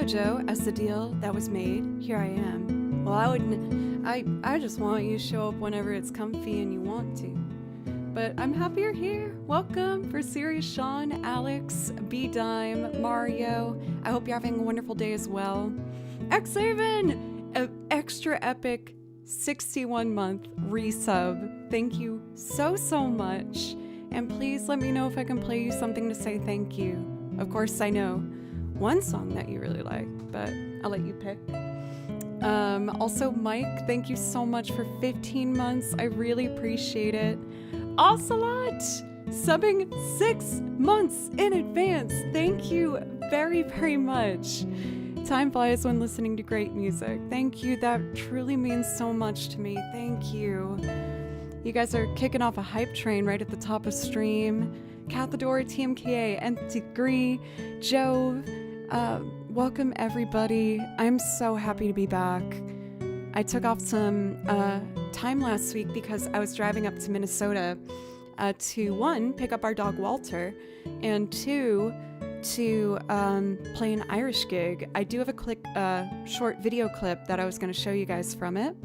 JoJo, as the deal that was made, here I am. Well, I just want you to show up whenever it's comfy and you want to. But I'm happy you're here. Welcome for Sirius, Sean, Alex, B-Dime, Mario. I hope you're having a wonderful day as well. X-Haven, extra epic 61-month resub. Thank you so much. And please let me know if I can play you something to say thank you. Of course, I know one song that you really like, but I'll let you pick. Also, Mike, thank you so much for 15 months. I really appreciate it. Ocelot, subbing 6 months in advance. Thank you very much. Time flies when listening to great music. Thank you. That truly means so much to me. Thank you. You guys are kicking off a hype train right at the top of stream. Cathador, TMKA, Nth Degree, Jove. Welcome everybody. I'm so happy to be back. I took off some time last week because I was driving up to Minnesota to 1, pick up our dog Walter, and 2, to play an Irish gig. I do have a short video clip that I was going to show you guys from it.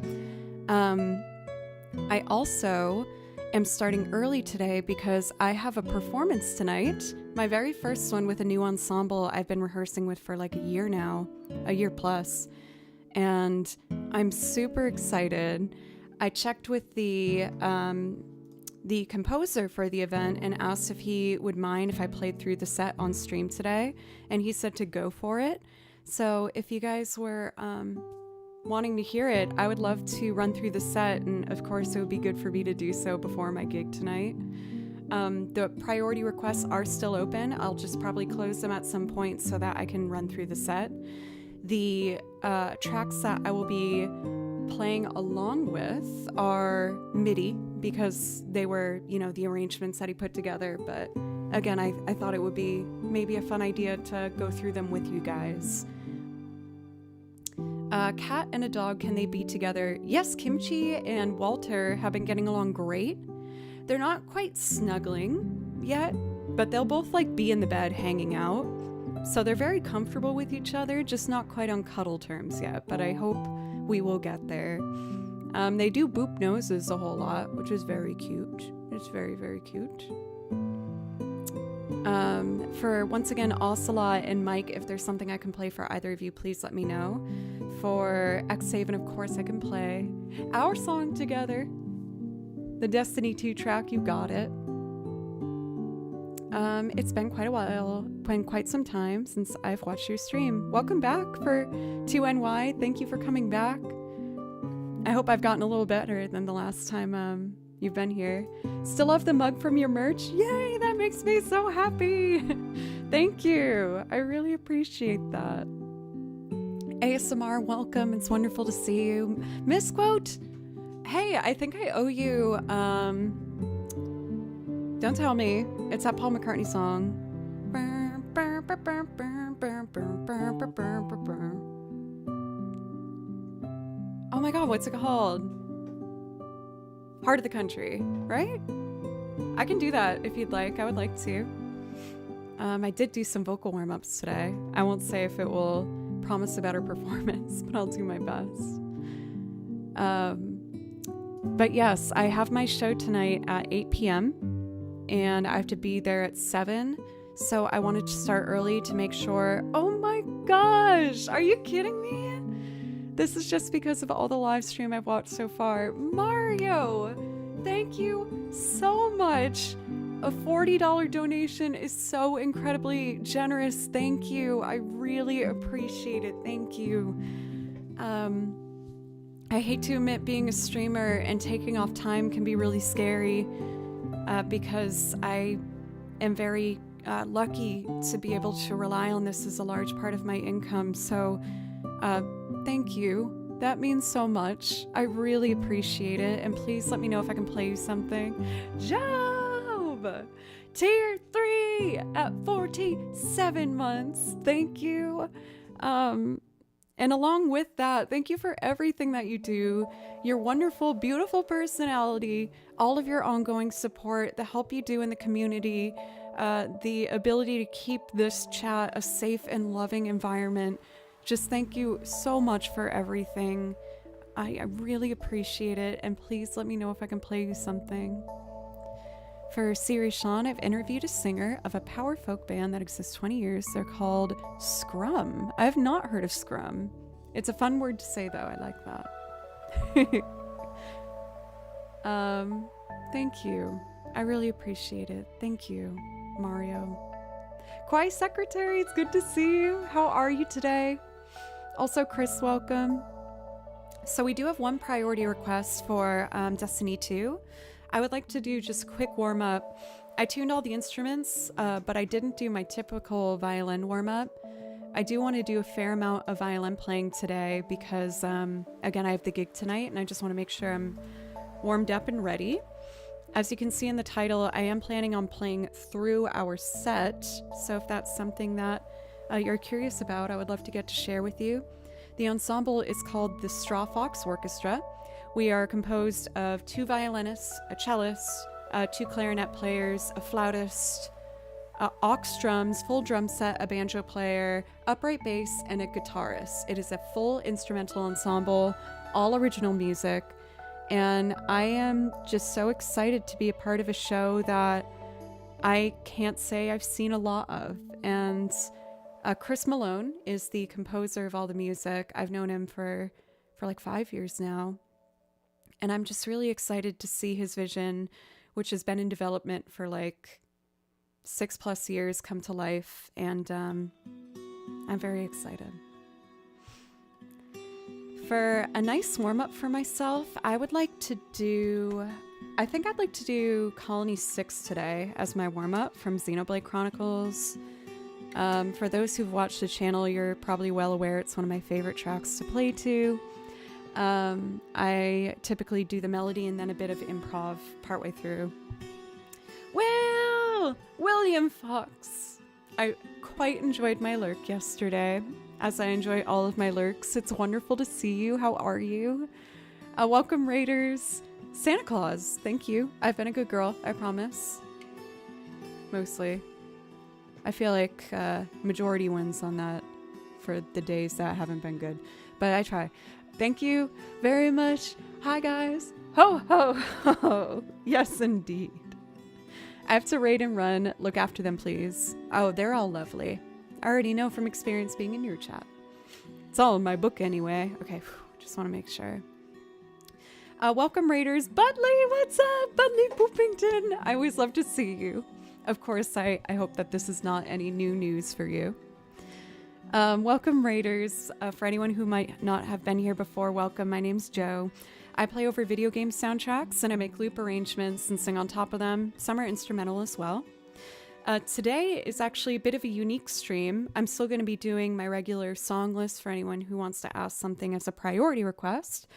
I also am starting early today because I have a performance tonight. My very first one with a new ensemble I've been rehearsing with for like a year now, a year plus. And I'm super excited. I checked with the composer for the event and asked if he would mind if I played through the set on stream today. And he said to go for it. So if you guys were wanting to hear it, I would love to run through the set, and of course it would be good for me to do so before my gig tonight. The priority requests are still open. I'll just probably close them at some point so that I can run through the set. The tracks that I will be playing along with are MIDI because they were, the arrangements that he put together, but again, I thought it would be maybe a fun idea to go through them with you guys. Cat and a dog, can they be together? Yes, Kimchi and Walter have been getting along great. They're not quite snuggling yet, but they'll both be in the bed hanging out. So they're very comfortable with each other, just not quite on cuddle terms yet, but I hope we will get there. They do boop noses a whole lot, which is very cute. It's very cute. For once again, Ocelot and Mike, if there's something I can play for either of you, please let me know. For X-Haven, of course, I can play our song together. The Destiny 2 track, you got it. It's been quite a while, quite some time since I've watched your stream. Welcome back for 2NY. Thank you for coming back. I hope I've gotten a little better than the last time you've been here. Still love the mug from your merch. Yay, that makes me so happy. Thank you. I really appreciate that. ASMR, welcome. It's wonderful to see you. Misquote, hey, I think I owe you, don't tell me, it's that Paul McCartney song. Oh my god, what's it called? Heart of the Country, right? I can do that if you'd like. I would like to. I did do some vocal warm-ups today. I won't say if it will promise a better performance, but I'll do my best. But yes, I have my show tonight at 8 p.m. and I have to be there at 7. So I wanted to start early to make sure. Oh my gosh, are you kidding me? This is just because of all the live stream I've watched so far. Mario, thank you so much. A $40 donation is so incredibly generous. Thank you. I really appreciate it. Thank you. I hate to admit being a streamer and taking off time can be really scary because I am very lucky to be able to rely on this as a large part of my income. So thank you. That means so much. I really appreciate it. And please let me know if I can play you something. Job! Tier 3 at 47 months. Thank you. And along with that, thank you for everything that you do, your wonderful, beautiful personality, all of your ongoing support, the help you do in the community, the ability to keep this chat a safe and loving environment. Just thank you so much for everything. I really appreciate it, and please let me know if I can play you something. For Serious Sean, I've interviewed a singer of a power folk band that exists 20 years. They're called Scrum. I have not heard of Scrum. It's a fun word to say, though. I like that. Thank you. I really appreciate it. Thank you, Mario. Kwai Secretary, it's good to see you. How are you today? Also, Chris, welcome. So we do have one priority request for Destiny 2. I would like to do just a quick warm-up. I tuned all the instruments, but I didn't do my typical violin warm-up. I do want to do a fair amount of violin playing today because, again, I have the gig tonight, and I just want to make sure I'm warmed up and ready. As you can see in the title, I am planning on playing through our set, so if that's something that you're curious about, I would love to get to share with you. The ensemble is called the Straw Fox Orchestra. We are composed of 2 violinists, a cellist, 2 clarinet players, a flautist, aux drums, full drum set, a banjo player, upright bass, and a guitarist. It is a full instrumental ensemble, all original music, and I am just so excited to be a part of a show that I can't say I've seen a lot of. And Chris Malone is the composer of all the music. I've known him for like 5 years now. And I'm just really excited to see his vision, which has been in development for like 6+ years, come to life. And I'm very excited. For a nice warm-up for myself, I think I'd like to do Colony 6 today as my warm-up from Xenoblade Chronicles. For those who've watched the channel, you're probably well aware it's one of my favorite tracks to play to. I typically do the melody and then a bit of improv partway through. Well, William Fox. I quite enjoyed my lurk yesterday, as I enjoy all of my lurks. It's wonderful to see you. How are you? Welcome, Raiders. Santa Claus, thank you. I've been a good girl, I promise. Mostly. I feel like majority wins on that for the days that haven't been good, but I try. Thank you very much. Hi, guys. Ho, ho, ho. Yes, indeed. I have to raid and run. Look after them, please. Oh, they're all lovely. I already know from experience being in your chat. It's all in my book anyway. Okay, just want to make sure. Welcome, Raiders. Budley, what's up? Budley Poopington. I always love to see you. Of course, I hope that this is not any new news for you. Welcome, Raiders. For anyone who might not have been here before, welcome. My name's Joe. I play over video game soundtracks, and I make loop arrangements and sing on top of them. Some are instrumental as well. Today is actually a bit of a unique stream. I'm still going to be doing my regular song list for anyone who wants to ask something as a priority request,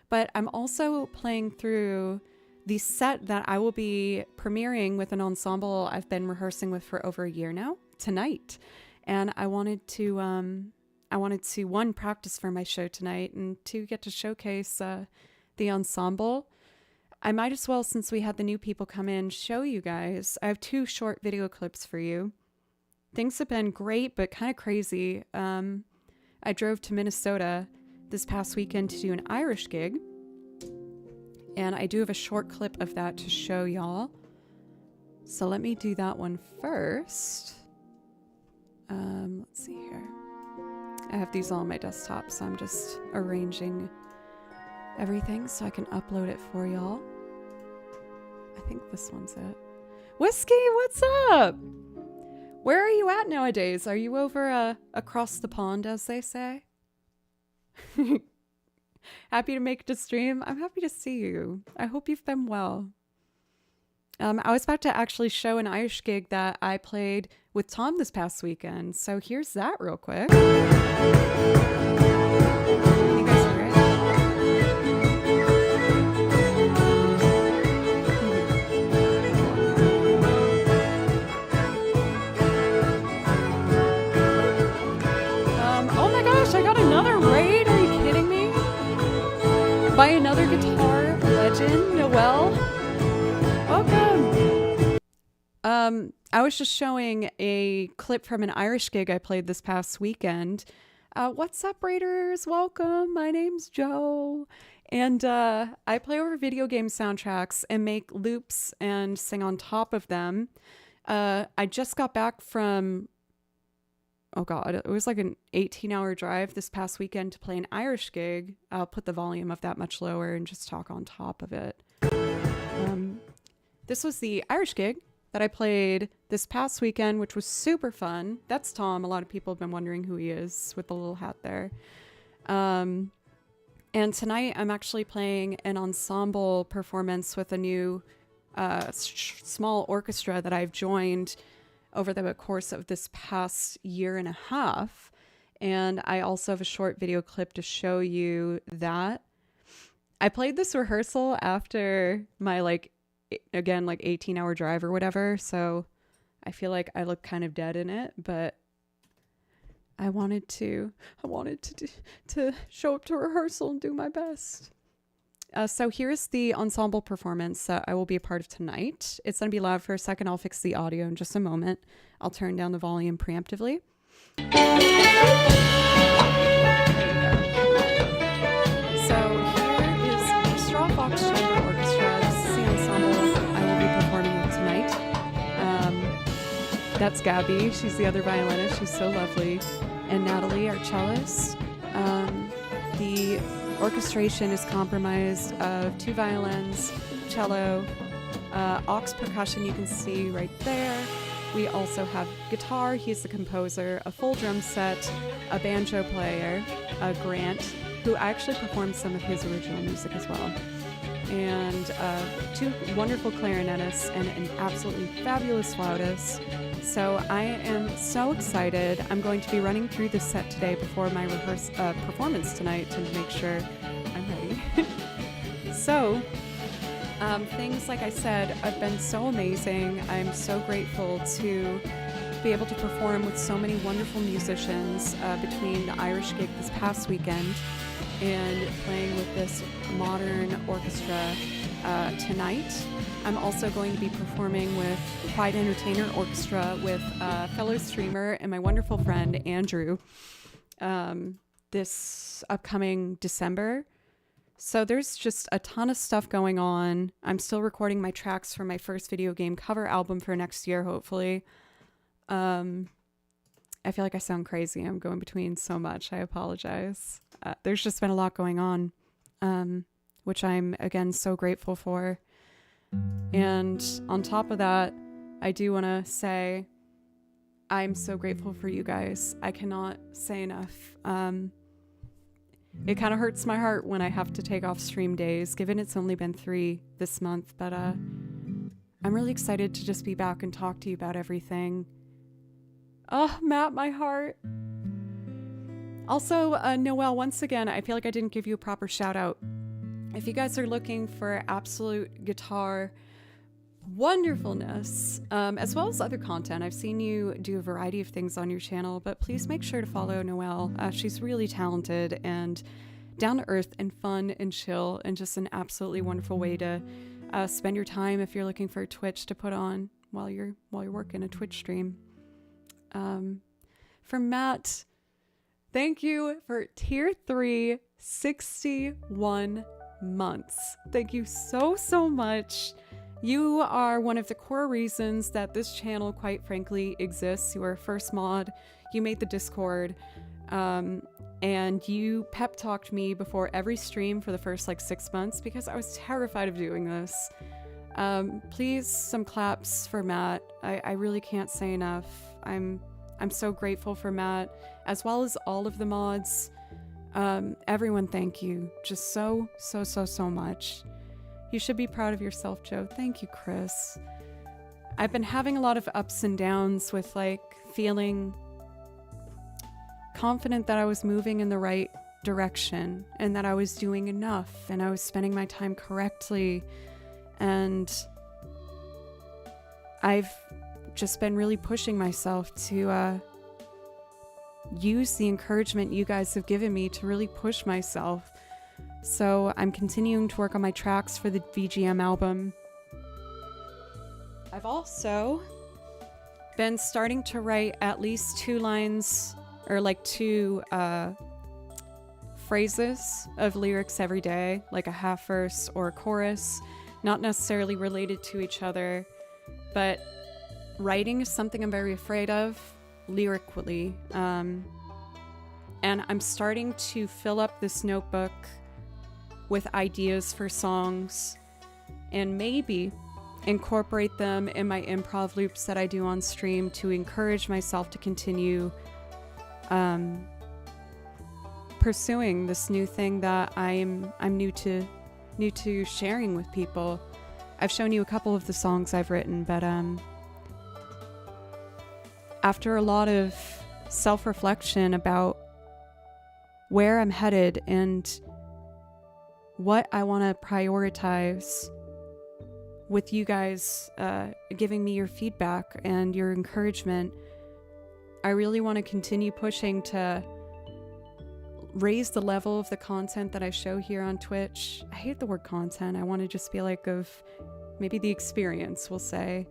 but I'm also playing through the set that I will be premiering with an ensemble I've been rehearsing with for over a year now, tonight. And I wanted to, one, practice for my show tonight, and 2, get to showcase the ensemble. I might as well, since we had the new people come in, show you guys. I have 2 short video clips for you. Things have been great, but kind of crazy. I drove to Minnesota this past weekend to do an Irish gig, and I do have a short clip of that to show y'all. So let me do that one first. Let's see here. I have these all on my desktop, so I'm just arranging everything so I can upload it for y'all. I think this one's it. Whiskey, what's up? Where are you at nowadays? Are you over across the pond, as they say? Happy to make it to stream. I'm happy to see you. I hope you've been well. I was about to actually show an Irish gig that I played with Tom this past weekend. So here's that real quick. You guys hear it? Oh my gosh, I got another raid. Are you kidding me? By another guitar legend, Noel. Welcome. I was just showing a clip from an Irish gig I played this past weekend. What's up, Raiders? Welcome. My name's Joe. And I play over video game soundtracks and make loops and sing on top of them. I just got back from, oh God, it was like an 18-hour drive this past weekend to play an Irish gig. I'll put the volume of that much lower and just talk on top of it. This was the Irish gig that I played this past weekend, which was super fun. That's Tom. A lot of people have been wondering who he is with the little hat there. And tonight I'm actually playing an ensemble performance with a new small orchestra that I've joined over the course of this past year and a half. And I also have a short video clip to show you that. I played this rehearsal after my 18-hour drive or whatever, so I feel like I look kind of dead in it, but I wanted to show up to rehearsal and do my best. So here's the ensemble performance that I will be a part of tonight. It's going to be loud for a second. I'll fix the audio in just a moment. I'll turn down the volume preemptively. That's Gabby. She's the other violinist. She's so lovely. And Natalie, our cellist. The orchestration is comprised of 2 violins, cello, aux percussion you can see right there. We also have guitar. He's the composer, a full drum set, a banjo player, Grant, who actually performed some of his original music as well. And 2 wonderful clarinetists and an absolutely fabulous flautist. So I am so excited. I'm going to be running through this set today before my performance tonight to make sure I'm ready. So things, like I said, have been so amazing. I'm so grateful to be able to perform with so many wonderful musicians between the Irish gig this past weekend and playing with this modern orchestra tonight. I'm also going to be performing with Quiet Entertainer Orchestra with fellow streamer and my wonderful friend Andrew this upcoming December. So there's just a ton of stuff going on. I'm still recording my tracks for my first video game cover album for next year, hopefully. I feel like I sound crazy. I'm going between so much. I apologize. There's just been a lot going on, which I'm, again, so grateful for. And on top of that, I do want to say I'm so grateful for you guys. I cannot say enough. It kind of hurts my heart when I have to take off stream days, given it's only been 3 this month. But I'm really excited to just be back and talk to you about everything. Oh, Matt, my heart. Also, Noelle, once again, I feel like I didn't give you a proper shout out. If you guys are looking for absolute guitar wonderfulness, as well as other content, I've seen you do a variety of things on your channel, but please make sure to follow Noelle. She's really talented and down to earth and fun and chill and just an absolutely wonderful way to spend your time if you're looking for a Twitch to put on while you're working a Twitch stream. For Matt, thank you for tier 3, 61 months. Thank you so much. You are one of the core reasons that this channel, quite frankly, exists. You were a first mod. You made the Discord. And you pep talked me before every stream for the first 6 months because I was terrified of doing this. Please, some claps for Matt. I really can't say enough. I'm so grateful for Matt, as well as all of the mods. Everyone, thank you. Just so much. You should be proud of yourself, Joe. Thank you, Chris. I've been having a lot of ups and downs with feeling confident that I was moving in the right direction and that I was doing enough and I was spending my time correctly. And I've just been really pushing myself to use the encouragement you guys have given me to really push myself. So I'm continuing to work on my tracks for the VGM album. I've also been starting to write at least 2 lines or like two phrases of lyrics every day, like a half verse or a chorus, not necessarily related to each other, but writing is something I'm very afraid of lyrically. And I'm starting to fill up this notebook with ideas for songs and maybe incorporate them in my improv loops that I do on stream to encourage myself to continue pursuing this new thing that I'm new to sharing with people. I've shown you a couple of the songs I've written, but after a lot of self-reflection about where I'm headed and what I want to prioritize, with you guys giving me your feedback and your encouragement, I really want to continue pushing to raise the level of the content that I show here on Twitch. I hate the word content. I want to just be like of maybe the experience, we'll say.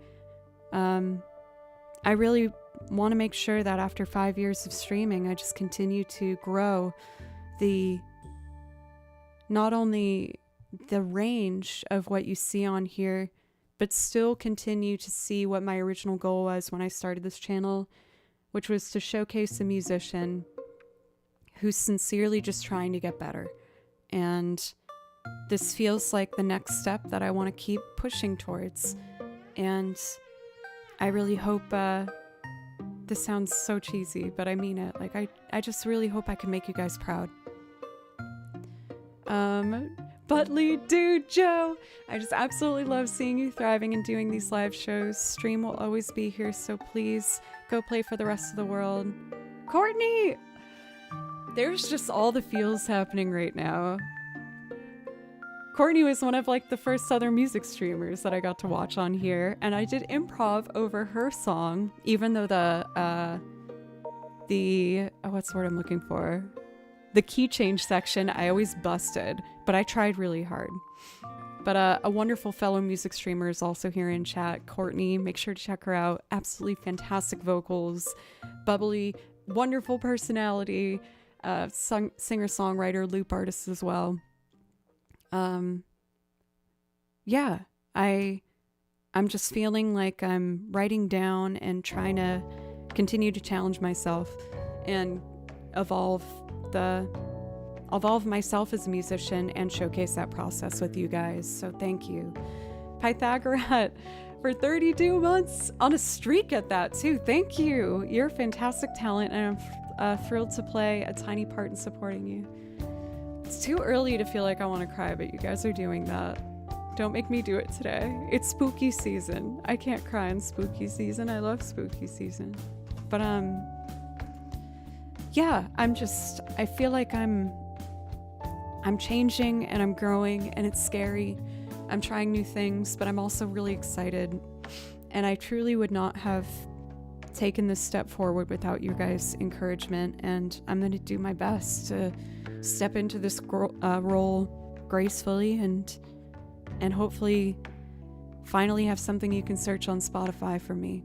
I really want to make sure that after 5 years of streaming, I just continue to grow not only the range of what you see on here, but still continue to see what my original goal was when I started this channel, which was to showcase a musician who's sincerely just trying to get better. And this feels like the next step that I want to keep pushing towards. And I really hope, this sounds so cheesy, but I mean it. Like, I just really hope I can make you guys proud. Butley, dude, Joe, I just absolutely love seeing you thriving and doing these live shows. Stream will always be here, so please go play for the rest of the world. Courtney! There's just all the feels happening right now. Courtney was one of like the first Southern music streamers that I got to watch on here, and I did improv over her song, even though what's the word I'm looking for? The key change section, I always busted, but I tried really hard. But a wonderful fellow music streamer is also here in chat, Courtney. Make sure to check her out. Absolutely fantastic vocals, bubbly, wonderful personality, singer-songwriter, loop artist as well. Yeah, I'm just feeling like I'm writing down and trying to continue to challenge myself and evolve myself as a musician and showcase that process with you guys. So thank you, Pythagoras, for 32 months on a streak at that too. Thank you. You're a fantastic talent, and I'm thrilled to play a tiny part in supporting you. It's too early to feel like I want to cry, but you guys are doing that. Don't make me do it today. It's spooky season. I can't cry in spooky season. I love spooky season. But yeah, I feel like I'm changing and I'm growing, and it's scary. I'm trying new things, but I'm also really excited. And I truly would not have taken this step forward without your guys' encouragement, and I'm going to do my best to step into this role gracefully and hopefully finally have something you can search on Spotify for me.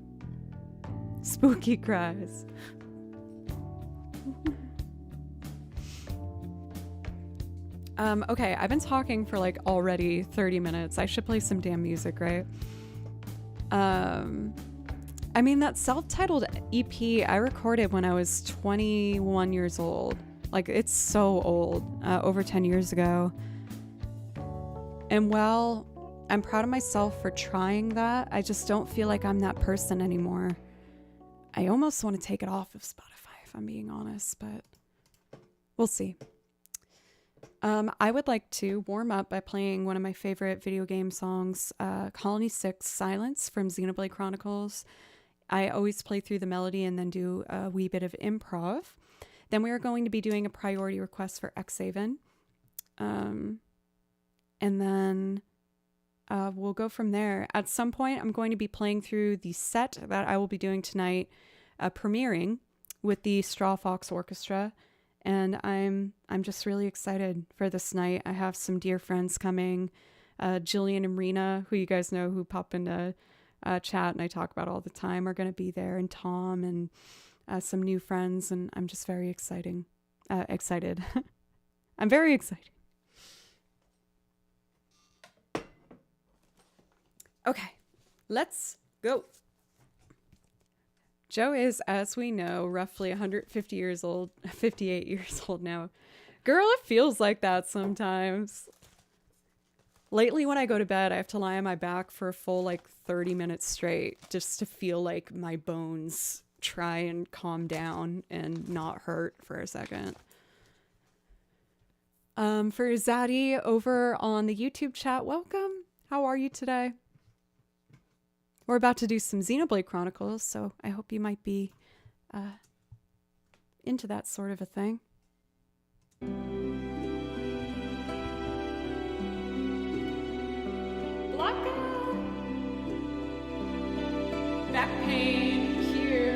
Spooky cries. Okay, I've been talking for like already 30 minutes. I should play some damn music, right? I mean, that self-titled EP I recorded when I was 21 years old. Like, it's so old, over 10 years ago. And while I'm proud of myself for trying that, I just don't feel like I'm that person anymore. I almost want to take it off of Spotify, if I'm being honest, but we'll see. I would like to warm up by playing one of my favorite video game songs, Colony 6 Silence from Xenoblade Chronicles. I always play through the melody and then do a wee bit of improv. Then we are going to be doing a priority request for Xhaven. And then we'll go from there. At some point, I'm going to be playing through the set that I will be doing tonight, premiering with the Straw Fox Orchestra. And I'm just really excited for this night. I have some dear friends coming, Jillian and Rena, who you guys know, who pop into chat and I talk about all the time, are going to be there, and Tom, and some new friends, and I'm just very excited. I'm very excited. Okay, let's go. Joe is, as we know, roughly 150 years old, 58 years old now. Girl, it feels like that sometimes. Lately, when I go to bed, I have to lie on my back for a full 30 minutes straight just to feel like my bones try and calm down and not hurt for a second. For Zaddy over on the YouTube chat, welcome. How are you today? We're about to do some Xenoblade Chronicles, so I hope you might be into that sort of a thing. Blanca! Back pain, cute.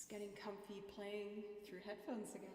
getting comfy playing through headphones again.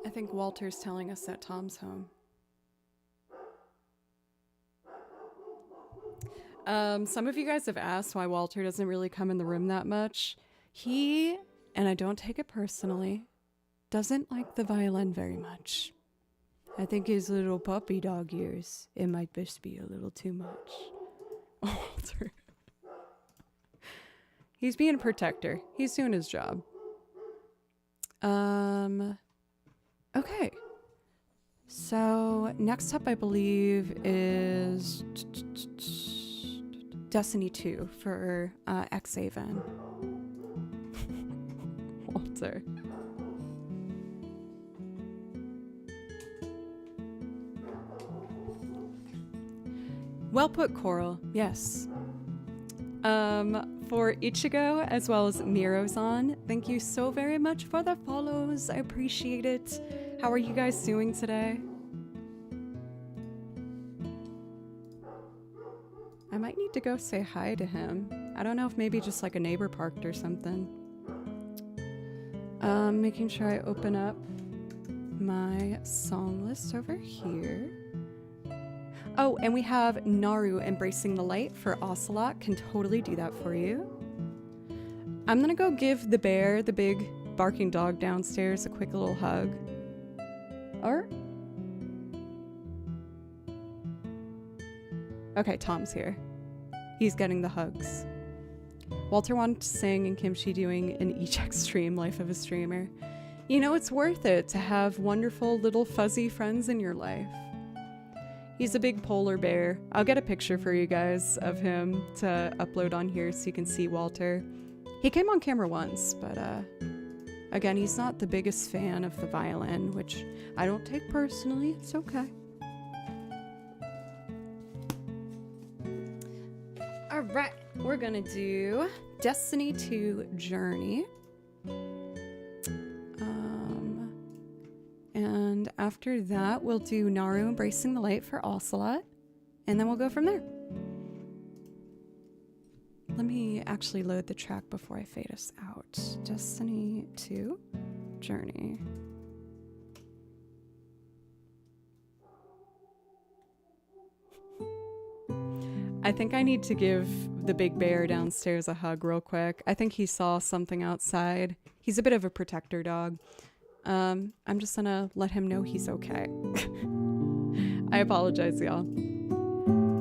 I think Walter's telling us that Tom's home. Some of you guys have asked why Walter doesn't really come in the room that much. He, and I don't take it personally, doesn't like the violin very much. I think his little puppy dog ears, it might just be a little too much. Walter. He's being a protector. He's doing his job. Okay. So next up, I believe, is Destiny 2 for X-Haven. Walter. Well put, Coral. Yes. For Ichigo, as well as Mirozan, thank you so very much for the follows. I appreciate it. How are you guys doing today? I might need to go say hi to him. I don't know if maybe just like a neighbor parked or something. Making sure I open up my song list over here. Oh, and we have Naru Embracing the Light for Ocelot. Can totally do that for you. I'm gonna go give the bear, the big barking dog downstairs, a quick little hug. Or... okay, Tom's here. He's getting the hugs. Walter wanted to sing and Kimchi doing an each stream, Life of a Streamer. You know, it's worth it to have wonderful little fuzzy friends in your life. He's a big polar bear. I'll get a picture for you guys of him to upload on here so you can see Walter. He came on camera once, but again, he's not the biggest fan of the violin, which I don't take personally. It's okay. All right, we're gonna do Destiny 2 Journey. And after that, we'll do Naru Embracing the Light for Ocelot, and then we'll go from there. Let me actually load the track before I fade us out. Destiny 2 Journey. I think I need to give the big bear downstairs a hug real quick. I think he saw something outside. He's a bit of a protector dog. I'm just gonna let him know he's okay. I apologize, y'all.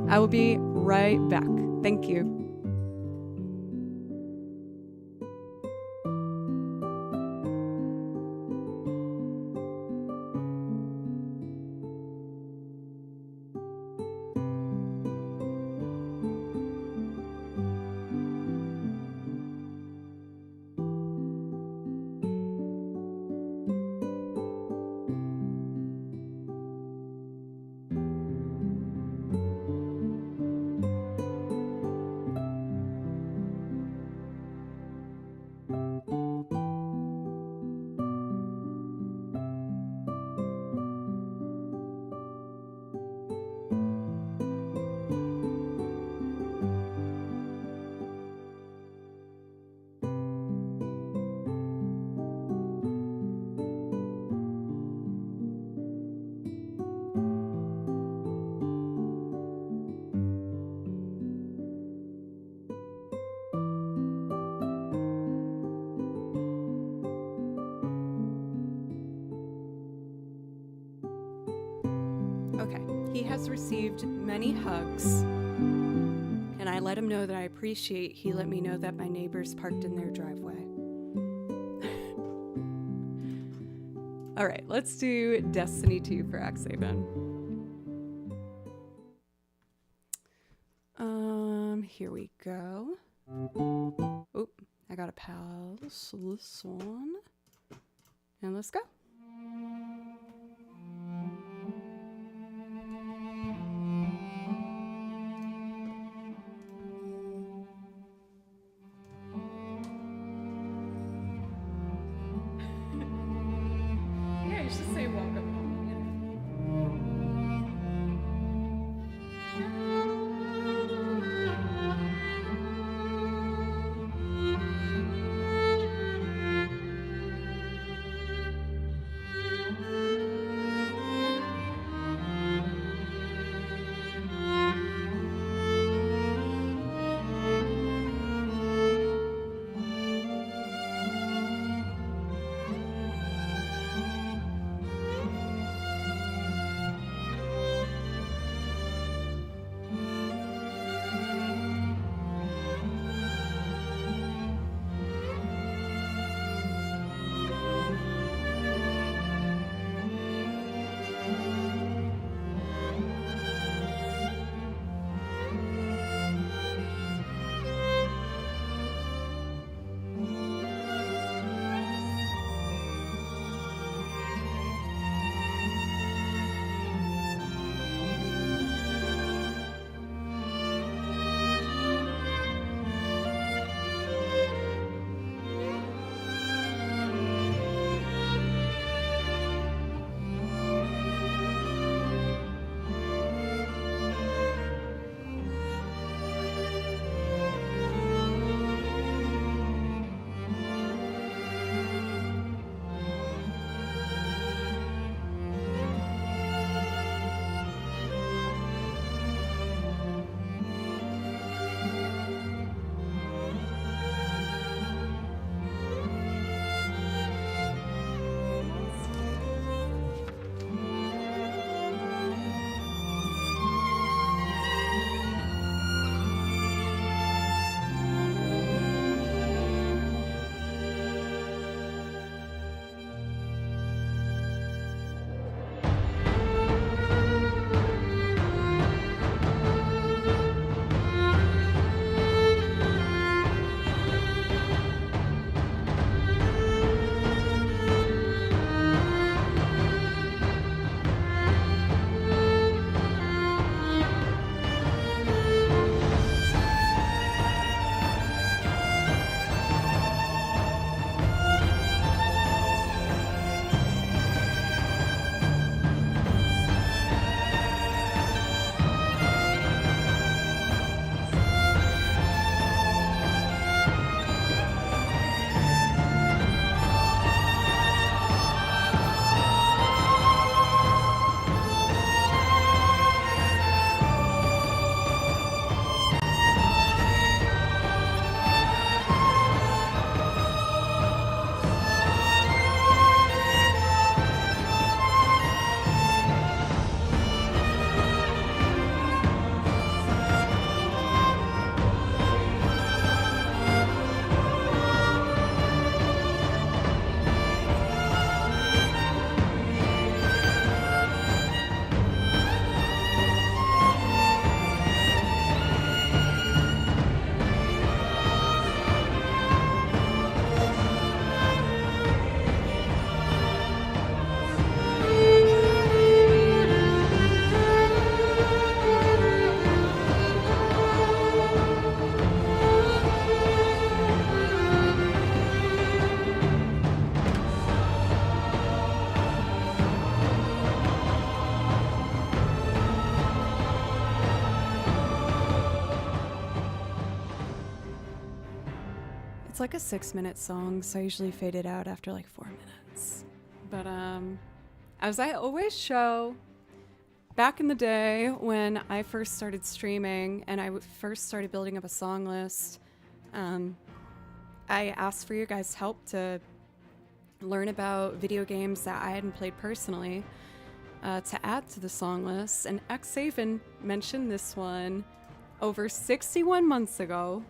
I will be right back. Thank you. Okay, he has received many hugs, and I let him know that I appreciate he let me know that my neighbors parked in their driveway. All right, let's do Destiny 2 for Axhaven. Here we go. Oh, I got a pause this one, and let's go. Yeah, you should say welcome home, you know. It's like a 6-minute song, so I usually fade it out after like 4 minutes. But as I always show, back in the day when I first started streaming and I first started building up a song list, I asked for your guys' help to learn about video games that I hadn't played personally to add to the song list. And Xaven mentioned this one over 61 months ago.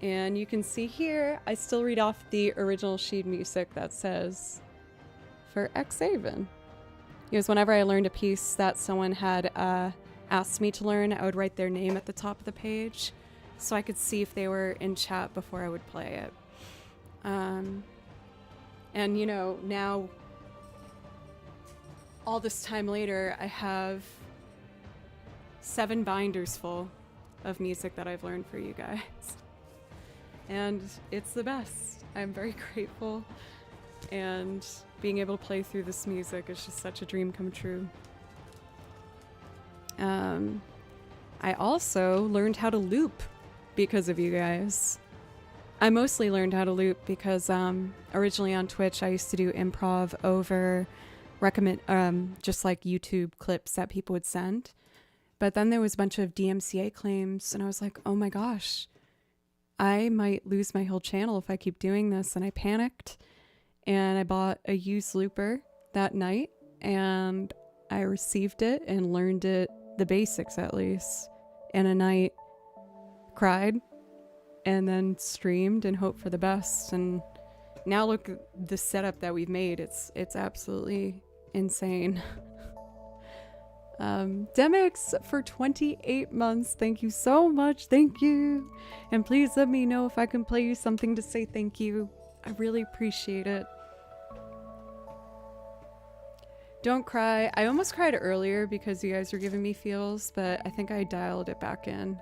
And you can see here, I still read off the original sheet music that says, for Xaven. Because whenever I learned a piece that someone had asked me to learn, I would write their name at the top of the page so I could see if they were in chat before I would play it. And you know, now, all this time later, I have 7 binders full of music that I've learned for you guys. And it's the best. I'm very grateful. And being able to play through this music is just such a dream come true. I also learned how to loop because of you guys. I mostly learned how to loop because originally on Twitch I used to do improv over just like YouTube clips that people would send. But then there was a bunch of DMCA claims and I was like, oh my gosh, I might lose my whole channel if I keep doing this. And I panicked and I bought a used looper that night and I received it and learned it, the basics at least, in a night, cried, and then streamed and hoped for the best. And now look at the setup that we've made. It's absolutely insane. Demix for 28 months. Thank you so much. Thank you. And please let me know if I can play you something to say thank you. I really appreciate it. Don't cry. I almost cried earlier because you guys were giving me feels, but I think I dialed it back in.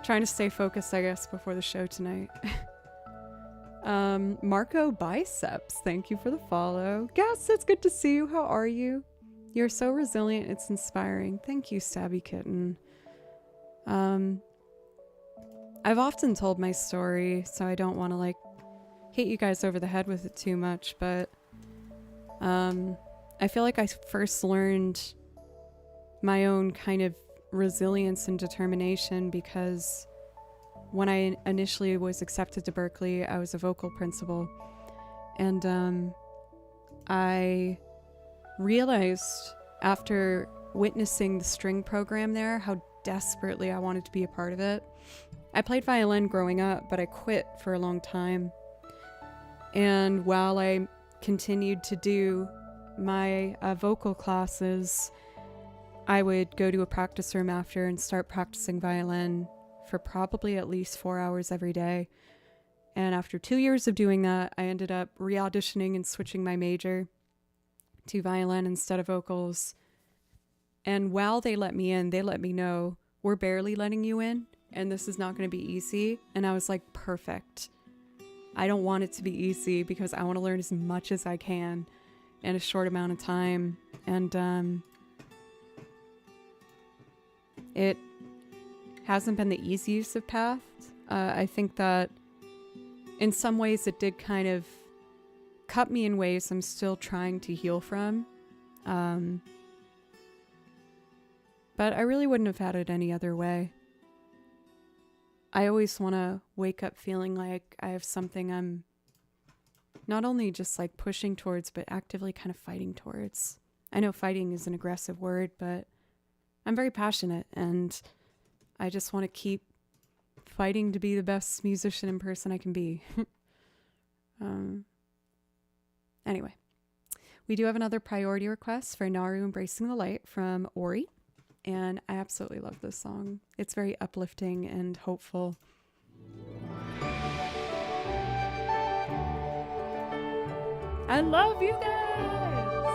Trying to stay focused, I guess, before the show tonight. Marco Biceps, thank you for the follow. Gas, it's good to see you. How are you? You're so resilient. It's inspiring. Thank you, Stabby Kitten. I've often told my story, so I don't want to like hit you guys over the head with it too much, but I feel like I first learned my own kind of resilience and determination because when I initially was accepted to Berkeley, I was a vocal principal, and I realized after witnessing the string program there how desperately I wanted to be a part of it. I played violin growing up, but I quit for a long time. And while I continued to do my vocal classes, I would go to a practice room after and start practicing violin for probably at least 4 hours every day. And after 2 years of doing that, I ended up re-auditioning and switching my major to violin instead of vocals. And while they let me in, they let me know, we're barely letting you in, and this is not going to be easy. And I was like, perfect. I don't want it to be easy because I want to learn as much as I can in a short amount of time. And it hasn't been the easiest of paths. I think that in some ways it did kind of cut me in ways I'm still trying to heal from. But I really wouldn't have had it any other way. I always want to wake up feeling like I have something I'm not only just like pushing towards, but actively kind of fighting towards. I know fighting is an aggressive word, but I'm very passionate and I just want to keep fighting to be the best musician and person I can be. Anyway, we do have another priority request for Naru Embracing the Light from Ori. And I absolutely love this song. It's very uplifting and hopeful. I love you guys!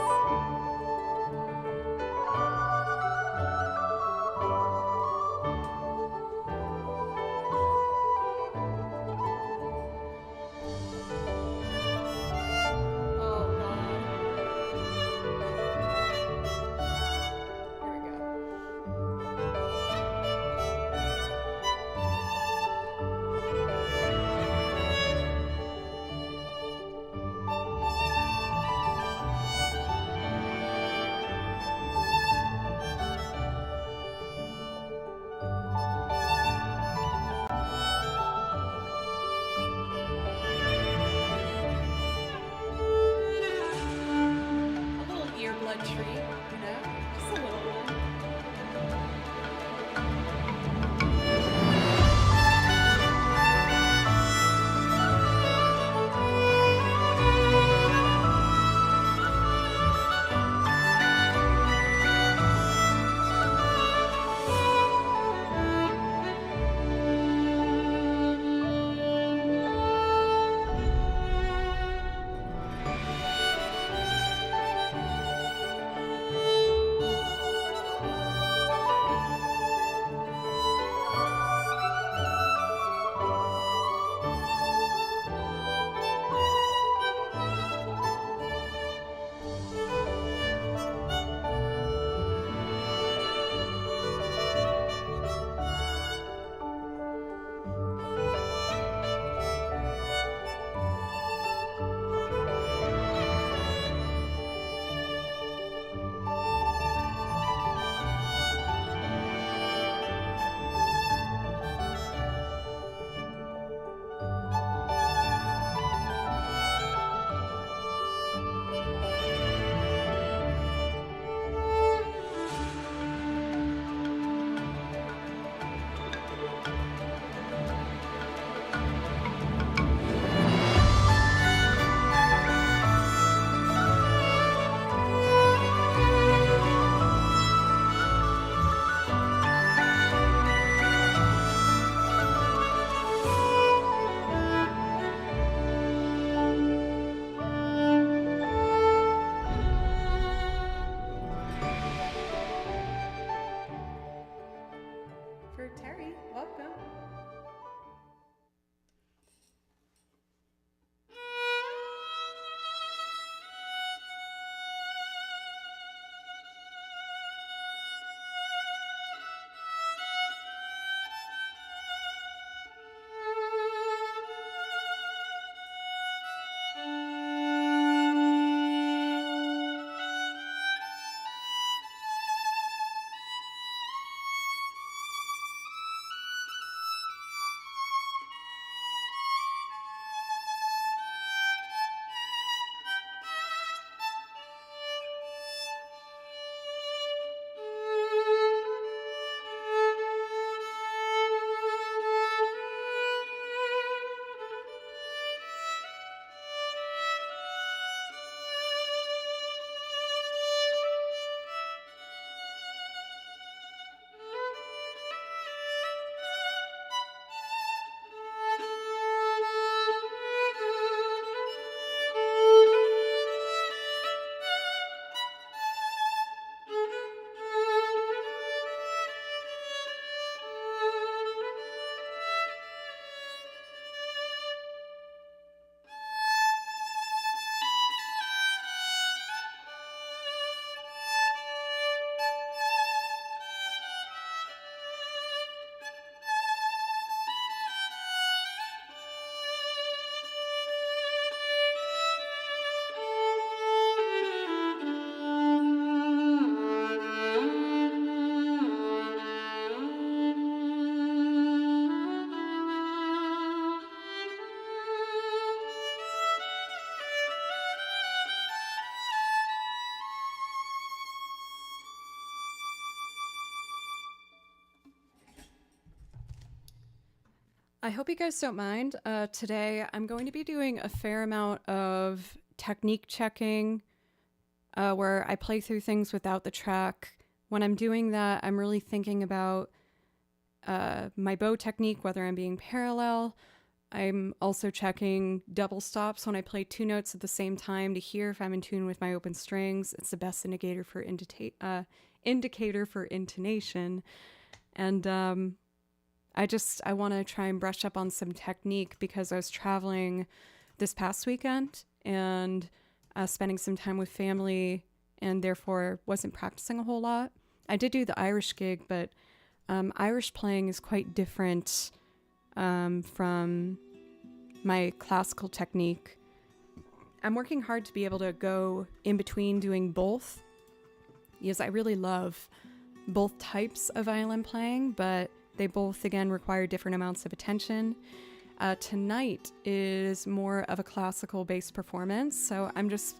I hope you guys don't mind. Today, I'm going to be doing a fair amount of technique checking where I play through things without the track. When I'm doing that, I'm really thinking about my bow technique, whether I'm being parallel. I'm also checking double stops when I play two notes at the same time to hear if I'm in tune with my open strings. It's the best indicator for intonation. And I want to try and brush up on some technique because I was traveling this past weekend and spending some time with family and therefore wasn't practicing a whole lot. I did do the Irish gig, but Irish playing is quite different from my classical technique. I'm working hard to be able to go in between doing both because I really love both types of violin playing, but they both, again, require different amounts of attention. Tonight is more of a classical based performance, so I'm just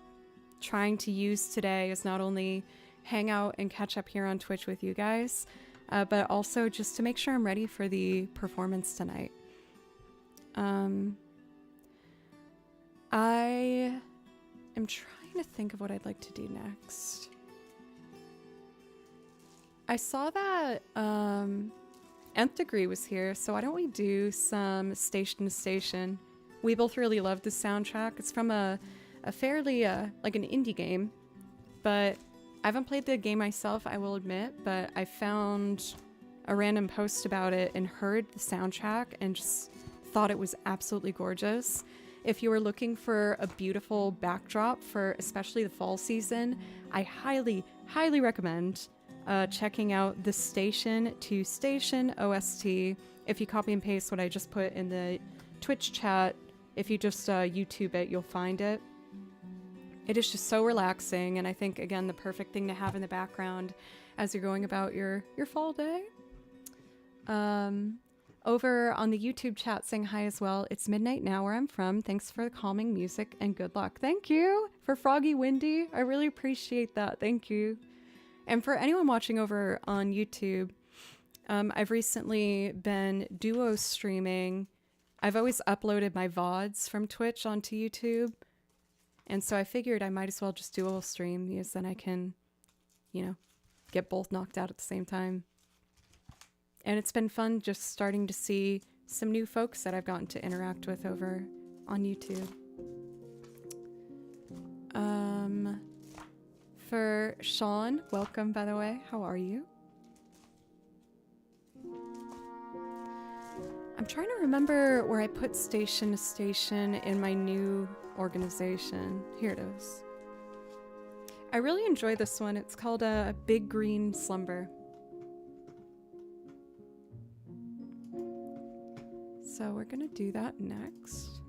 trying to use today as not only hang out and catch up here on Twitch with you guys, but also just to make sure I'm ready for the performance tonight. I am trying to think of what I'd like to do next. I saw that Nth Degree was here, so why don't we do some Station to Station? We both really love the soundtrack. It's from a fairly, like an indie game, but I haven't played the game myself, I will admit, but I found a random post about it and heard the soundtrack and just thought it was absolutely gorgeous. If you were looking for a beautiful backdrop for especially the fall season, I highly, highly recommend checking out the Station to Station OST. If you copy and paste what I just put in the Twitch chat, if you just YouTube it, you'll find it. It is just so relaxing, and I think, again, the perfect thing to have in the background as you're going about your fall day. Over on the YouTube chat saying hi as well. It's midnight now where I'm from. Thanks for the calming music and good luck. Thank you for Froggy Windy. I really appreciate that. Thank you. And for anyone watching over on YouTube, I've recently been duo streaming. I've always uploaded my VODs from Twitch onto YouTube. And so I figured I might as well just dual stream because then I can, get both knocked out at the same time. And it's been fun just starting to see some new folks that I've gotten to interact with over on YouTube. For Sean, welcome, by the way. How are you? I'm trying to remember where I put Station to Station in my new organization. Here it is. I really enjoy this one. It's called a Big Green Slumber. So we're gonna do that next.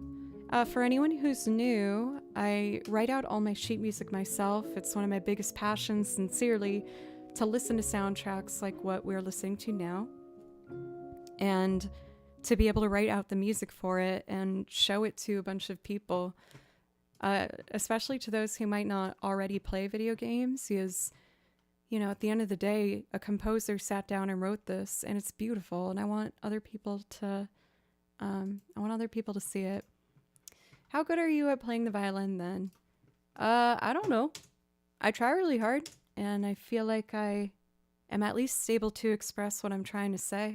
For anyone who's new, I write out all my sheet music myself. It's one of my biggest passions, sincerely, to listen to soundtracks like what we're listening to now. And to be able to write out the music for it and show it to a bunch of people, especially to those who might not already play video games, because, at the end of the day, a composer sat down and wrote this, and it's beautiful, and I want other people to see it. How good are you at playing the violin then? I don't know. I try really hard, and I feel like I am at least able to express what I'm trying to say.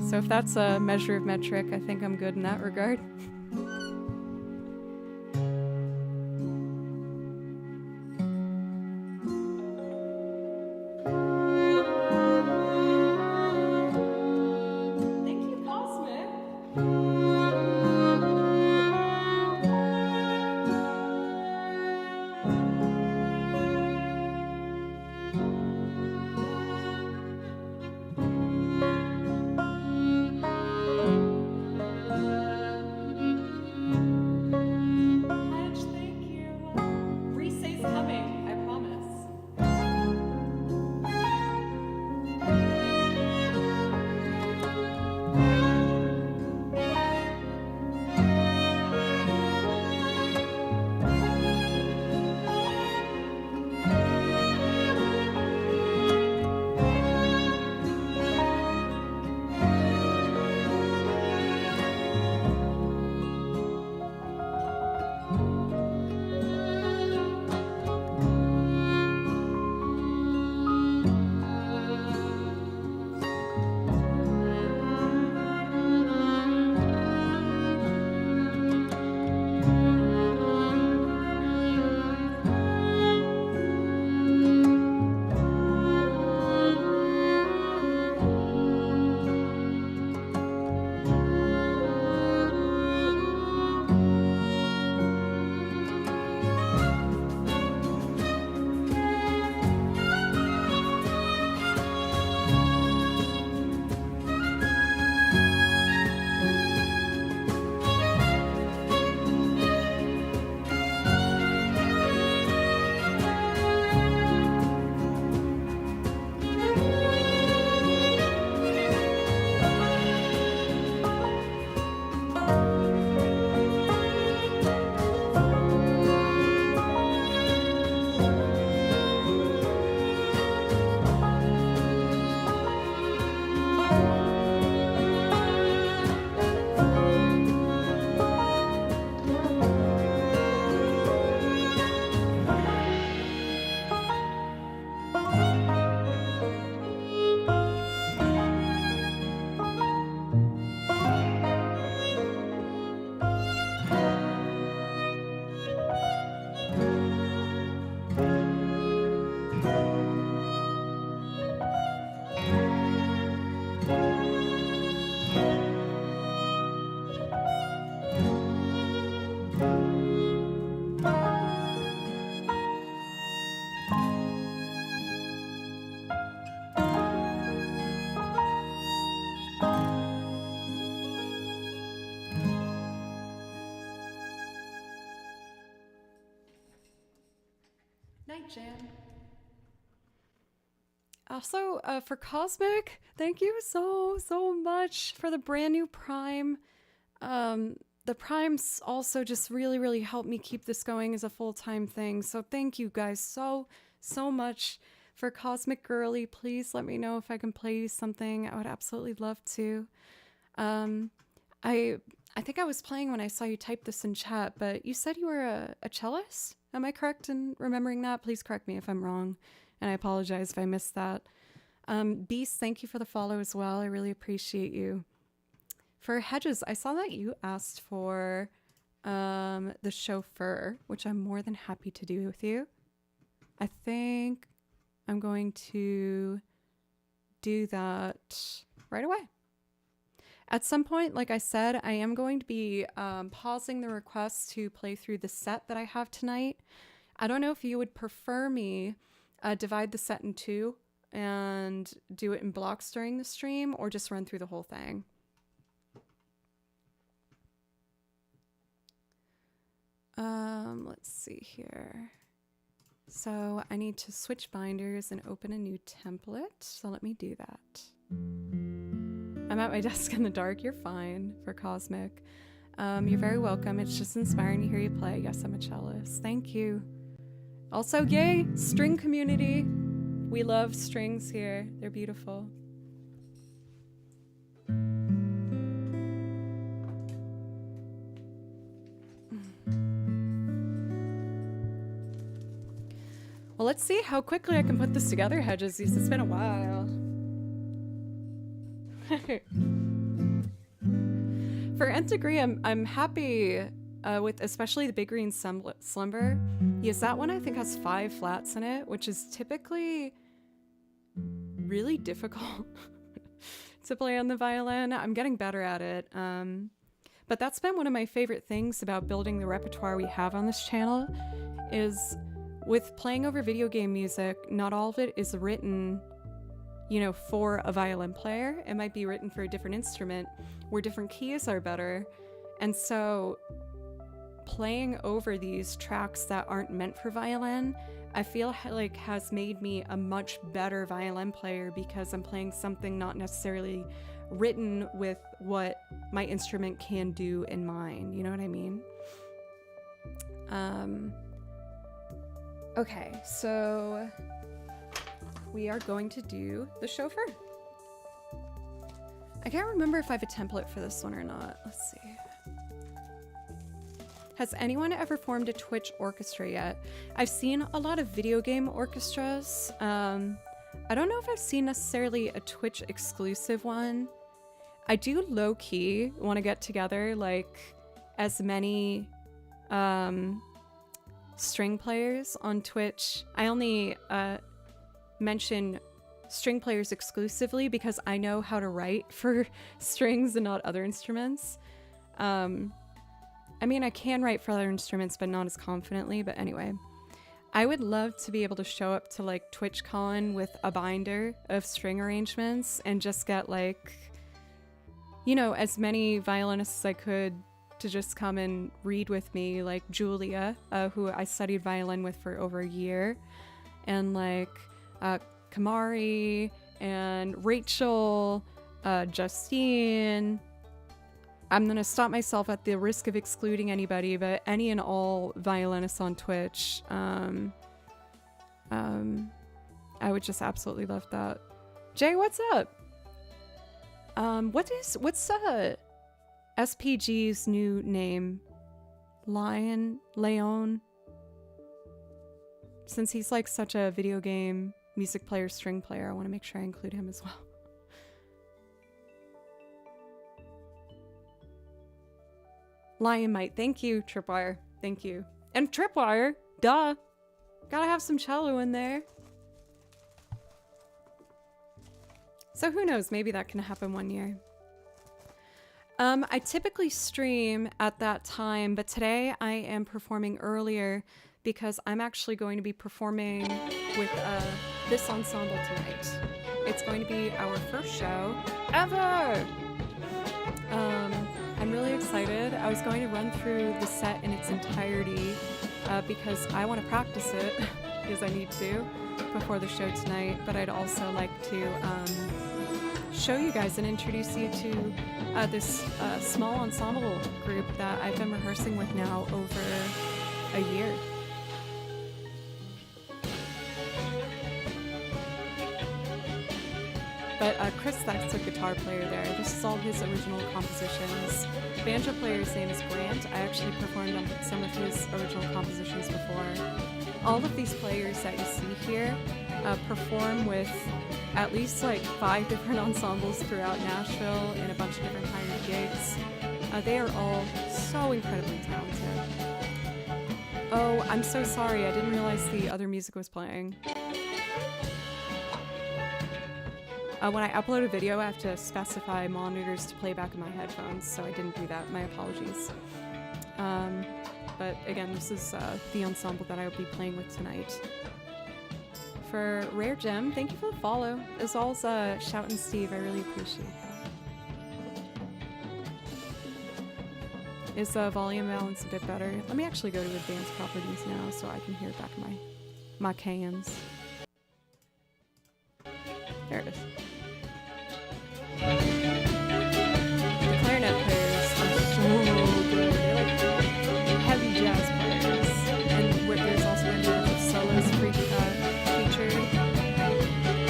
So if that's a measure of metric, I think I'm good in that regard. night, Jan. Also, for Cosmic, thank you so much for the brand new Prime. The Primes also just really helped me keep this going as a full-time thing. So thank you guys so much. For Cosmic Girly, please let me know if I can play you something. I would absolutely love to. I think I was playing when I saw you type this in chat, but you said you were a cellist? Am I correct in remembering that? Please correct me if I'm wrong, and I apologize if I missed that. Beast, thank you for the follow as well. I really appreciate you. For Hedges, I saw that you asked for the chauffeur, which I'm more than happy to do with you. I think I'm going to do that right away. At some point, like I said, I am going to be pausing the request to play through the set that I have tonight. I don't know if you would prefer me divide the set in two and do it in blocks during the stream, or just run through the whole thing. Let's see here. So I need to switch binders and open a new template. So let me do that. I'm at my desk in the dark. You're fine for Cosmic. You're very welcome. It's just inspiring to hear you play. Yes, I'm a cellist. Thank you. Also, yay, string community. We love strings here. They're beautiful. Well, let's see how quickly I can put this together, Hedges. It's been a while. For Nth Degree, I'm happy with especially the Big Green Slumber. Yes, that one I think has 5 flats in it, which is typically really difficult to play on the violin. I'm getting better at it. But that's been one of my favorite things about building the repertoire we have on this channel is with playing over video game music, not all of it is written, you know, for a violin player. It might be written for a different instrument where different keys are better. And so playing over these tracks that aren't meant for violin, I feel like has made me a much better violin player because I'm playing something not necessarily written with what my instrument can do in mind. You know what I mean? Okay, so we are going to do the chauffeur. I can't remember if I have a template for this one or not. Let's see. Has anyone ever formed a Twitch orchestra yet? I've seen a lot of video game orchestras. I don't know if I've seen necessarily a Twitch exclusive one. I do low-key want to get together like as many string players on Twitch. I only mention string players exclusively because I know how to write for strings and not other instruments. I mean, I can write for other instruments, but not as confidently. But anyway, I would love to be able to show up to like TwitchCon with a binder of string arrangements and just get like, you know, as many violinists as I could to just come and read with me, like Julia, who I studied violin with for over a year, and like Kamari and Rachel, Justine. I'm gonna stop myself at the risk of excluding anybody, but any and all violinists on Twitch. I would just absolutely love that. Jay, what's up? What's SPG's new name? Leon? Since he's like such a video game music player, string player, I want to make sure I include him as well. Lion Might, thank you, Tripwire. Thank you. And Tripwire, duh. Gotta have some cello in there. So who knows, maybe that can happen one year. I typically stream at that time, but today I am performing earlier because I'm actually going to be performing with this ensemble tonight. It's going to be our first show ever! I'm really excited. I was going to run through the set in its entirety because I want to practice it because I need to before the show tonight, but I'd also like to show you guys and introduce you to this small ensemble group that I've been rehearsing with now over a year. But Chris, that's the guitar player there. This is all his original compositions. Banjo player's name is Grant. I actually performed on some of his original compositions before. All of these players that you see here perform with at least like 5 different ensembles throughout Nashville and a bunch of different hired gigs. They are all so incredibly talented. Oh, I'm so sorry. I didn't realize the other music was playing. When I upload a video, I have to specify monitors to play back in my headphones, so I didn't do that. My apologies. But again, this is the ensemble that I will be playing with tonight. For Rare Gem, thank you for the follow. As well as Shout and Steve, I really appreciate that. Is the volume balance a bit better? Let me actually go to advanced properties now so I can hear it back in my cans. There it is. The clarinet players are so good. They're like heavy jazz players. And there's also a bunch of solos featured.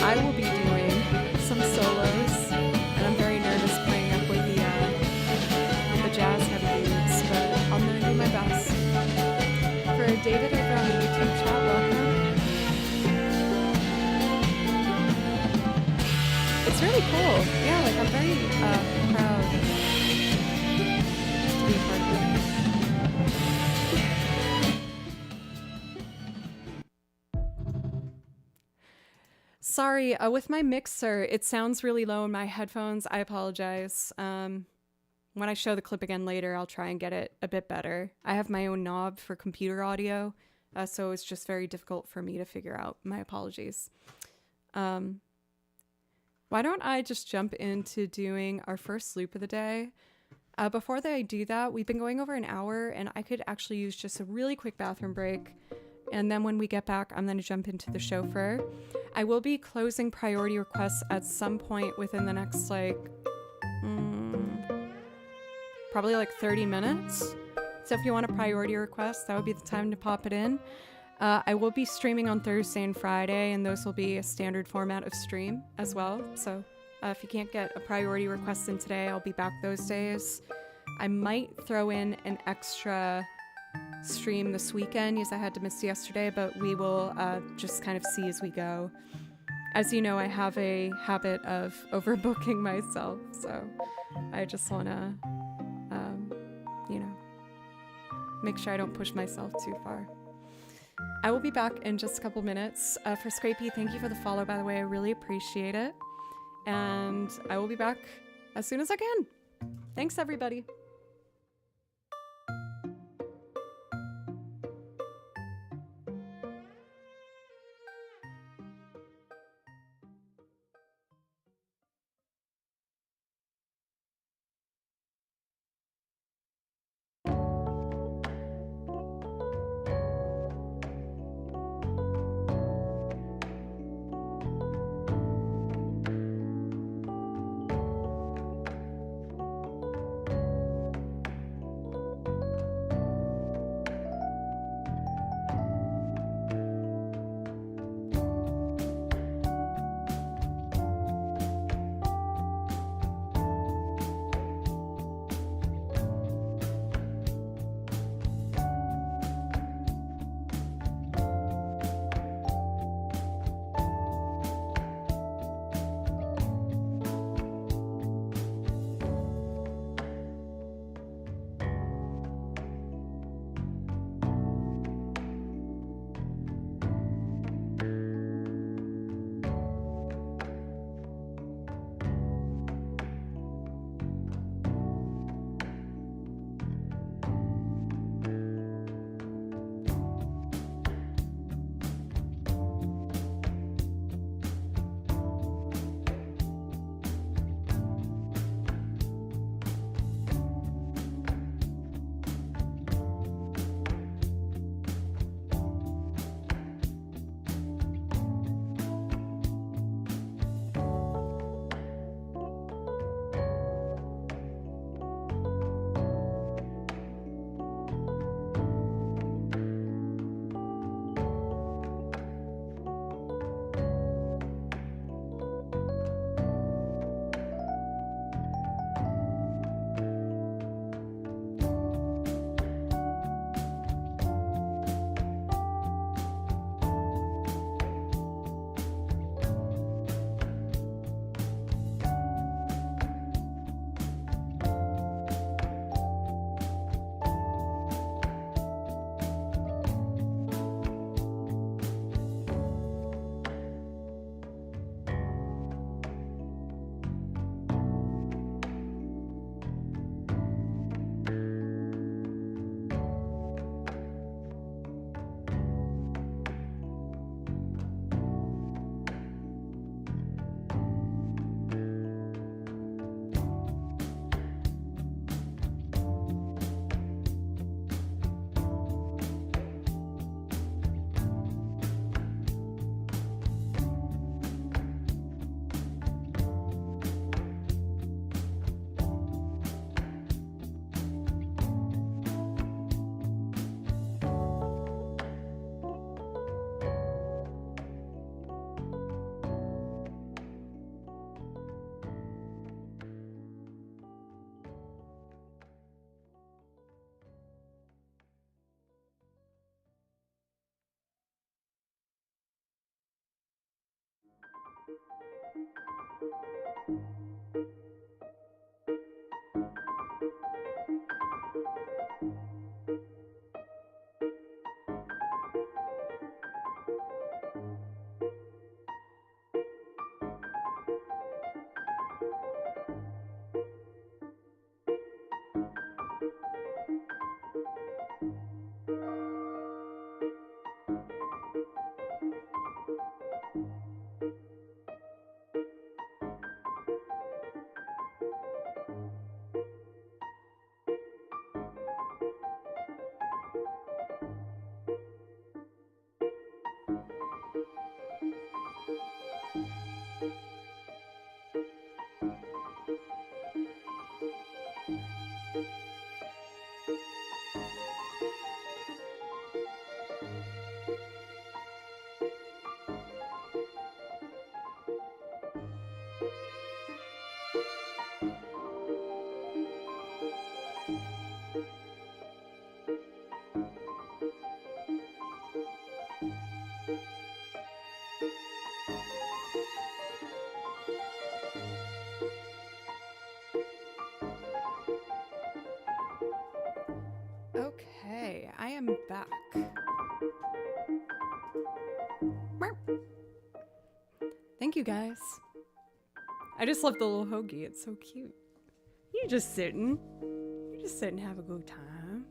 I will be doing some solos, and I'm very nervous playing up with the jazz heavy dudes, but I'm gonna do my best. For David over on the YouTube chat, welcome. It's really cool. Yeah, like I'm very proud to be a part of it. Sorry, with my mixer, it sounds really low in my headphones. I apologize. When I show the clip again later, I'll try and get it a bit better. I have my own knob for computer audio, so it's just very difficult for me to figure out. My apologies. Why don't I just jump into doing our first loop of the day? Before I do that, we've been going over an hour, and I could actually use just a really quick bathroom break. And then when we get back, I'm going to jump into the chauffeur. I will be closing priority requests at some point within the next, probably like 30 minutes. So if you want a priority request, that would be the time to pop it in. I will be streaming on Thursday and Friday, and those will be a standard format of stream as well. So if you can't get a priority request in today, I'll be back those days. I might throw in an extra stream this weekend, as I had to miss yesterday, but we will just kind of see as we go. As you know, I have a habit of overbooking myself, so I just want to, make sure I don't push myself too far. I will be back in just a couple minutes. For Scrapey, thank you for the follow, by the way. I really appreciate it. And I will be back as soon as I can. Thanks, everybody. Okay, I am back. Thank you guys. I just love the little hoagie. It's so cute. You're just sitting. You're just sitting, have a good time.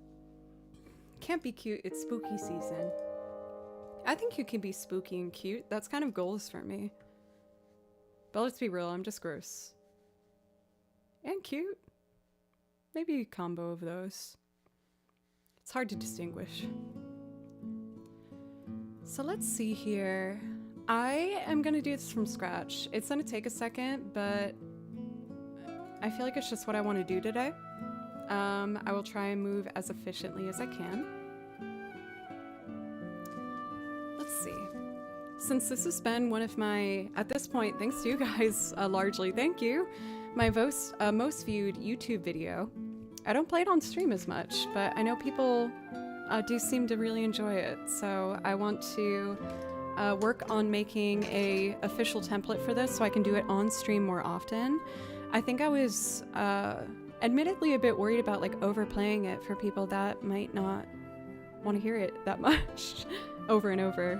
Can't be cute. It's spooky season. I think you can be spooky and cute. That's kind of goals for me. But let's be real, I'm just gross. And cute. Maybe a combo of those. It's hard to distinguish. So let's see here. I am gonna do this from scratch. It's gonna take a second, but I feel like it's just what I want to do today. I will try and move as efficiently as I can. Let's see. Since this has been one of my, at this point, thanks to you guys, largely, thank you, my most viewed YouTube video. I don't play it on stream as much, but I know people do seem to really enjoy it. So I want to work on making a official template for this so I can do it on stream more often. I think I was admittedly a bit worried about like overplaying it for people that might not want to hear it that much over and over.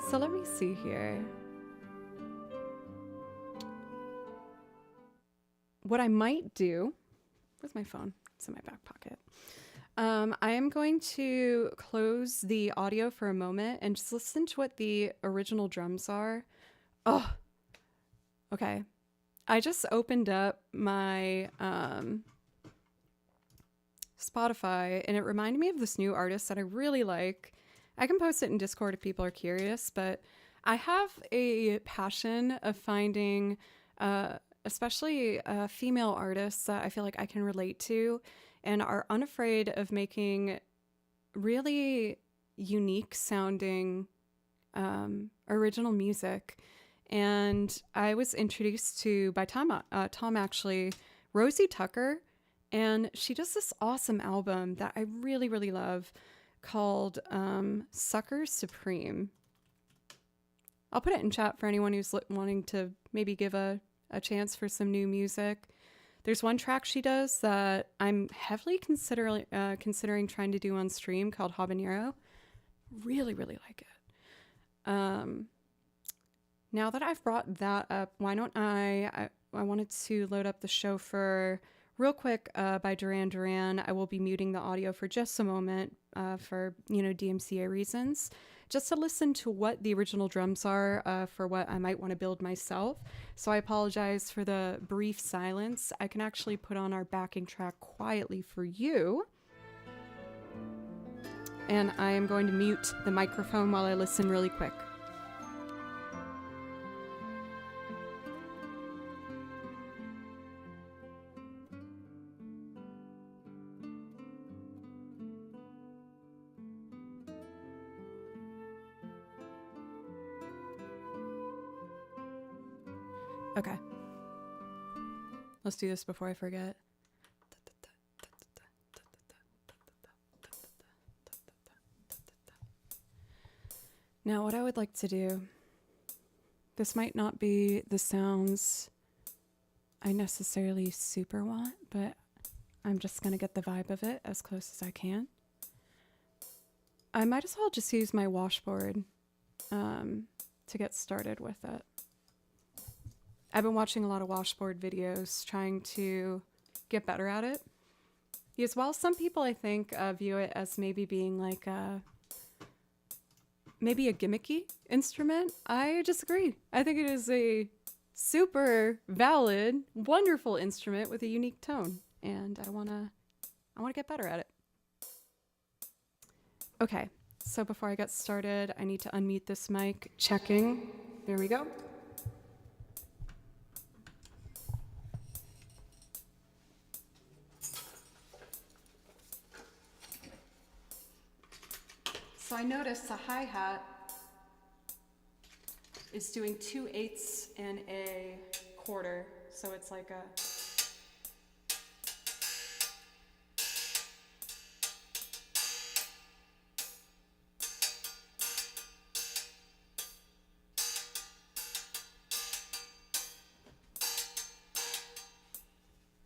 So let me see here. What I might do, where's my phone? It's in my back pocket. I am going to close the audio for a moment and just listen to what the original drums are. Oh, okay. I just opened up my Spotify and it reminded me of this new artist that I really like. I can post it in Discord if people are curious, but I have a passion of finding especially female artists that I feel like I can relate to and are unafraid of making really unique sounding original music. And I was introduced to, by Tom actually, Rosie Tucker, and she does this awesome album that I really, really love called Sucker Supreme. I'll put it in chat for anyone who's wanting to maybe give a chance for some new music. There's one track she does that I'm heavily considering trying to do on stream called Habanero. Really, really like it. Now that I've brought that up, why don't I wanted to load up the chauffeur real quick by Duran Duran. I will be muting the audio for just a moment for, DMCA reasons, just to listen to what the original drums are for what I might want to build myself. So I apologize for the brief silence. I can actually put on our backing track quietly for you. And I am going to mute the microphone while I listen really quick. Okay. Let's do this before I forget. Now, what I would like to do This might not be the sounds I necessarily super want, but I'm just going to get the vibe of it as close as I can. I might as well just use my washboard to get started with it. I've been watching a lot of washboard videos trying to get better at it. Because while some people, I think, view it as maybe being like maybe a gimmicky instrument, I disagree. I think it is a super valid, wonderful instrument with a unique tone, and I wanna get better at it. Okay, so before I get started, I need to unmute this mic. Checking. There we go. So I noticed the hi-hat is doing 2/8 and a quarter, so it's like a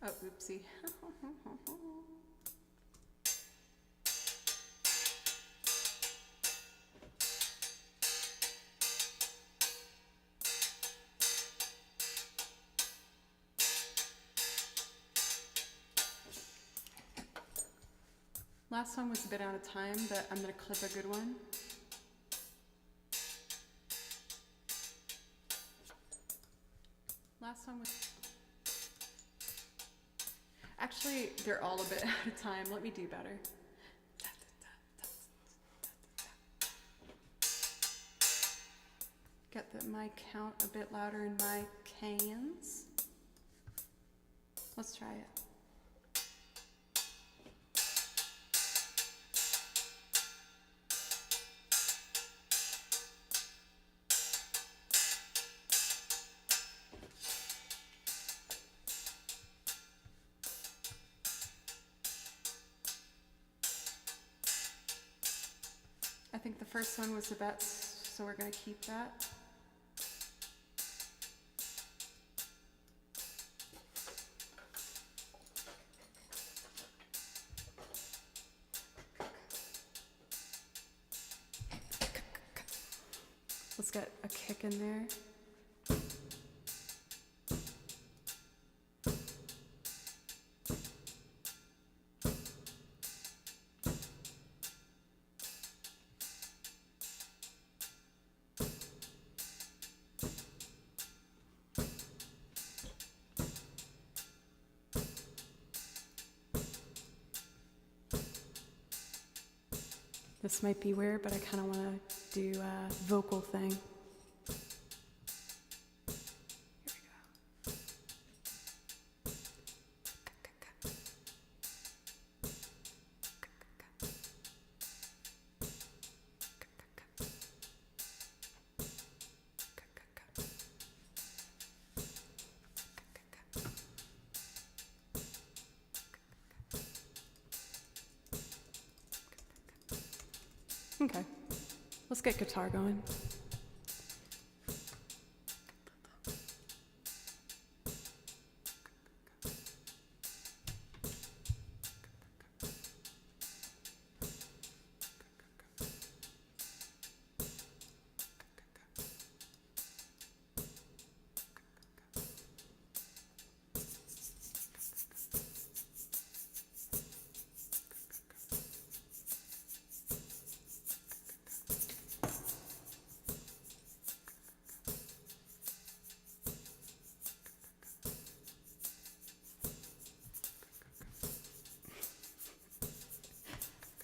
oh, oopsie. Last one was a bit out of time, but I'm gonna clip a good one. Last one was... Actually, they're all a bit out of time. Let me do better. Get my count a bit louder in my cans. Let's try it. I think the first one was the best, so we're going to keep that. Let's get a kick in there. This might be weird, but I kind of want to do a vocal thing. Here we go. Okay, let's get guitar going.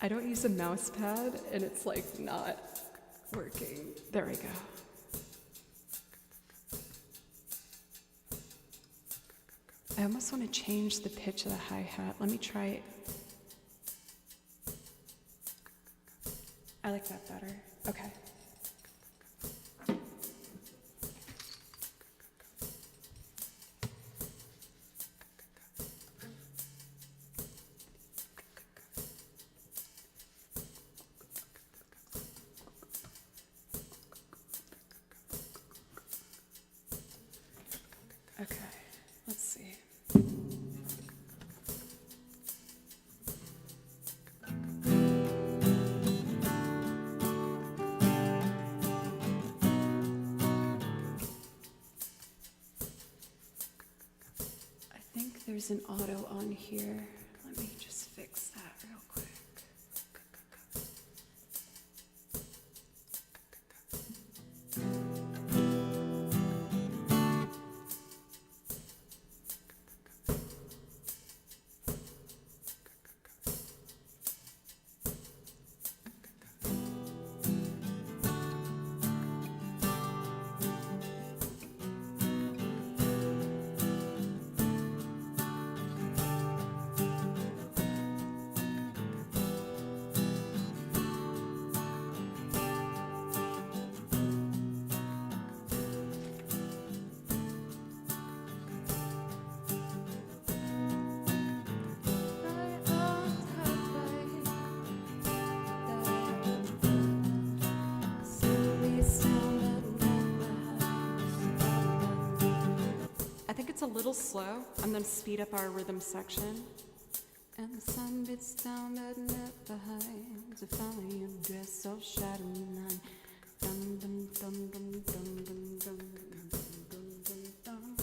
I don't use a mouse pad and it's like not working. There we go. I almost want to change the pitch of the hi-hat. Let me try it. I like that better. Okay. Okay, let's see. I think there's an auto on here. Let me just fix that real quick. I think it's a little slow. I'm going to speed up our rhythm section. And the sun beats down but left behind to follow your dress of shadowy line. Dum dum dum dum dum dum dum dum dum dum.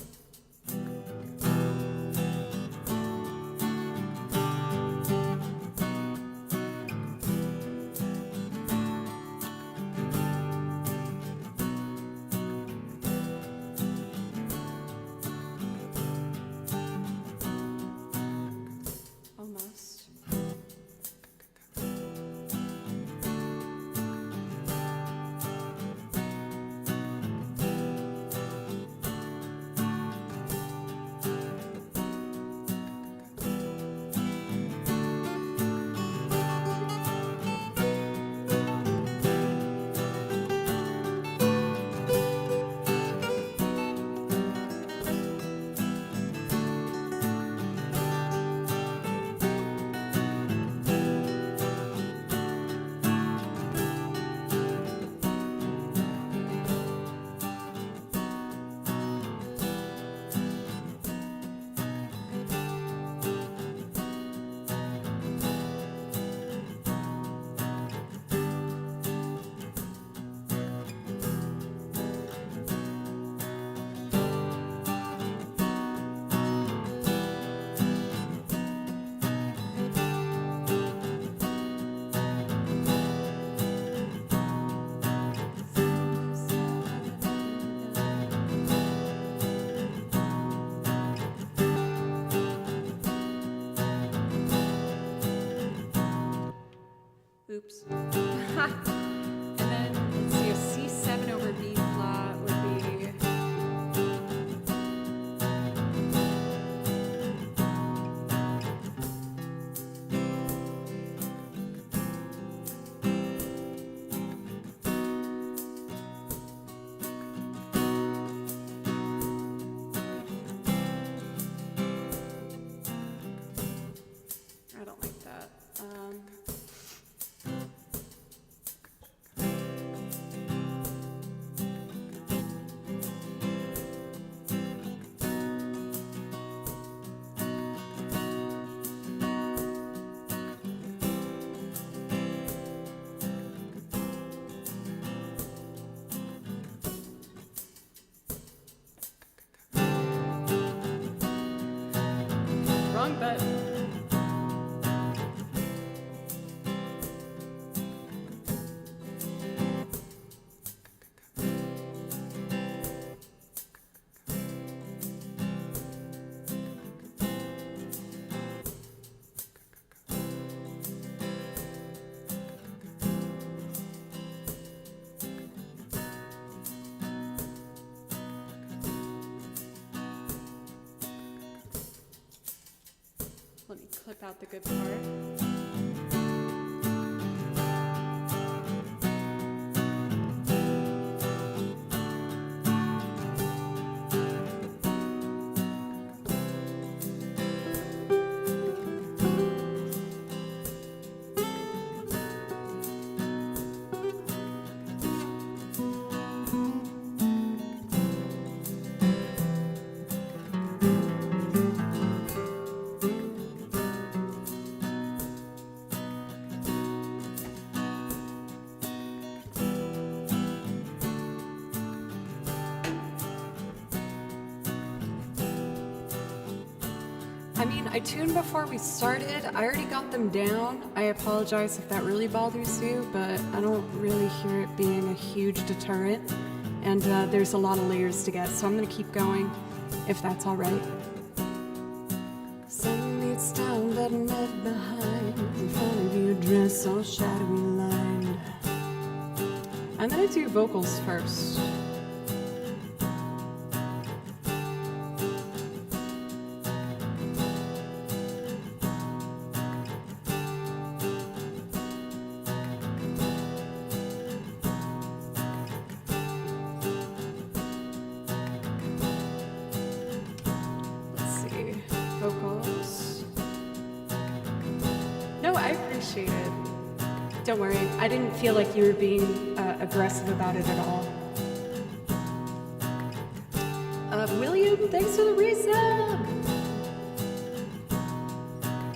Almost. Oops. And then, let's see, a C7 over B flat would be... I don't like that. Wrong button. Let me clip out the good part. I mean, I tuned before we started. I already got them down. I apologize if that really bothers you, but I don't really hear it being a huge deterrent. And there's a lot of layers to get, so I'm gonna keep going, if that's all right. Sun beats down, but not behind. In front of your dress, all shadowy lined. I'm gonna do vocals first. Vocals. No, I appreciate it. Don't worry, I didn't feel like you were being aggressive about it at all. William, thanks for the resub!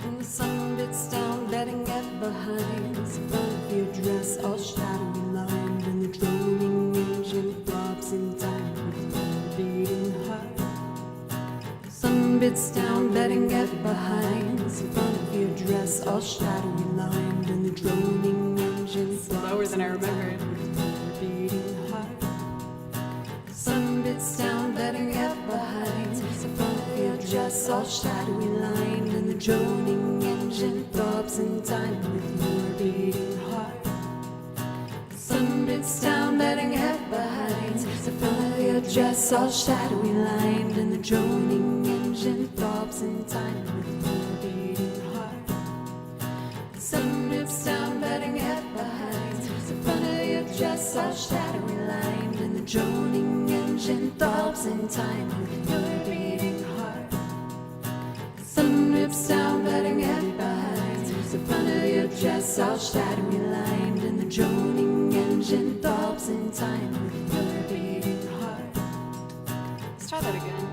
And the sun bits down, betting at behind. The front of your dress, all shadowy lined. And the droning engine throbs in time with your beating heart. Sun bits down, betting at behind. The front of your dress, all shadowy lined. And the droning engine slower than I remembered. With your beating heart. Sun bits down, betting at behind. The front of your dress, all shadowy lined. And the droning engine throbs in time with your beating heart. Sun bits down, betting at behind. The front of your dress, all shadowy lined. And the droning engine throbs in time with your beating heart. Sun bits down, betting at behind. The front of your dress, all shadowy lined. And the droning engine throbs in time with your beating heart. Sun bits down, betting at behind. The front of your dress, all shadowy lined. And the droning engine throbs in time with your beating heart. Let's try that again.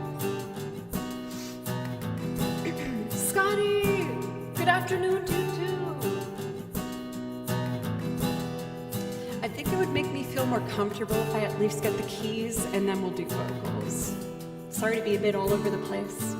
Scotty! Good afternoon to you too! I think it would make me feel more comfortable if I at least get the keys and then we'll do vocals. Sorry to be a bit all over the place.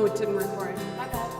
Oh, it didn't record. My bad.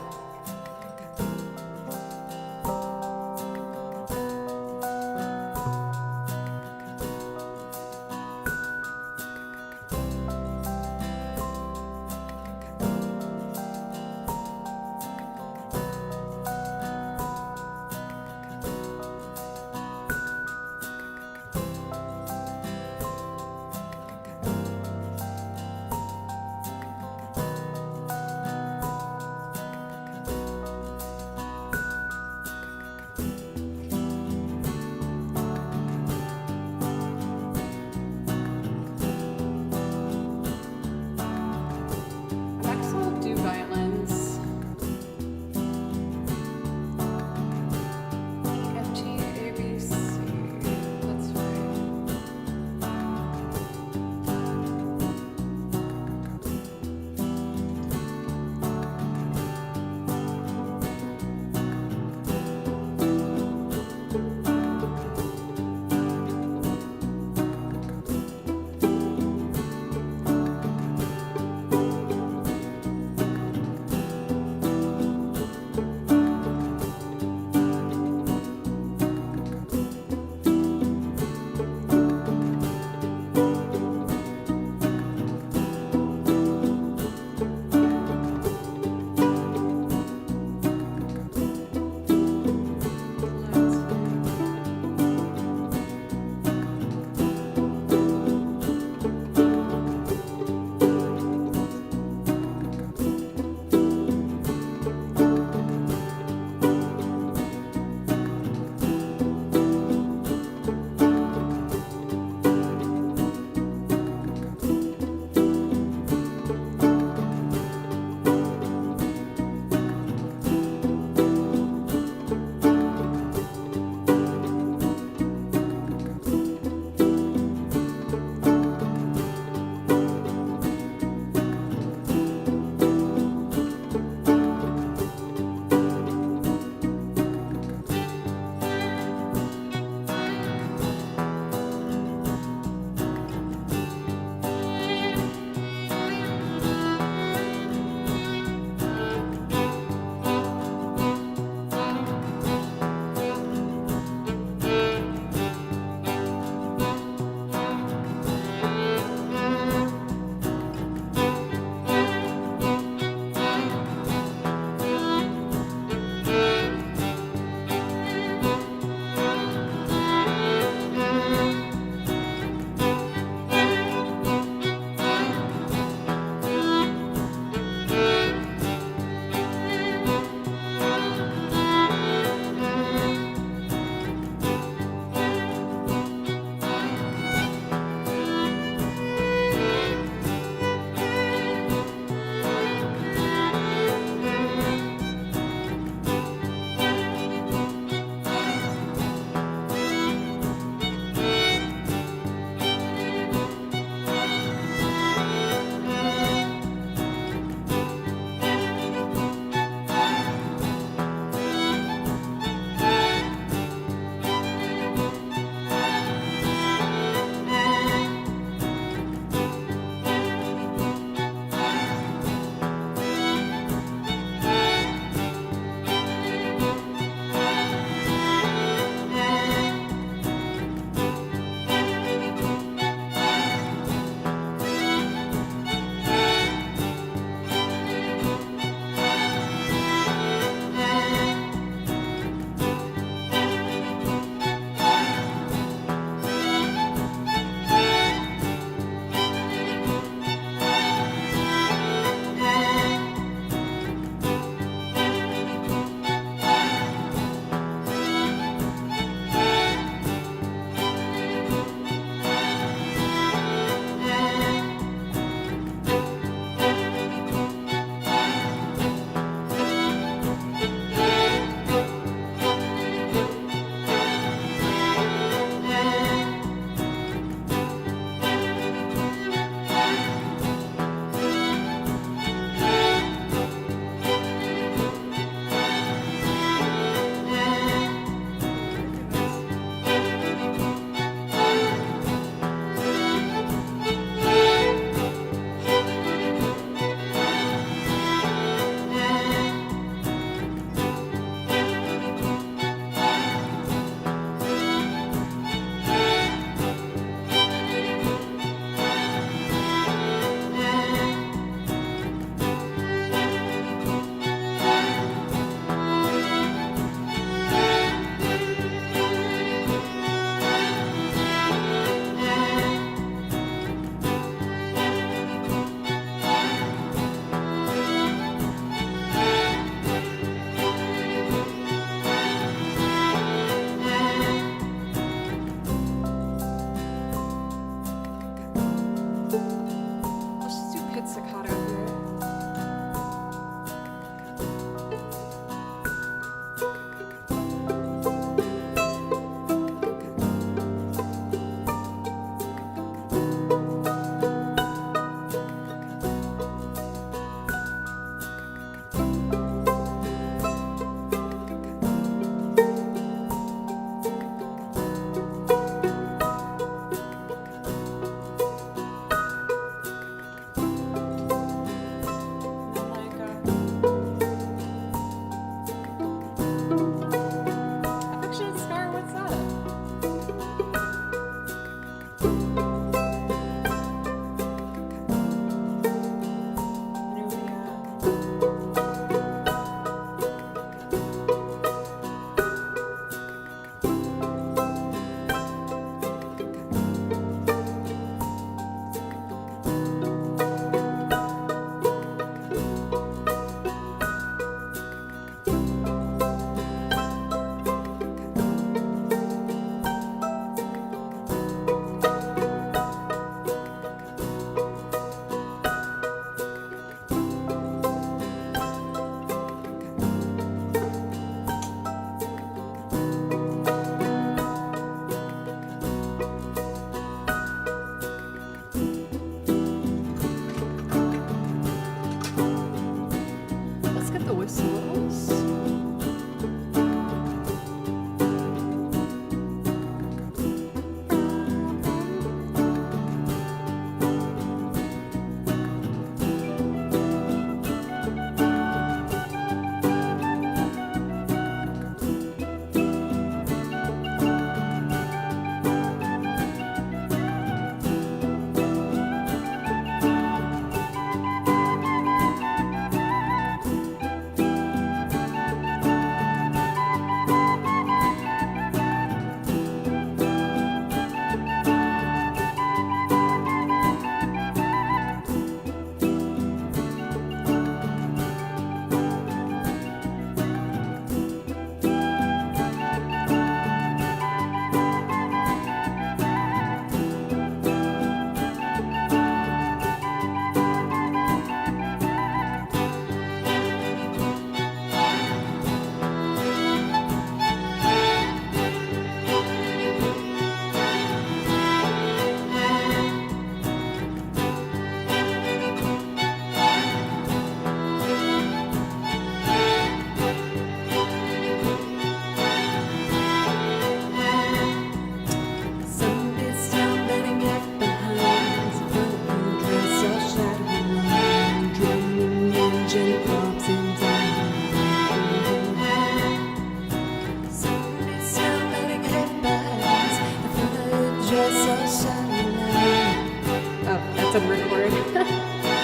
awkward.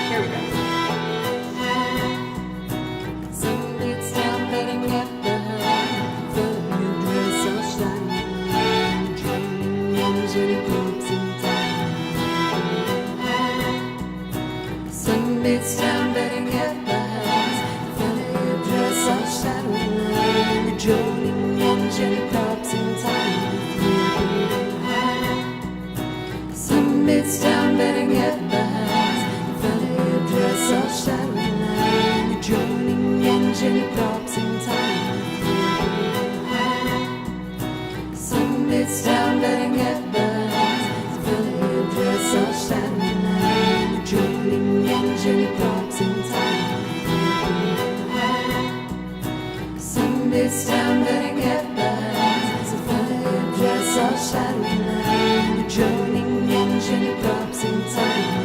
Here we go. Sunlight's down, letting at the house. The new dress all shining, engine pumps in time. Sunlight's down, letting at the house. The new dress all shining, the droning engine pumps in time. Sunlight's down, letting at the house. The new dress all shining, the droning engine drops in time. Sunlight's down, letting at the house. The new dress all shining, the droning engine drops in time. Sunlight's down, letting at the house. The new dress all shining, the droning engine drops in time.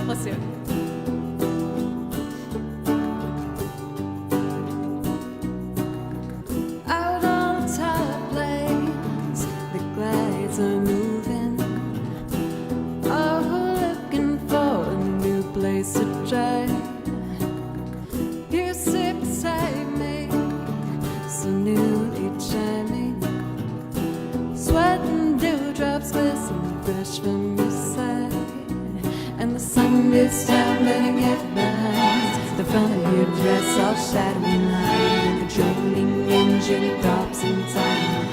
Let's do it. Out on top plains, the glides are moving. Oh, looking for a new place to try. You sit beside me, so newly chiming. Sweat and dewdrops glisten fresh from your side. And the sun is down, letting it behind. The front of your dress all shadowy line. The droning engine drops in time.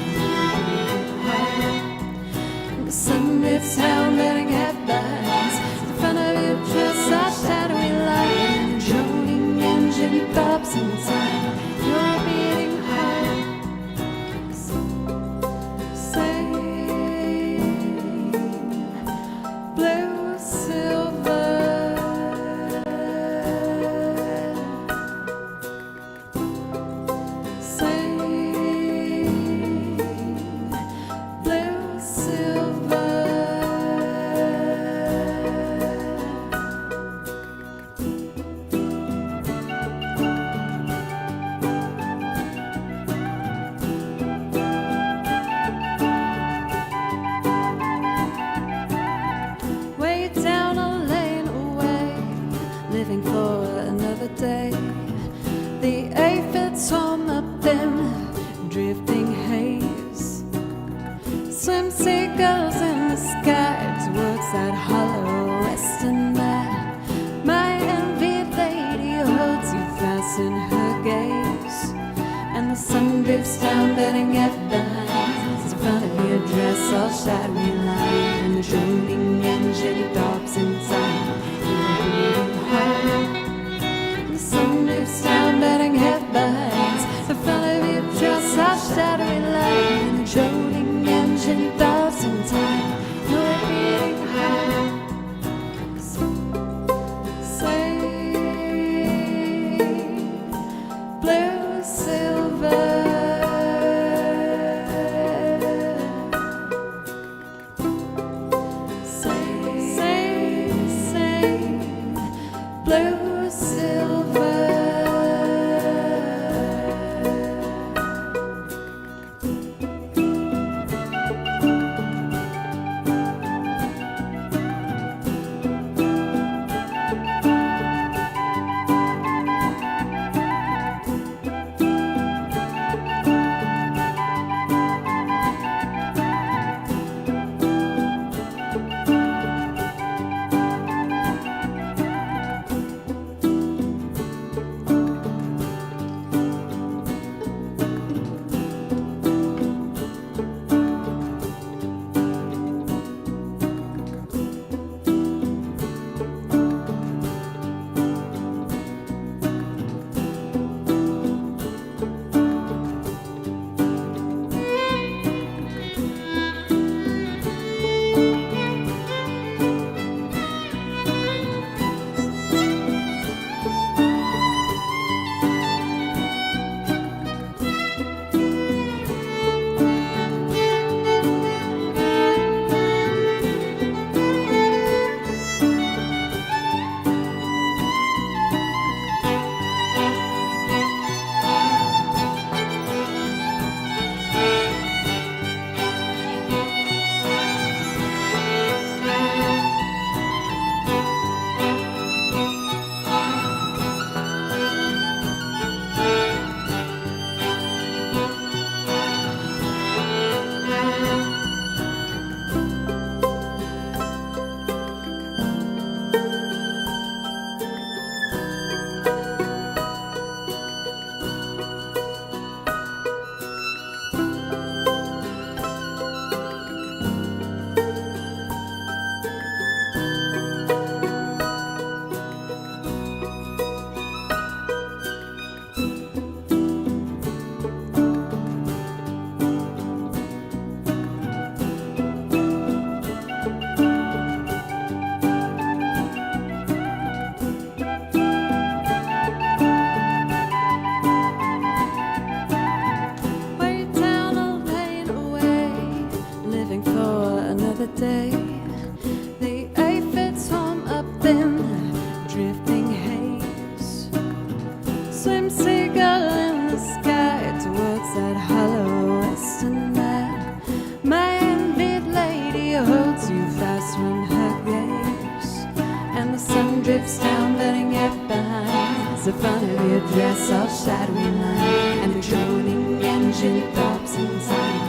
And the sun is down, letting it behind. The front of your dress all shadowy line. The droning engine drops in time. You're beating heart. Sing blue silver. lips down, letting it behind. The front of your dress all shadowy line, and the droning engine throbs inside.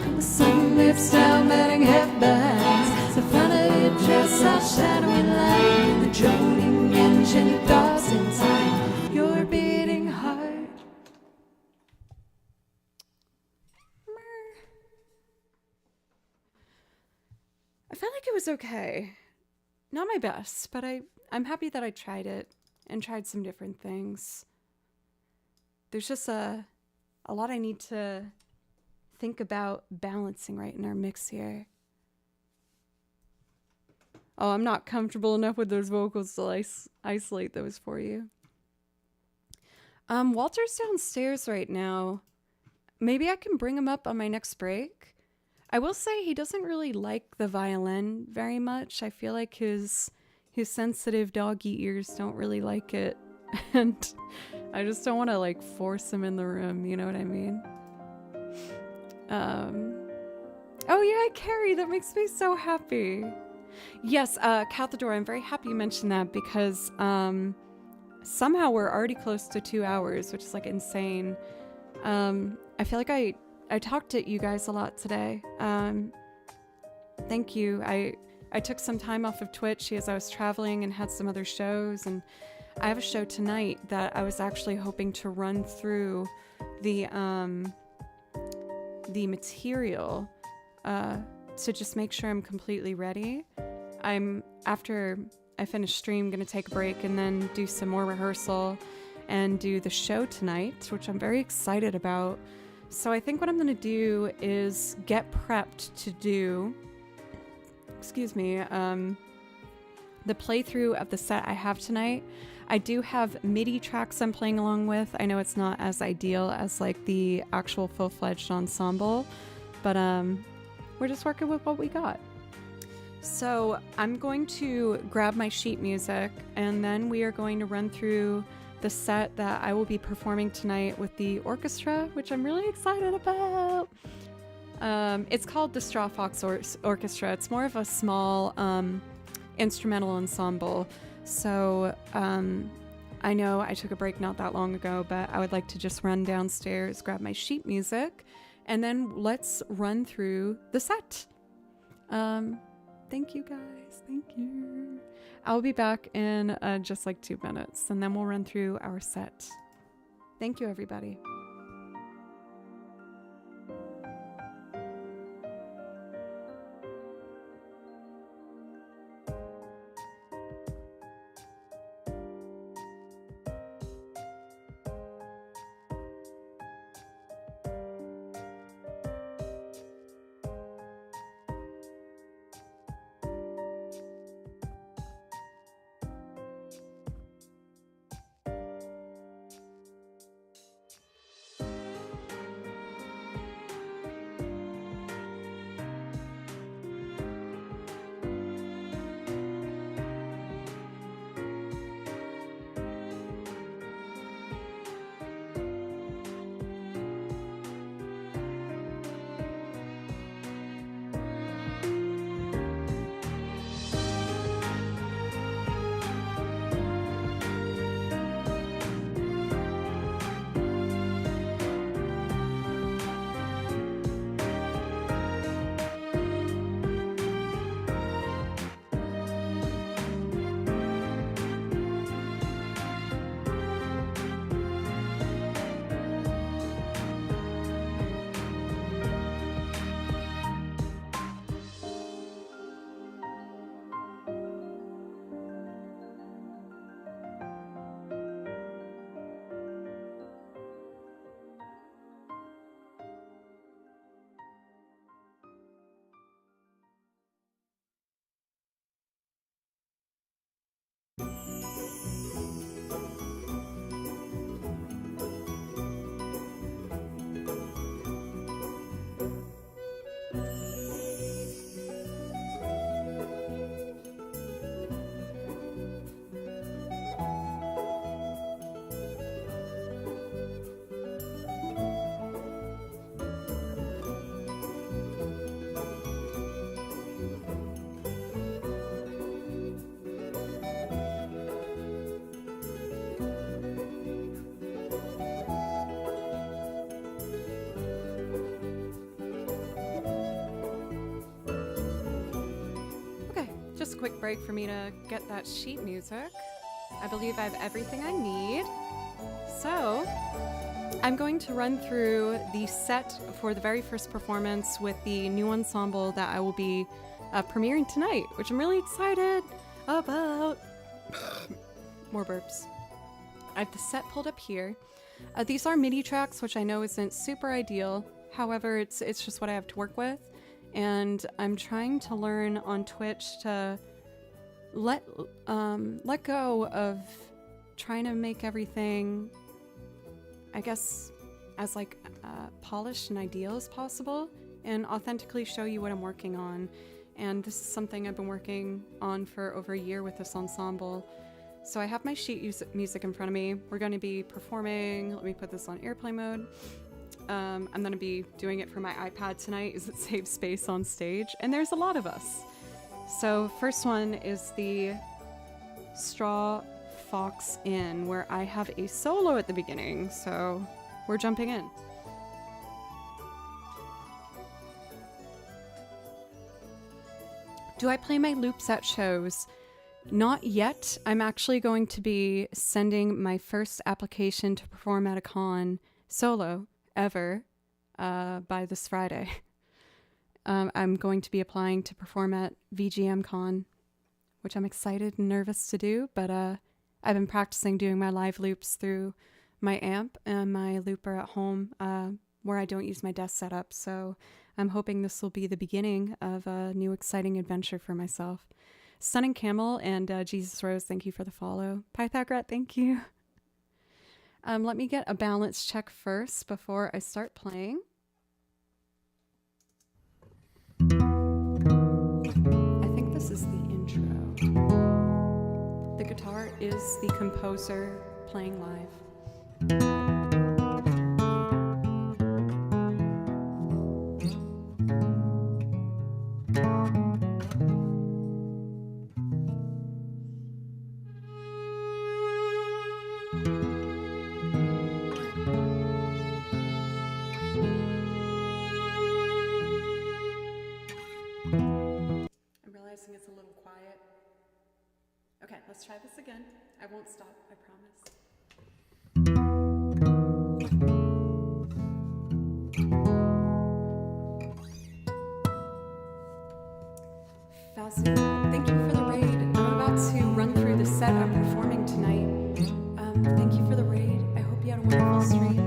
And the sun lips down, letting it behind. The front of your dress all shadowy line, and the droning engine throbs inside your beating heart. I felt like it was okay. Not my best, but I'm happy that I tried it and tried some different things. There's just a lot I need to think about balancing right in our mix here. Oh, I'm not comfortable enough with those vocals to isolate those for you. Walter's downstairs right now. Maybe I can bring him up on my next break. I will say he doesn't really like the violin very much. I feel like his sensitive doggy ears don't really like it. And I just don't want to like force him in the room, you know what I mean? Oh yeah, Carrie, that makes me so happy. Yes, Cathador, I'm very happy you mentioned that because somehow we're already close to 2 hours, which is like insane. I feel like I talked to you guys a lot today. Thank you. I took some time off of Twitch as I was traveling and had some other shows, and I have a show tonight that I was actually hoping to run through the material to just make sure I'm completely ready. After I finish stream, gonna take a break and then do some more rehearsal and do the show tonight, which I'm very excited about. So I think what I'm going to do is get prepped to do, the playthrough of the set I have tonight. I do have MIDI tracks I'm playing along with. I know it's not as ideal as like the actual full-fledged ensemble, but we're just working with what we got. So I'm going to grab my sheet music and then we are going to run through the set that I will be performing tonight with the orchestra, which I'm really excited about. It's called the Straw Fox Orchestra. It's more of a small instrumental ensemble. So I know I took a break not that long ago, but I would like to just run downstairs, grab my sheet music, and then let's run through the set. Thank you guys. Thank you. I'll be back in just like 2 minutes, and then we'll run through our set. Thank you, everybody. Just a quick break for me to get that sheet music. I believe I have everything I need. So, I'm going to run through the set for the very first performance with the new ensemble that I will be premiering tonight, which I'm really excited about. More burps. I have the set pulled up here. These are MIDI tracks, which I know isn't super ideal. However, it's just what I have to work with. And I'm trying to learn on Twitch to let go of trying to make everything, I guess, as like polished and ideal as possible, and authentically show you what I'm working on. And this is something I've been working on for over a year with this ensemble. So I have my sheet music in front of me. We're going to be performing. Let me put this on airplane mode. I'm going to be doing it for my iPad tonight as it saves space on stage. And there's a lot of us. So first one is the Straw Fox Inn, where I have a solo at the beginning. So we're jumping in. Do I play my loops at shows? Not yet. I'm actually going to be sending my first application to perform at a con solo ever by this Friday. I'm going to be applying to perform at VGM con, which I'm excited and nervous to do, but I've been practicing doing my live loops through my amp and my looper at home where I don't use my desk setup, so I'm hoping this will be the beginning of a new exciting adventure for myself. Stunning Camel and Jesus Rose, thank you for the follow. Pythagrat, thank you. Let me get a balance check first before I start playing. I think this is the intro. The guitar is the composer playing live. It's a little quiet. Okay, let's try this again. I won't stop, I promise. Fascinating. Thank you for the raid. I'm about to run through the set I'm performing tonight. Thank you for the raid. I hope you had a wonderful stream.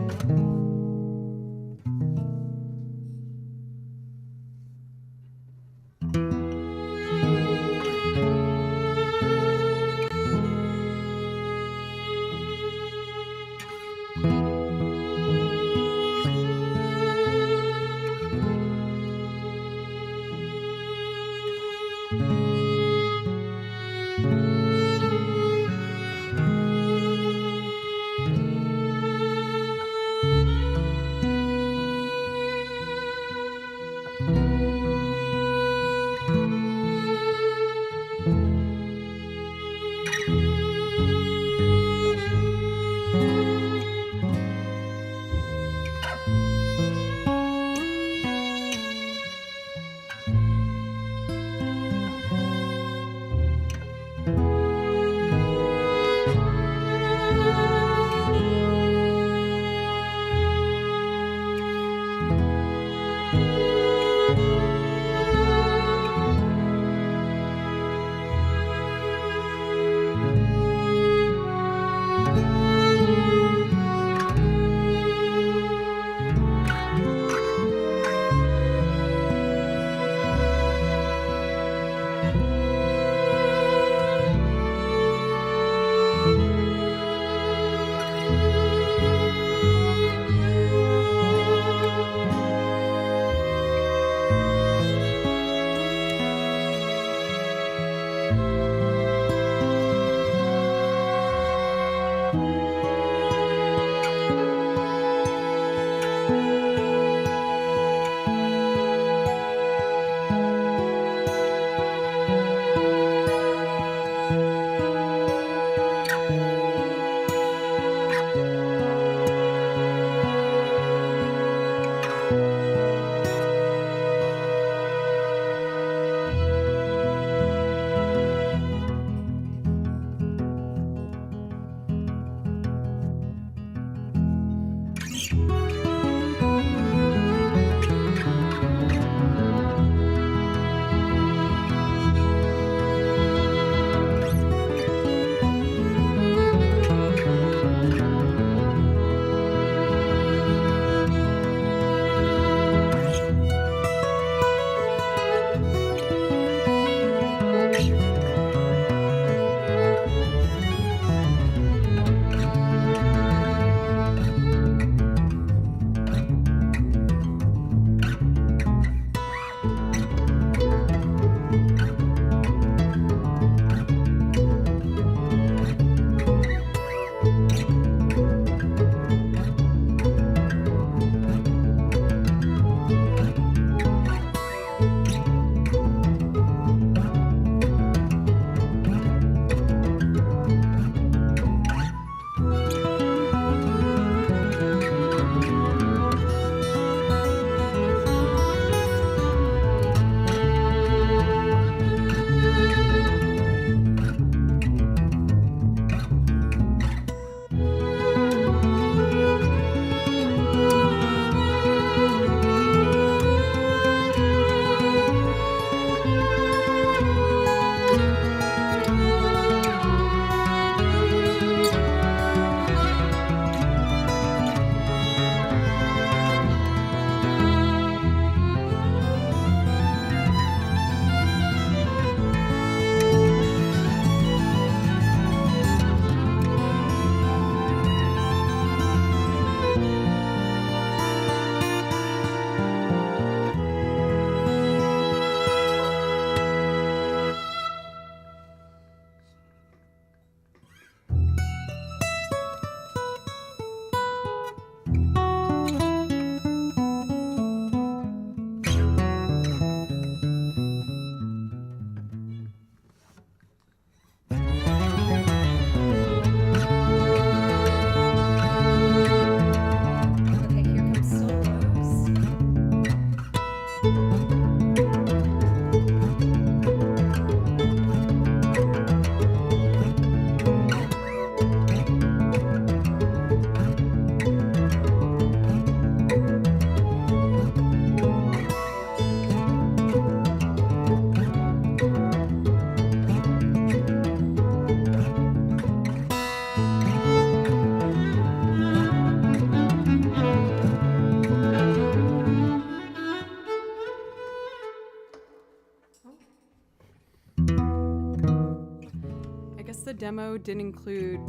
because the demo didn't include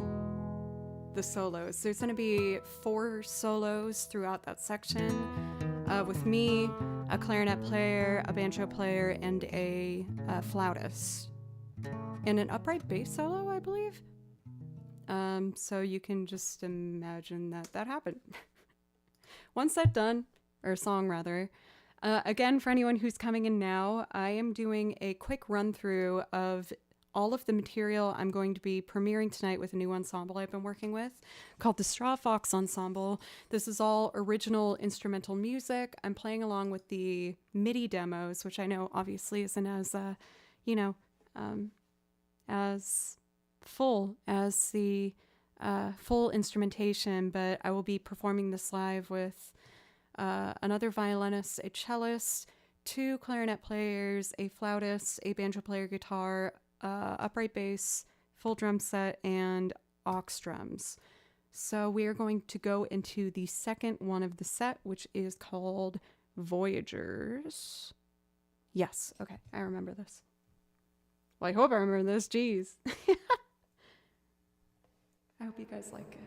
the solos, there's going to be 4 solos throughout that section, with me, a clarinet player, a banjo player, and a flautist, and an upright bass solo, I believe. So you can just imagine that happened. One set done, or song rather. Again, for anyone who's coming in now, I am doing a quick run through of all of the material I'm going to be premiering tonight with a new ensemble I've been working with called the Straw Fox Ensemble. This is all original instrumental music. I'm playing along with the MIDI demos, which I know obviously isn't as, as full as the full instrumentation, but I will be performing this live with another violinist, a cellist, 2 clarinet players, a flautist, a banjo player guitar, upright bass, full drum set, and aux drums. So we are going to go into the second one of the set, which is called Voyagers. Yes, okay, I remember this. Well, I hope I remember this, jeez. I hope you guys like it.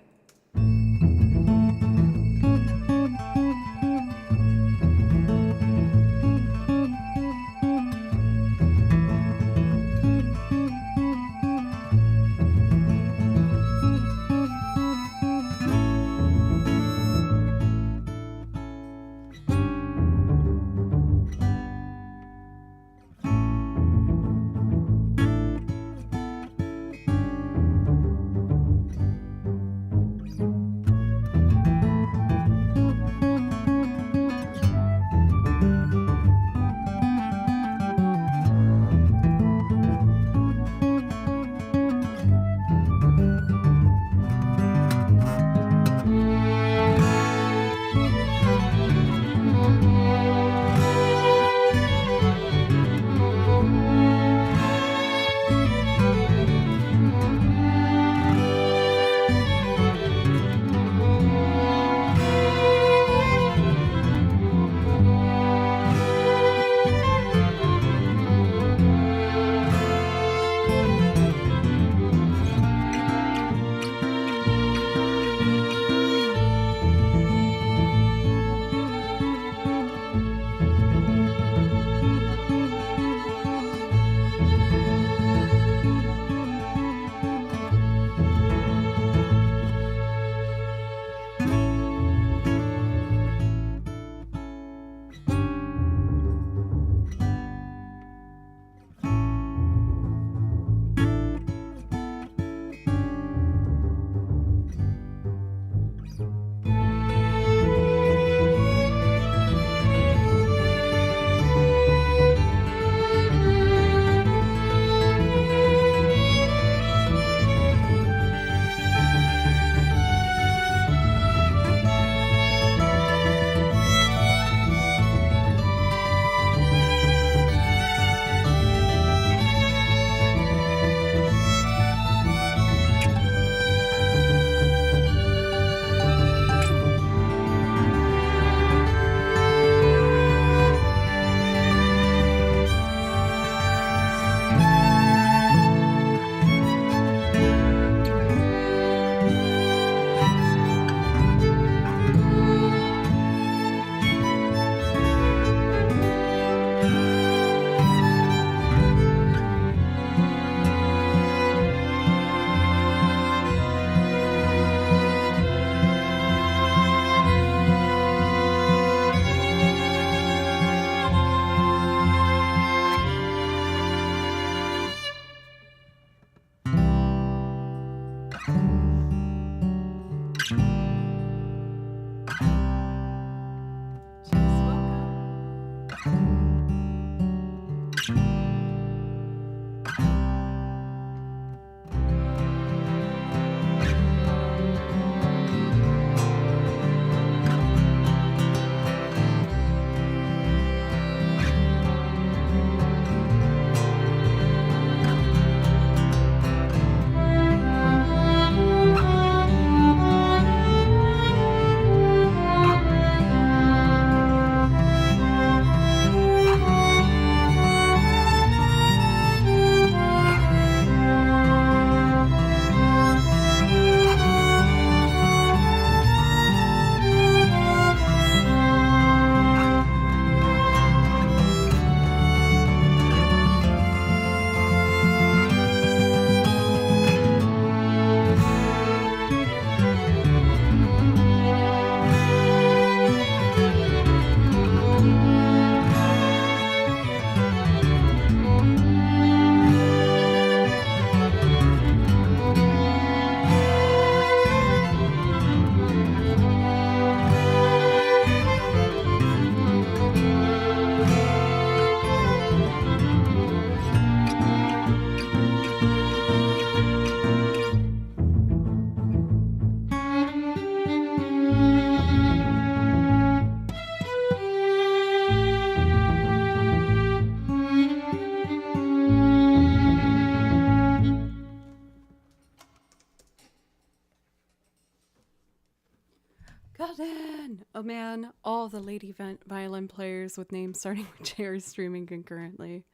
Oh man, all the lady violin players with names starting with J are streaming concurrently.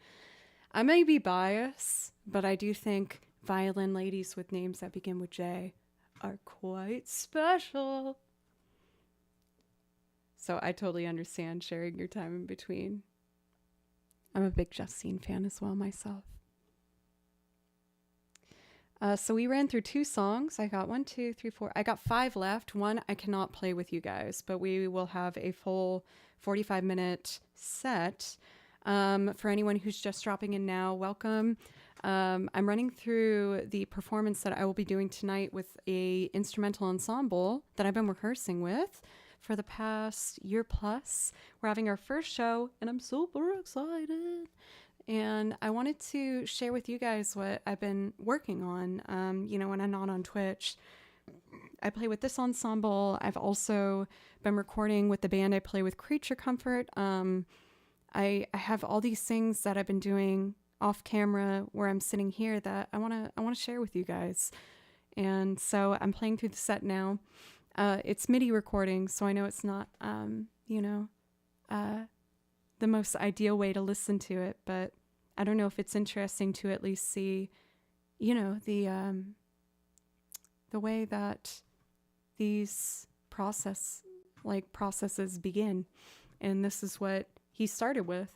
I may be biased, but I do think violin ladies with names that begin with J are quite special. So I totally understand sharing your time in between. I'm a big Justine fan as well myself. So we ran through 2 songs. I got 1, 2, 3, 4. I got 5 left. One I cannot play with you guys, but we will have a full 45-minute set. For anyone who's just dropping in now, welcome. I'm running through the performance that I will be doing tonight with a instrumental ensemble that I've been rehearsing with for the past year plus. We're having our first show, and I'm super excited. And I wanted to share with you guys what I've been working on. When I'm not on Twitch, I play with this ensemble. I've also been recording with the band I play with, Creature Comfort. I have all these things that I've been doing off camera where I'm sitting here that I want to share with you guys. And so I'm playing through the set now. It's MIDI recording, so I know it's not, the most ideal way to listen to it, but I don't know if it's interesting to at least see, the way that these processes begin. And this is what he started with.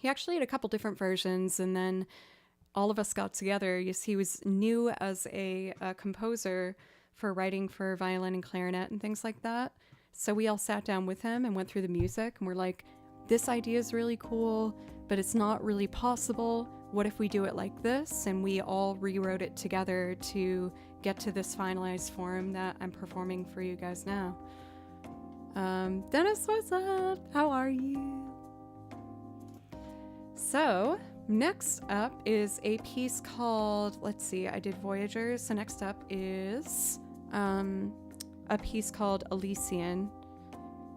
He actually had a couple different versions, and then all of us got together. He was new as a composer for writing for violin and clarinet and things like that. So we all sat down with him and went through the music, and we're like, this idea is really cool, but it's not really possible. What if we do it like this? And we all rewrote it together to get to this finalized form that I'm performing for you guys now. Dennis, what's up? How are you? So next up is a piece called, I did Voyagers. So next up is a piece called Elysian.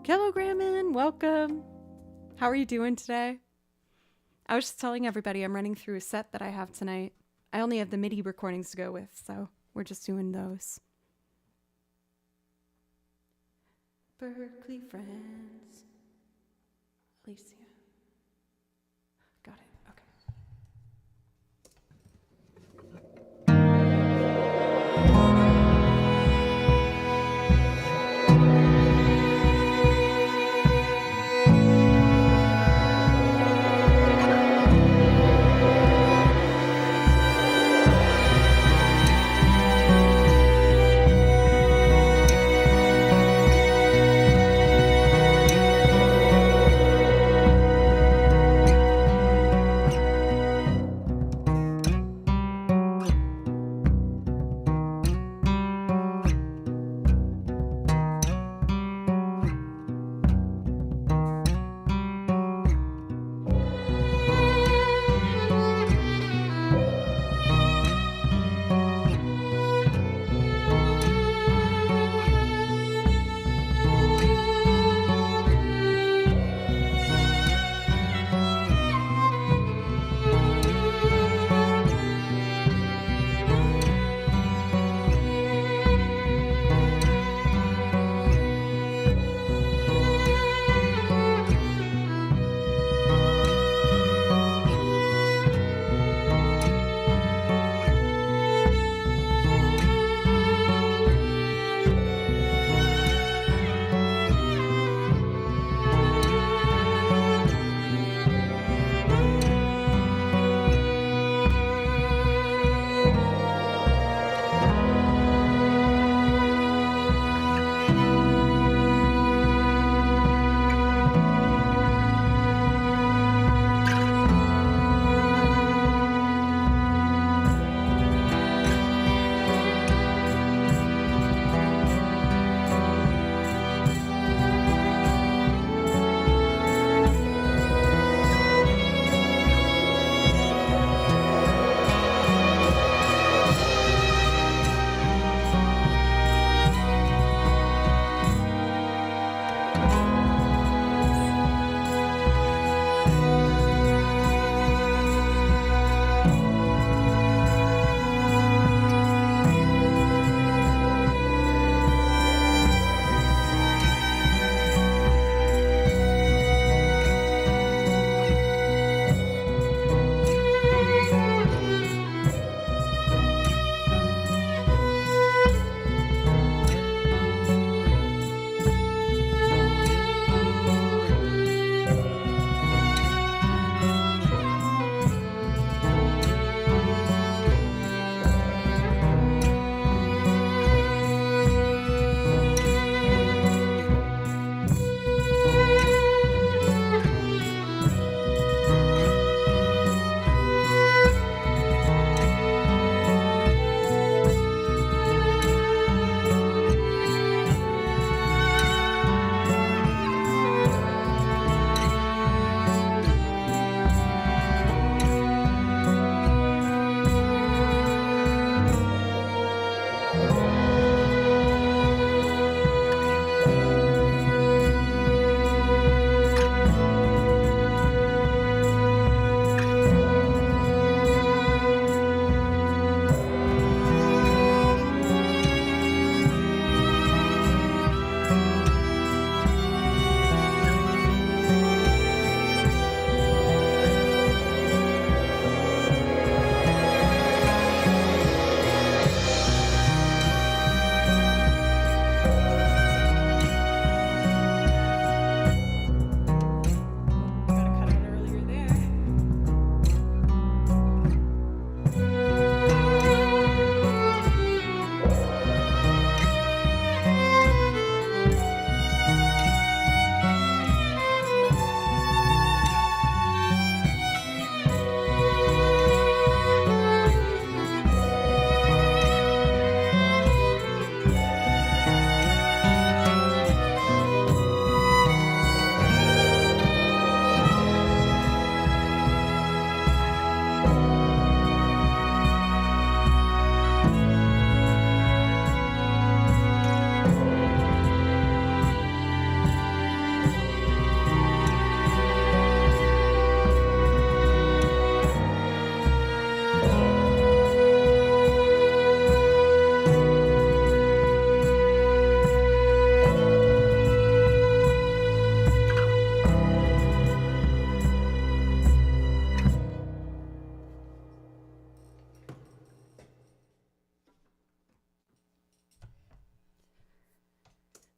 Kilogramin, welcome. How are you doing today? I was just telling everybody I'm running through a set that I have tonight. I only have the MIDI recordings to go with, so we're just doing those. Berkeley friends. Elysian. Got it. Okay.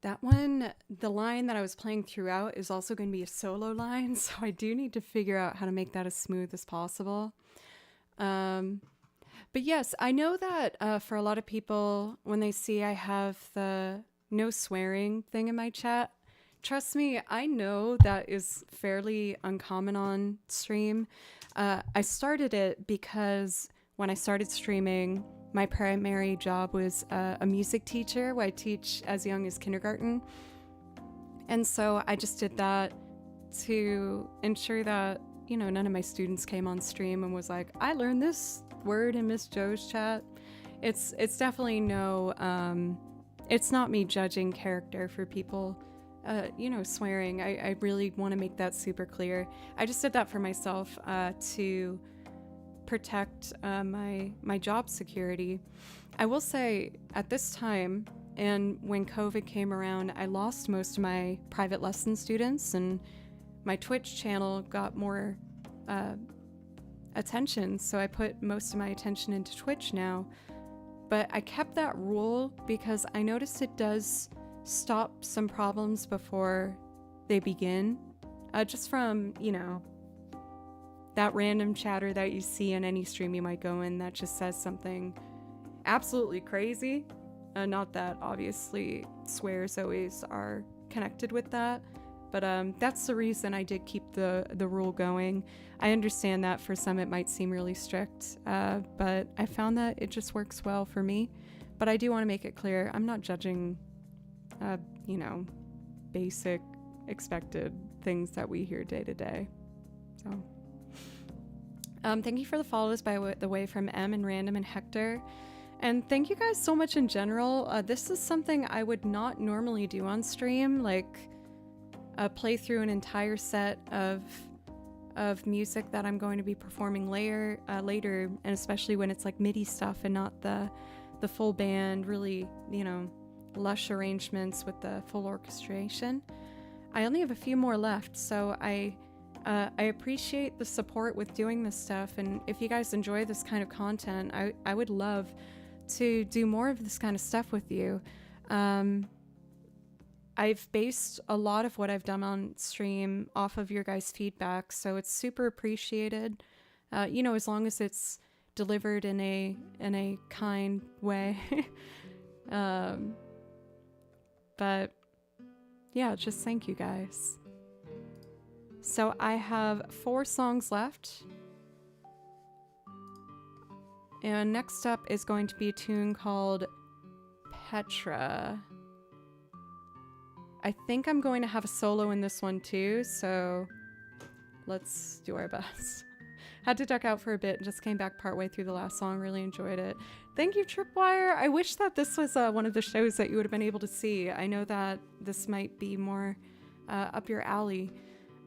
That one, the line that I was playing throughout is also going to be a solo line, so I do need to figure out how to make that as smooth as possible. But yes, I know that for a lot of people, when they see I have the no swearing thing in my chat, trust me, I know that is fairly uncommon on stream. I started it because when I started streaming, my primary job was a music teacher where I teach as young as kindergarten. And so I just did that to ensure that, you know, none of my students came on stream and was like, I learned this word in Miss Joe's chat. It's definitely no, it's not me judging character for people, you know, swearing. I really want to make that super clear. I just did that for myself to protect my job security. I will say at this time, and when COVID came around, I lost most of my private lesson students, and my Twitch channel got more attention, so I put most of my attention into Twitch now. But I kept that rule because I noticed it does stop some problems before they begin. Just from, you know, that random chatter that you see in any stream you might go in that just says something absolutely crazy. Not that obviously swears always are connected with that, but that's the reason I did keep the rule going. I understand that for some it might seem really strict, but I found that it just works well for me. But I do want to make it clear, I'm not judging, you know, basic expected things that we hear day to day. So thank you for the follows, by the way, from M and Random and Hector. And thank you guys so much in general. This is something I would not normally do on stream, like play through an entire set of music that I'm going to be performing later, and especially when it's like MIDI stuff and not the full band, really, you know, lush arrangements with the full orchestration. I only have a few more left, so I appreciate the support with doing this stuff, and if you guys enjoy this kind of content, I would love to do more of this kind of stuff with you. I've based a lot of what I've done on stream off of your guys' feedback, so it's super appreciated. You know, as long as it's delivered in a kind way. But yeah, just thank you guys. So I have 4 songs left. And next up is going to be a tune called Petra. I think I'm going to have a solo in this one too, so let's do our best. Had to duck out for a bit and just came back partway through the last song. Really enjoyed it. Thank you, Tripwire. I wish that this was one of the shows that you would have been able to see. I know that this might be more up your alley.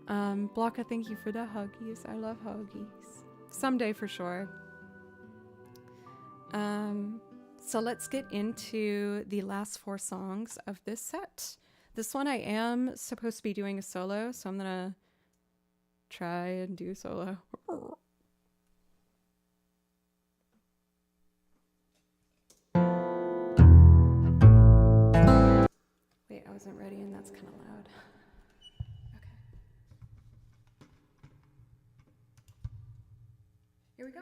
Blanca, thank you for the huggies. I love huggies. Someday for sure. So let's get into the last 4 songs of this set. This one I am supposed to be doing a solo, so I'm gonna try and do solo. Wait, I wasn't ready and that's kind of loud. Okay. Here we go.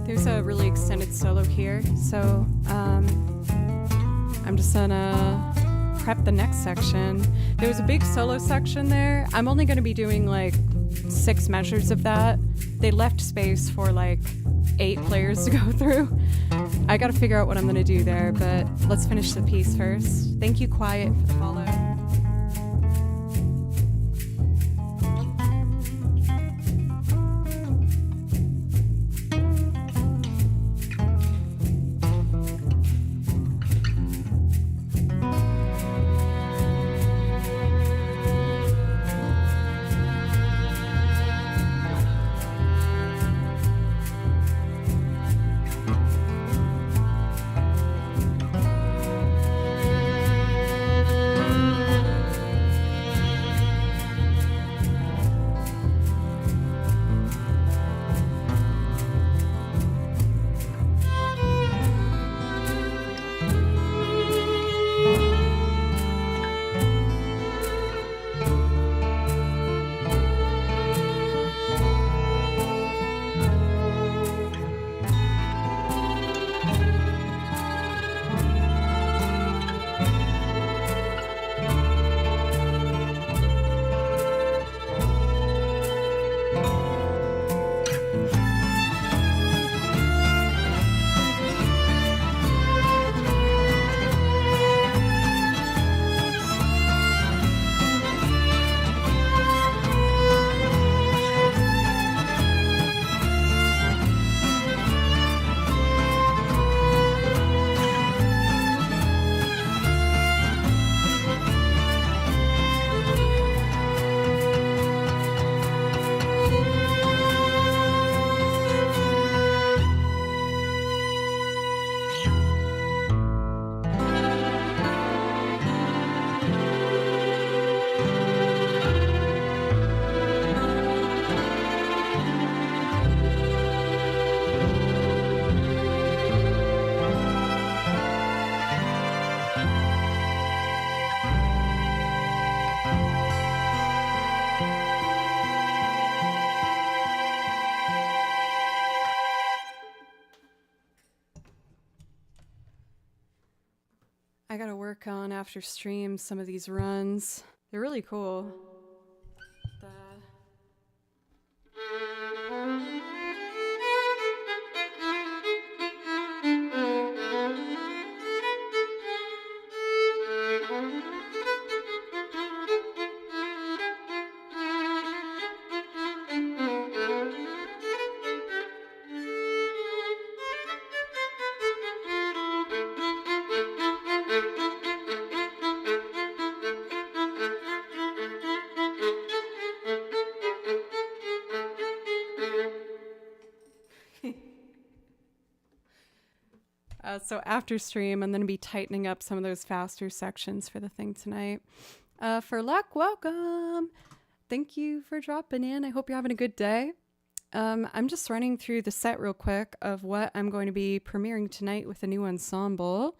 There's a really extended solo here, so I'm just gonna prep the next section. There was a big solo section there. I'm only gonna be doing like 6 measures of that. They left space for like 8 players to go through. I gotta figure out what I'm gonna do there, but let's finish the piece first. Thank you, Quiet, for the follow. I gotta work on after stream some of these runs. They're really cool. So after stream, I'm going to be tightening up some of those faster sections for the thing tonight. For luck, welcome. Thank you for dropping in. I hope you're having a good day. I'm just running through the set real quick of what I'm going to be premiering tonight with a new ensemble.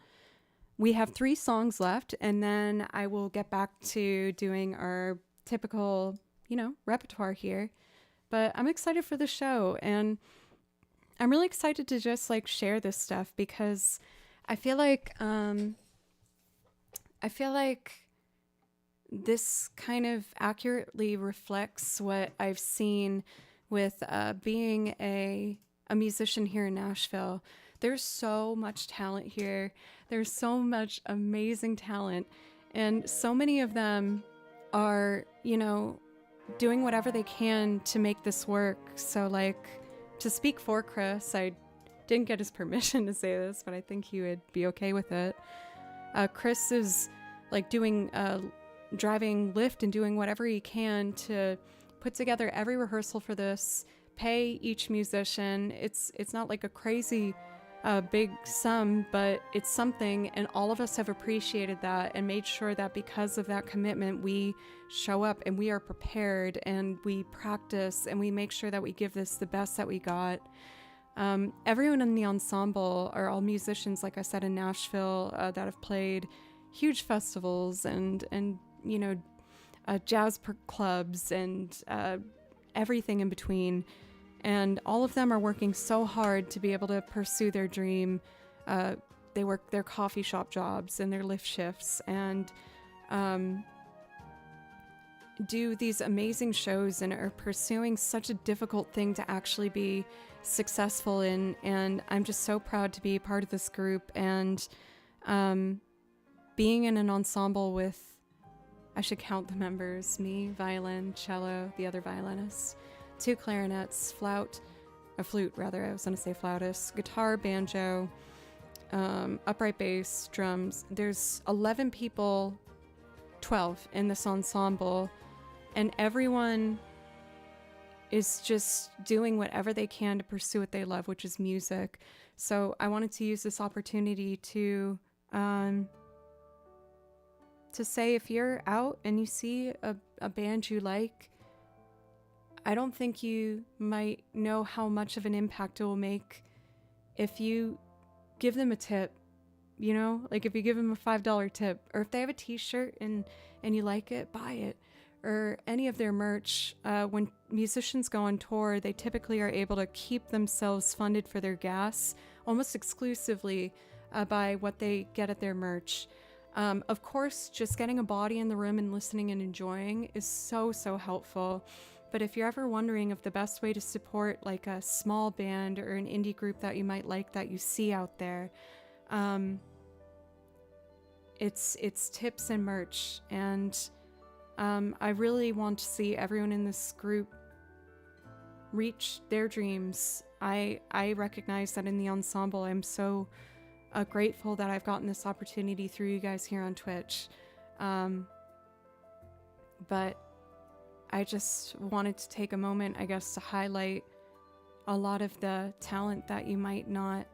We have 3 songs left, and then I will get back to doing our typical, repertoire here. But I'm excited for the show, and I'm really excited to just share this stuff because I feel like this kind of accurately reflects what I've seen with being a musician here in Nashville. There's so much talent here. There's so much amazing talent, and so many of them are, doing whatever they can to make this work. So to speak for Chris, I didn't get his permission to say this, but I think he would be okay with it. Chris is doing driving Lyft and doing whatever he can to put together every rehearsal for this, pay each musician. It's not like a crazy big sum, but it's something, and all of us have appreciated that and made sure that because of that commitment, we show up and we are prepared and we practice and we make sure that we give this the best that we got. Everyone in the ensemble are all musicians, like I said, in Nashville that have played huge festivals and jazz clubs and everything in between. and all of them are working so hard to be able to pursue their dream. They work their coffee shop jobs and their lift shifts and do these amazing shows and are pursuing such a difficult thing to actually be successful in. And I'm just so proud to be part of this group and being in an ensemble with, I should count the members, me, violin, cello, the other violinist, 2 clarinets, flute, I was going to say flautist, guitar, banjo, upright bass, drums. There's 11 people, 12 in this ensemble, and everyone is just doing whatever they can to pursue what they love, which is music. So I wanted to use this opportunity to say, if you're out and you see a band you like, I don't think you might know how much of an impact it will make if you give them a tip, you know, like if you give them a $5 tip, or if they have a t-shirt and you like it, buy it, or any of their merch. When musicians go on tour, they typically are able to keep themselves funded for their gas almost exclusively by what they get at their merch. Of course, just getting a body in the room and listening and enjoying is so helpful. But if you're ever wondering of the best way to support like a small band or an indie group that you might like that you see out there, it's tips and merch. And I really want to see everyone in this group reach their dreams. I recognize that in the ensemble, I'm so grateful that I've gotten this opportunity through you guys here on Twitch. But I just wanted to take a moment, I guess, to highlight a lot of the talent that you might not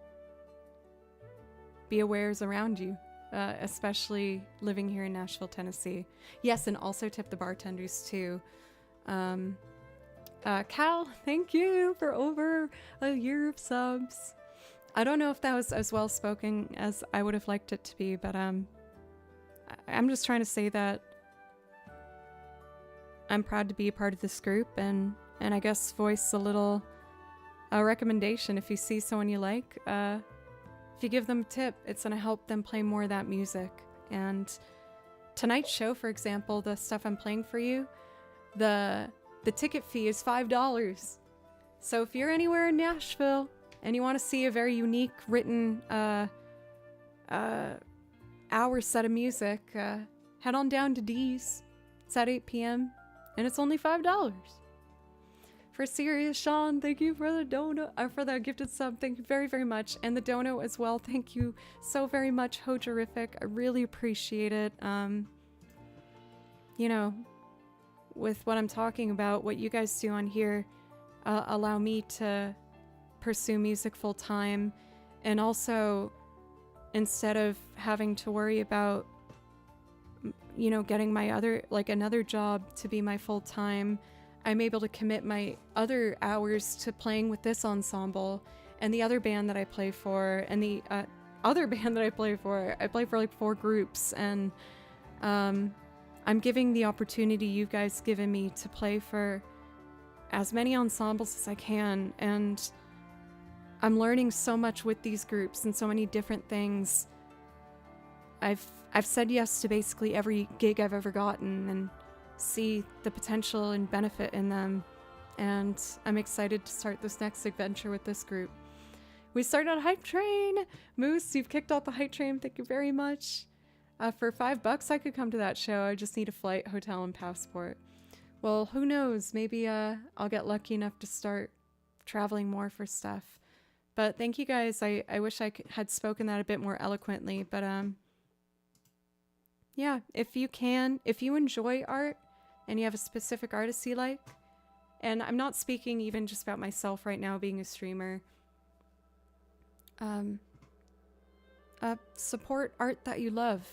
be aware is around you, especially living here in Nashville, Tennessee. Yes, and also tip the bartenders too. Cal, thank you for over a year of subs. I don't know if that was as well spoken as I would have liked it to be, but I'm just trying to say that I'm proud to be a part of this group, and I guess voice a little recommendation. If you see someone you like, if you give them a tip, it's going to help them play more of that music. And tonight's show, for example, the stuff I'm playing for you, the ticket fee is $5. So if you're anywhere in Nashville and you want to see a very unique written hour set of music, head on down to D's. It's at 8 p.m. and it's only $5. For Serious Sean, thank you for the dono, for the gifted sub. Thank you very much, and the dono as well. Thank you so very much, Hojerific. I really appreciate it. You know, with what I'm talking about, what you guys do on here, allow me to pursue music full time, and also instead of having to worry about, you know, getting my another job to be my full time, I'm able to commit my other hours to playing with this ensemble and the other band that I play for, and the other band that I play for. I play for like 4 groups, and I'm giving the opportunity you guys given me to play for as many ensembles as I can, and I'm learning so much with these groups and so many different things. I've said yes to basically every gig I've ever gotten and see the potential and benefit in them, and I'm excited to start this next adventure with this group. We started on Hype Train! Moose, you've kicked off the Hype Train, thank you very much. For $5 I could come to that show. I just need a flight, hotel, and passport. Well, who knows, maybe I'll get lucky enough to start traveling more for stuff. But thank you guys. I wish I had spoken that a bit more eloquently, but yeah, if you enjoy art and you have a specific artist you like, and I'm not speaking even just about myself right now being a streamer, support art that you love.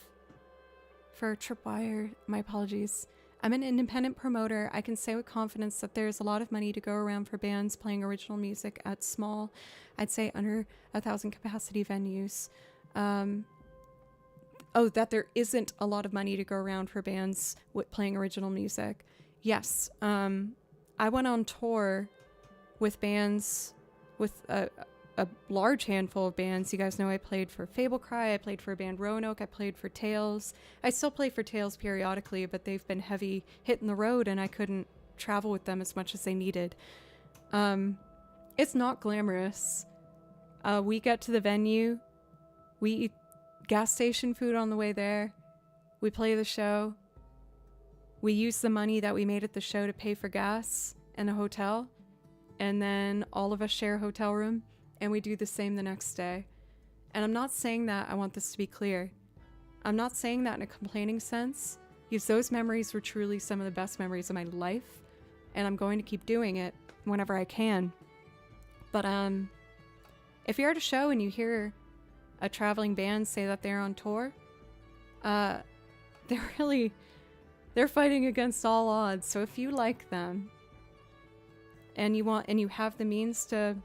For Tripwire, my apologies. I'm an independent promoter. I can say with confidence that there's a lot of money to go around for bands playing original music at small, I'd say under 1,000 capacity venues. That there isn't a lot of money to go around for bands with playing original music. Yes. I went on tour with bands, with a large handful of bands. You guys know I played for Fable Cry, I played for a band Roanoke, I played for Tails. I still play for Tails periodically, but they've been heavy hitting the road and I couldn't travel with them as much as they needed. It's not glamorous. We get to the venue, we eat gas station food on the way there, we play the show, we use the money that we made at the show to pay for gas and a hotel, and then all of us share a hotel room, and we do the same the next day. And I'm not saying that, I want this to be clear. I'm not saying that in a complaining sense, because those memories were truly some of the best memories of my life, and I'm going to keep doing it whenever I can. But if you're at a show and you hear a traveling band say that they're on tour, they're fighting against all odds. So if you like them and you have the means to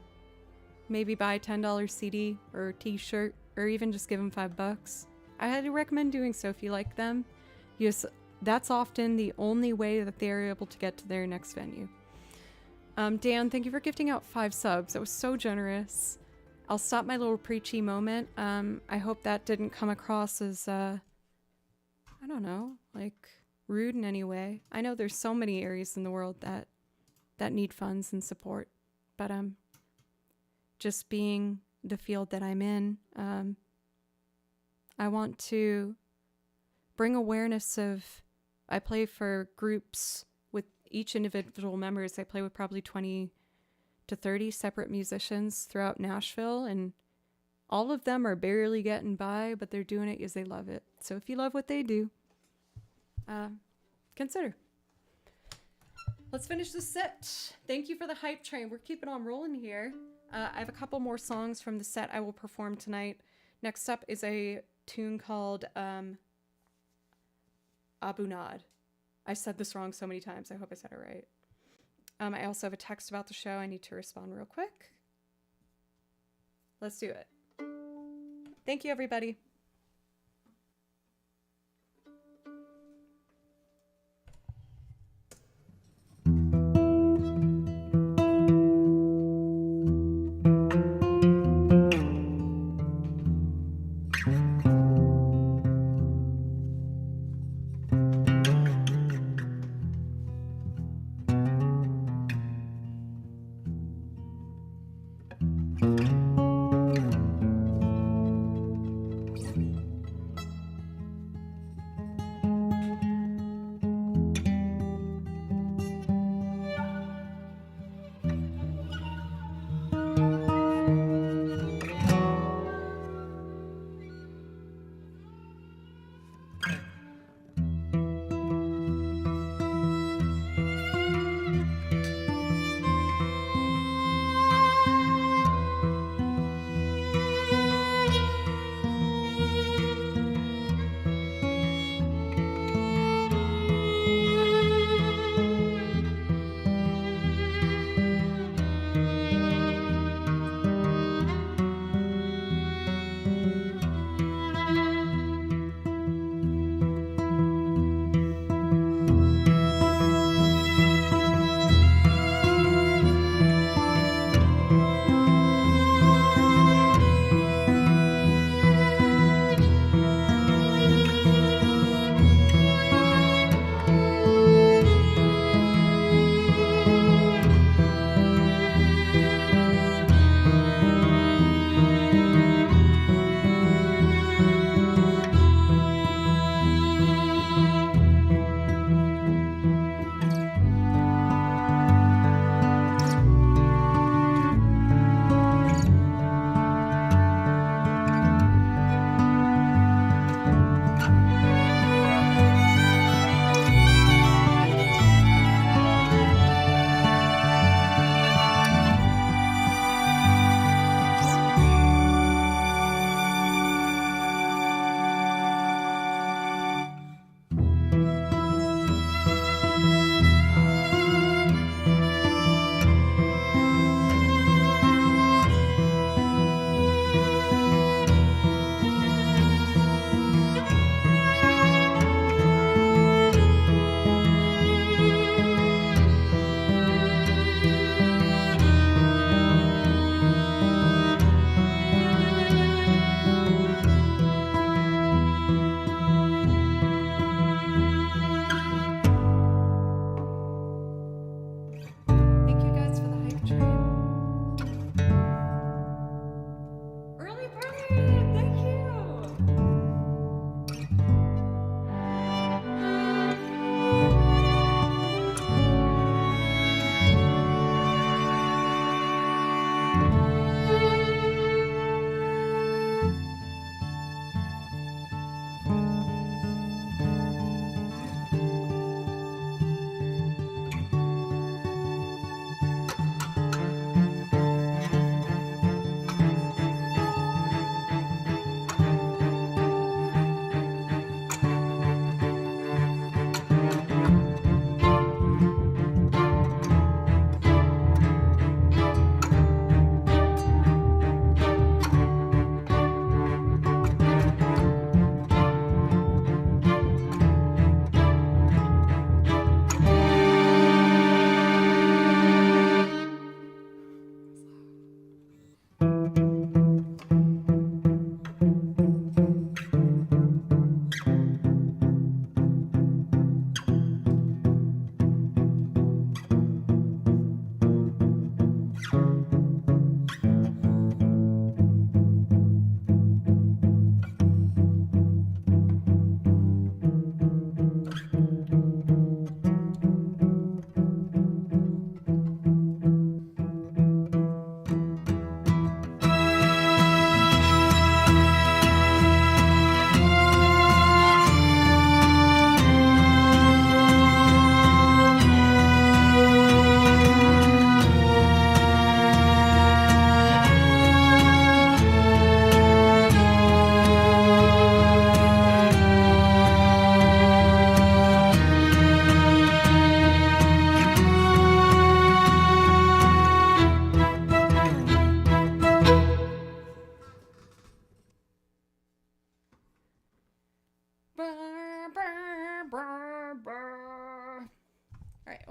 maybe buy a $10 CD or a t-shirt, or even just give them $5, I highly recommend doing so if you like them. Yes, that's often the only way that they're able to get to their next venue. Dan, thank you for gifting out 5 subs. That was so generous. I'll stop my little preachy moment. I hope that didn't come across as, I don't know, like rude in any way. I know there's so many areas in the world that need funds and support, but just being the field that I'm in, I want to bring awareness of, I play for groups with each individual members. I play with probably 20 to 30 separate musicians throughout Nashville, and all of them are barely getting by, but they're doing it because they love it. So if you love what they do, consider. Let's finish this set. Thank you for the hype train. We're keeping on rolling here. I have a couple more songs from the set I will perform tonight. Next up is a tune called Abunad. I said this wrong so many times. I hope I said it right. I also have a text about the show. I need to respond real quick. Let's do it. Thank you, everybody.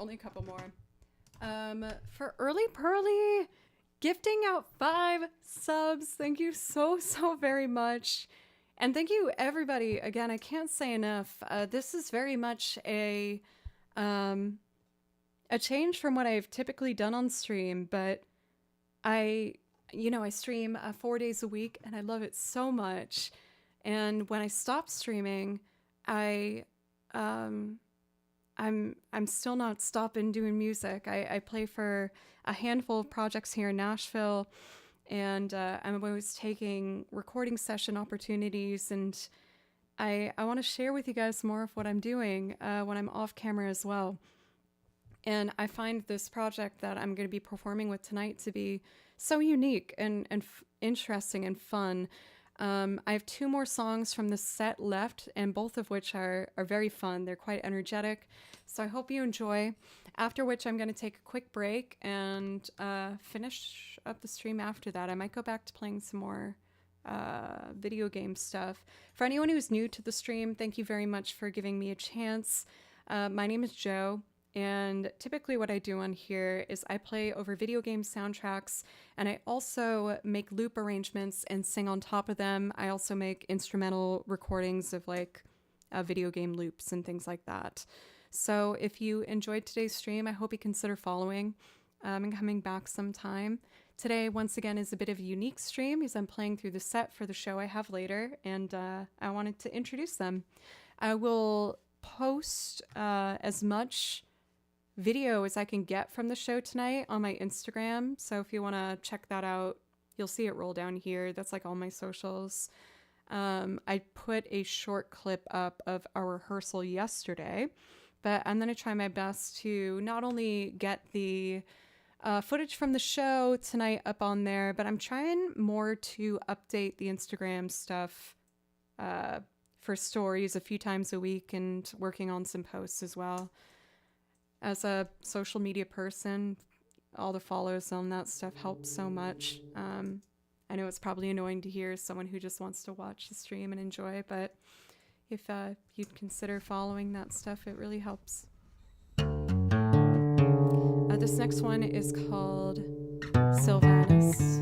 only a couple more. For Early Pearly, gifting out 5 subs. Thank you so very much. And thank you everybody. Again, I can't say enough. This is very much a change from what I've typically done on stream, but I stream 4 days a week and I love it so much. And when I stopped streaming, I'm still not stopping doing music. I play for a handful of projects here in Nashville, and I'm always taking recording session opportunities, and I want to share with you guys more of what I'm doing when I'm off camera as well. And I find this project that I'm going to be performing with tonight to be so unique and interesting and fun. I have 2 more songs from the set left, and both of which are very fun. They're quite energetic, so I hope you enjoy. After which I'm going to take a quick break and finish up the stream after that. I might go back to playing some more video game stuff. For anyone who's new to the stream, thank you very much for giving me a chance. My name is Jo. And typically what I do on here is I play over video game soundtracks, and I also make loop arrangements and sing on top of them. I also make instrumental recordings of like video game loops and things like that. So if you enjoyed today's stream, I hope you consider following and coming back sometime. Today, once again, is a bit of a unique stream because I'm playing through the set for the show I have later, and I wanted to introduce them. I will post as much video as I can get from the show tonight on my Instagram. So if you want to check that out, you'll see it roll down here. That's like all my socials. I put a short clip up of our rehearsal yesterday, but I'm going to try my best to not only get the footage from the show tonight up on there, but I'm trying more to update the Instagram stuff for stories a few times a week and working on some posts as well. As a social media person, all the follows on that stuff helps so much. I know it's probably annoying to hear someone who just wants to watch the stream and enjoy, but if you'd consider following that stuff, it really helps. This next one is called Sylvanus.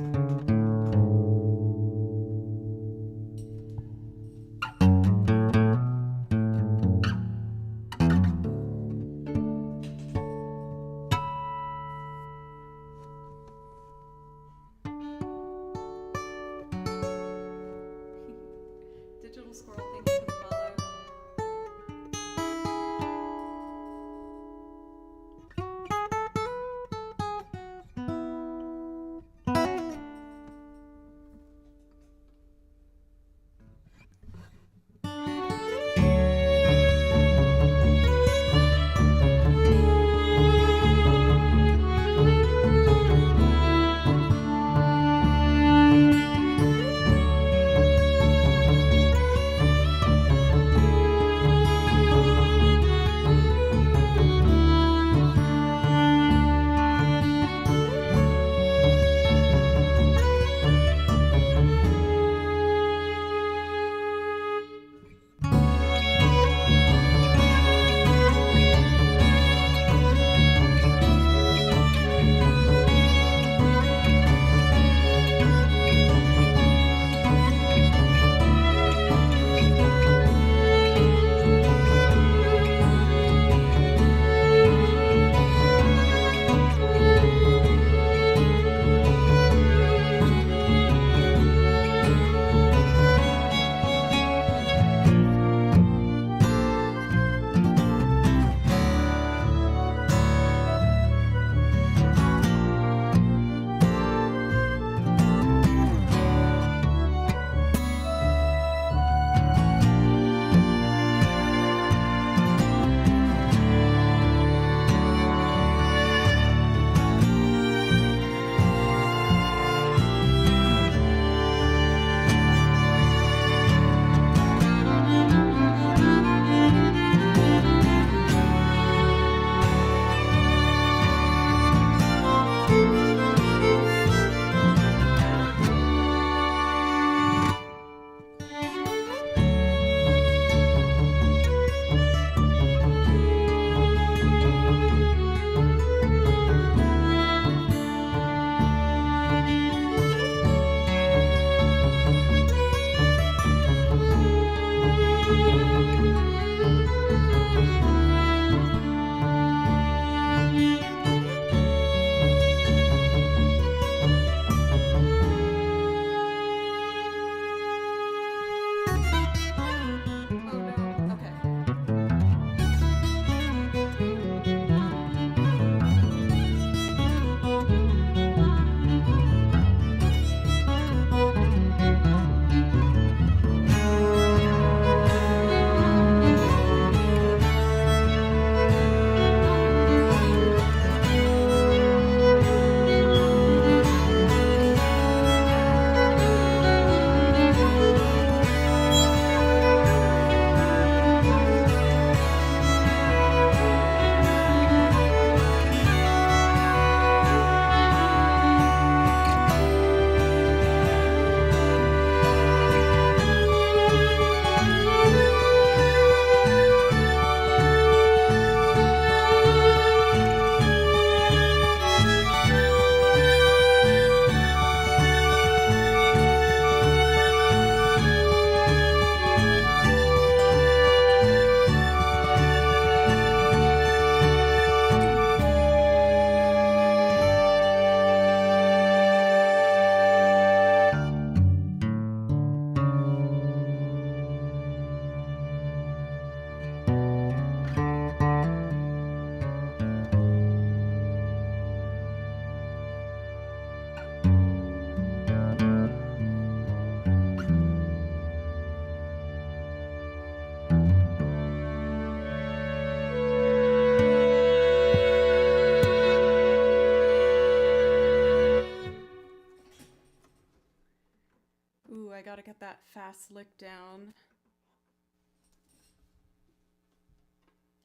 I gotta get that fast lick down.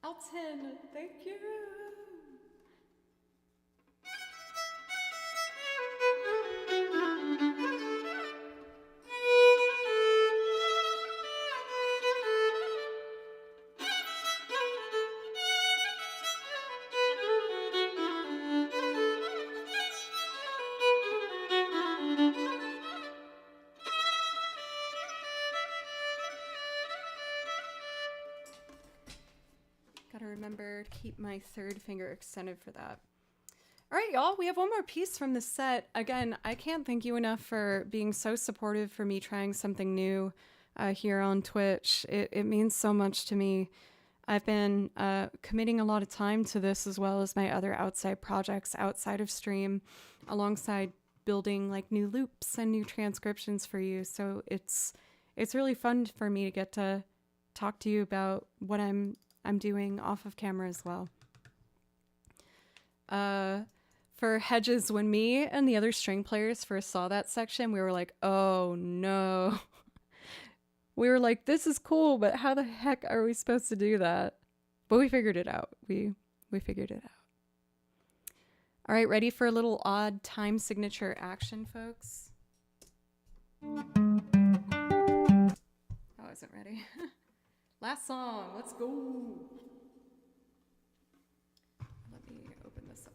Elton, thank you. Gotta remember to keep my third finger extended for that. All right, y'all, we have one more piece from the set. Again, I can't thank you enough for being so supportive for me trying something new here on Twitch. It means so much to me. I've been committing a lot of time to this as well as my other outside projects outside of stream, alongside building like new loops and new transcriptions for you. So it's really fun for me to get to talk to you about what I'm doing off of camera as well. For Hedges, when me and the other string players first saw that section, we were like, oh no. We were like, this is cool, but how the heck are we supposed to do that? But we figured it out. We figured it out. All right, ready for a little odd time signature action, folks? I wasn't ready. Last song, let's go. Let me open this up.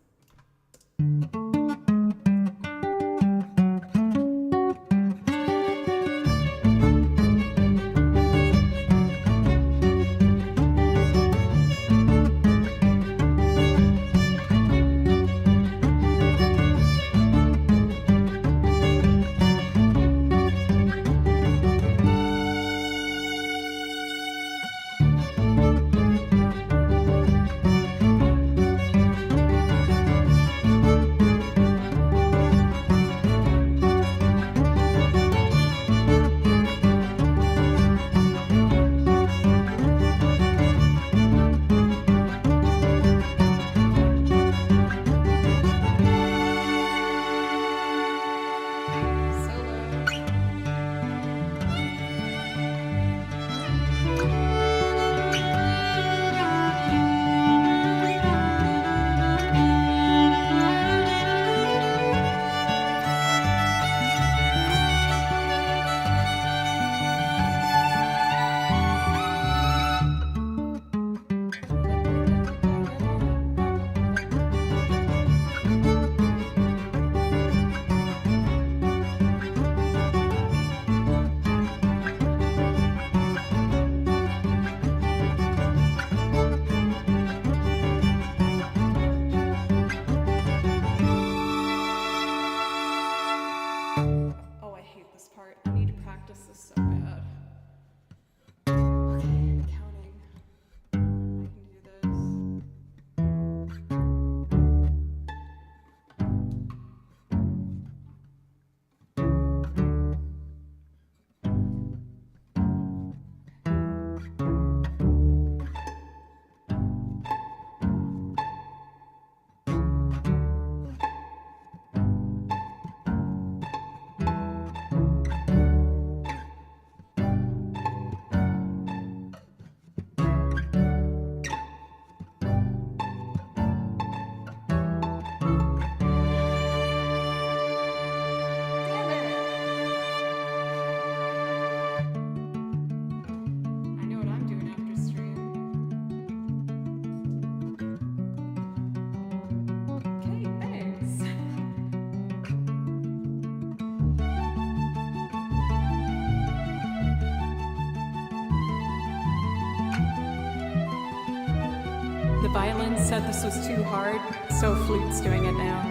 violin said this was too hard, so flute's doing it now.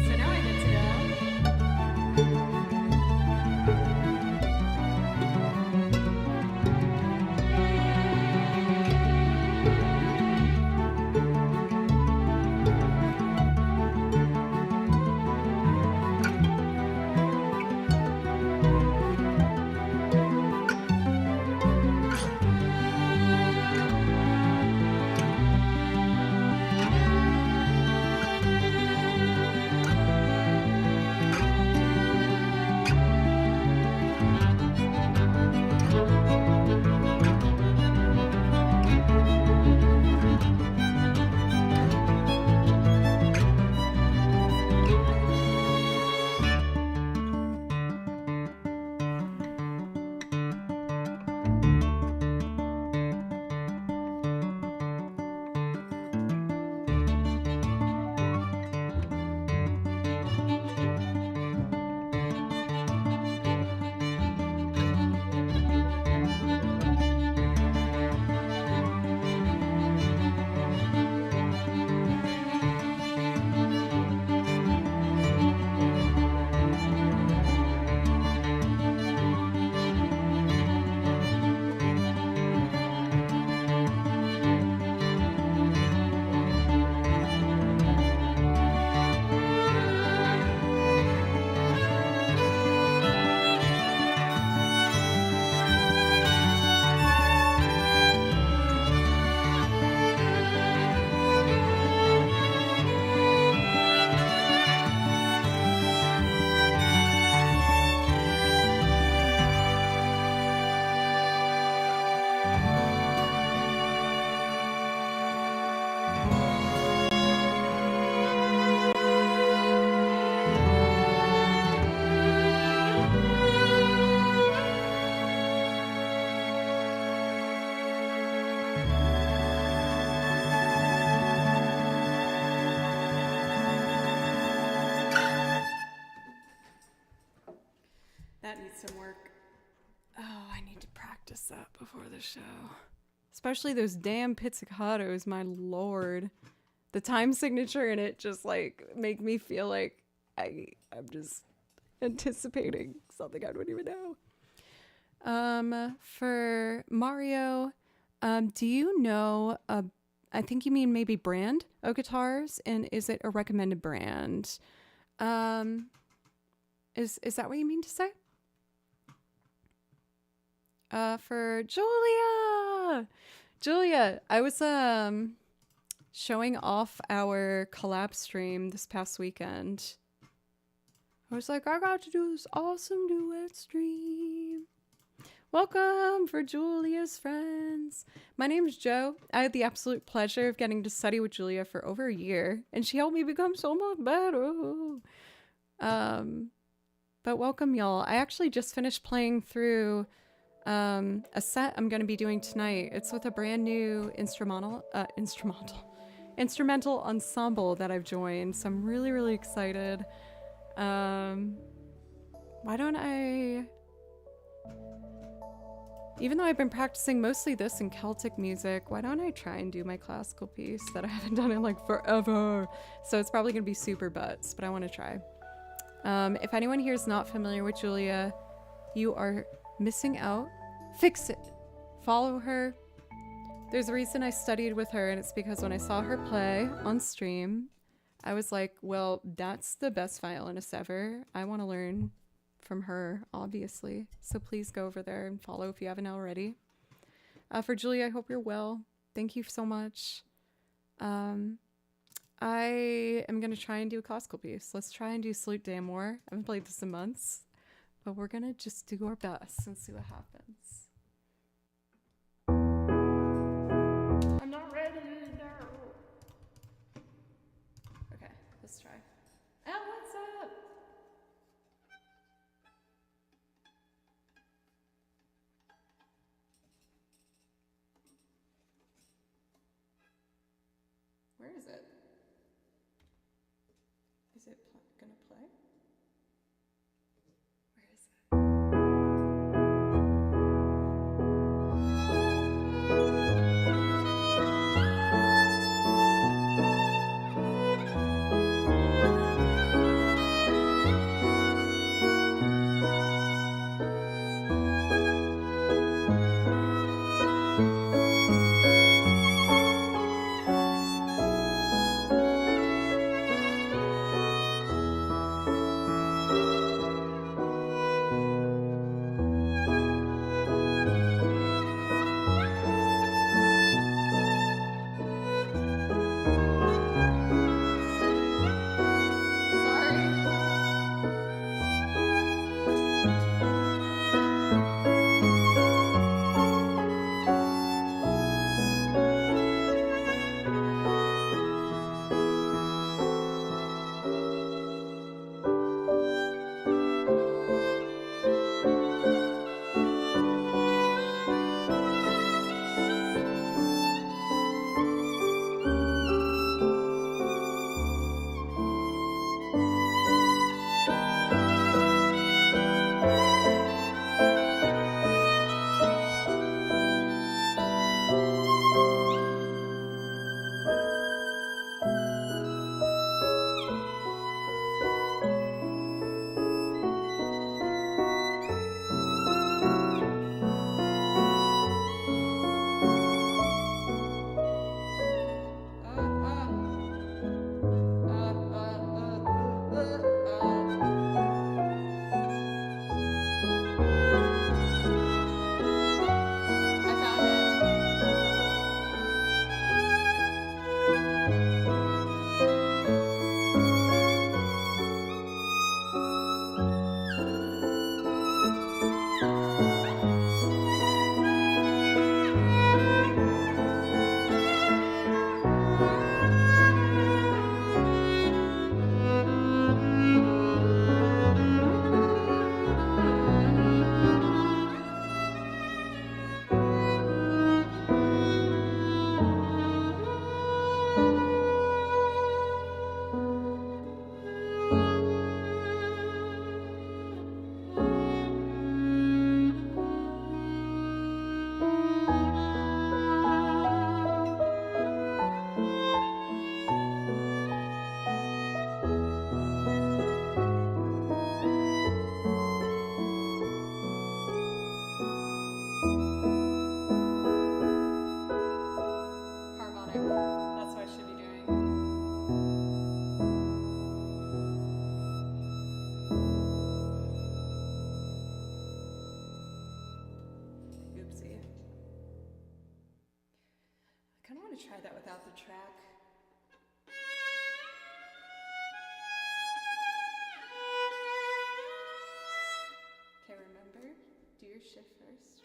So now I get to go. That needs some work. Oh, I need to practice that before the show. Especially those damn pizzicatos, my lord. The time signature in it just like make me feel like I'm just anticipating something I don't even know. For Mario, do you know I think you mean maybe brand of guitars, and is it a recommended brand? Is that what you mean to say? For Julia, I was showing off our collab stream this past weekend. I was like, I got to do this awesome duet stream. Welcome for Julia's friends. My name is Joe. I had the absolute pleasure of getting to study with Julia for over a year, and she helped me become so much better. But welcome, y'all. I actually just finished playing through a set I'm going to be doing tonight. It's with a brand new instrumental ensemble that I've joined, so I'm really, really excited. Why don't I... Even though I've been practicing mostly this and Celtic music, why don't I try and do my classical piece that I haven't done in like forever? So it's probably going to be super butts, but I want to try. If anyone here is not familiar with Julia, you are missing out. Fix it. Follow her. There's a reason I studied with her, and it's because when I saw her play on stream, I was like, well, that's the best violinist ever. I want to learn from her, obviously. So please go over there and follow if you haven't already. For Julia, I hope you're well. Thank you so much. I am going to try and do a classical piece. Let's try and do Salute d'Amour. I haven't played this in months, but we're going to just do our best and see what happens. I'm not ready, no. Okay, let's try. Oh, what's up? Where is it? Is it gonna play? Where is it? try that without the track. Okay, remember, do your shift first.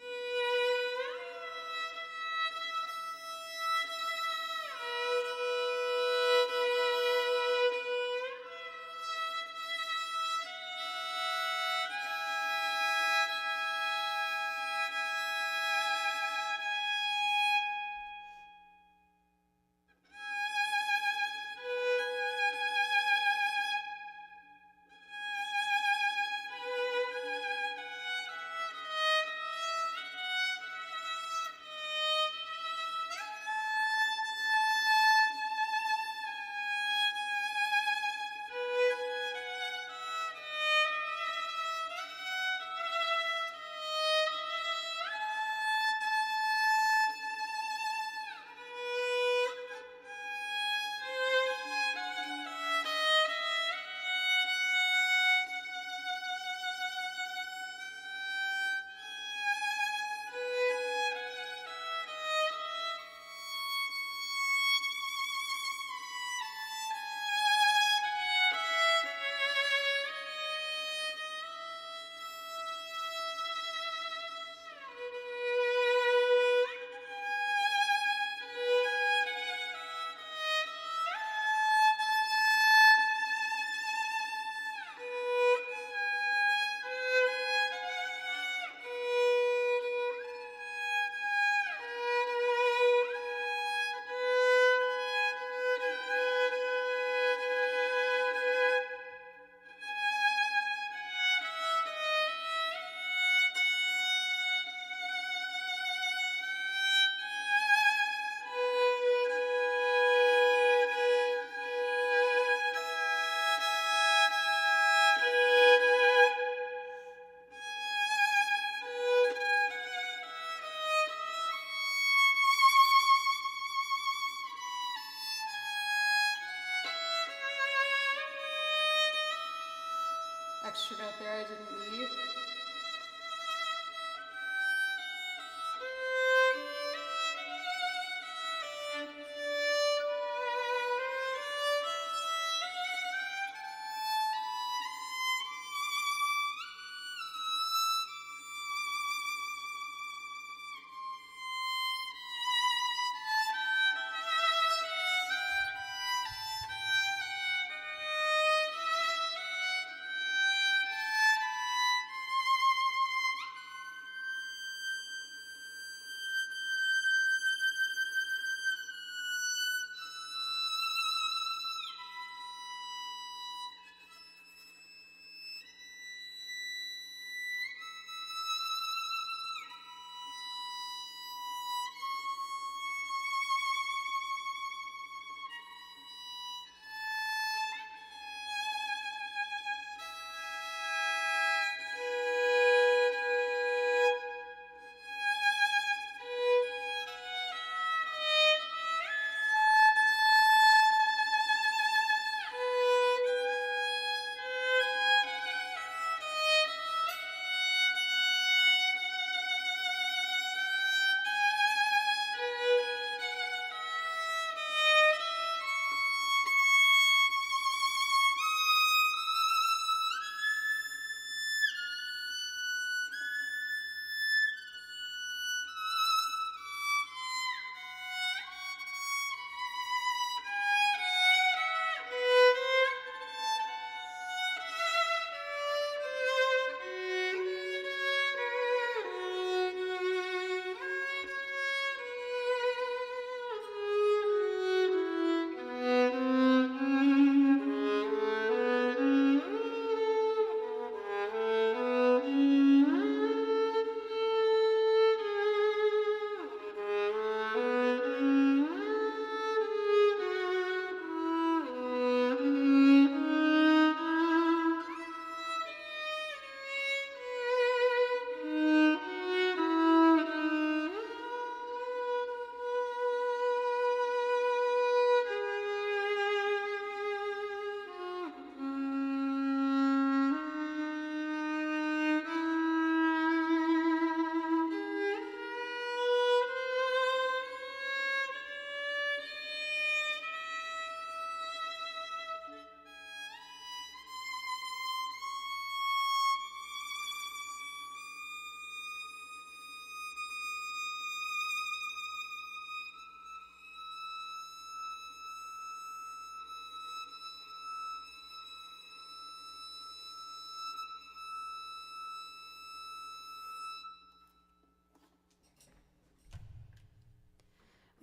Extra note there I didn't need.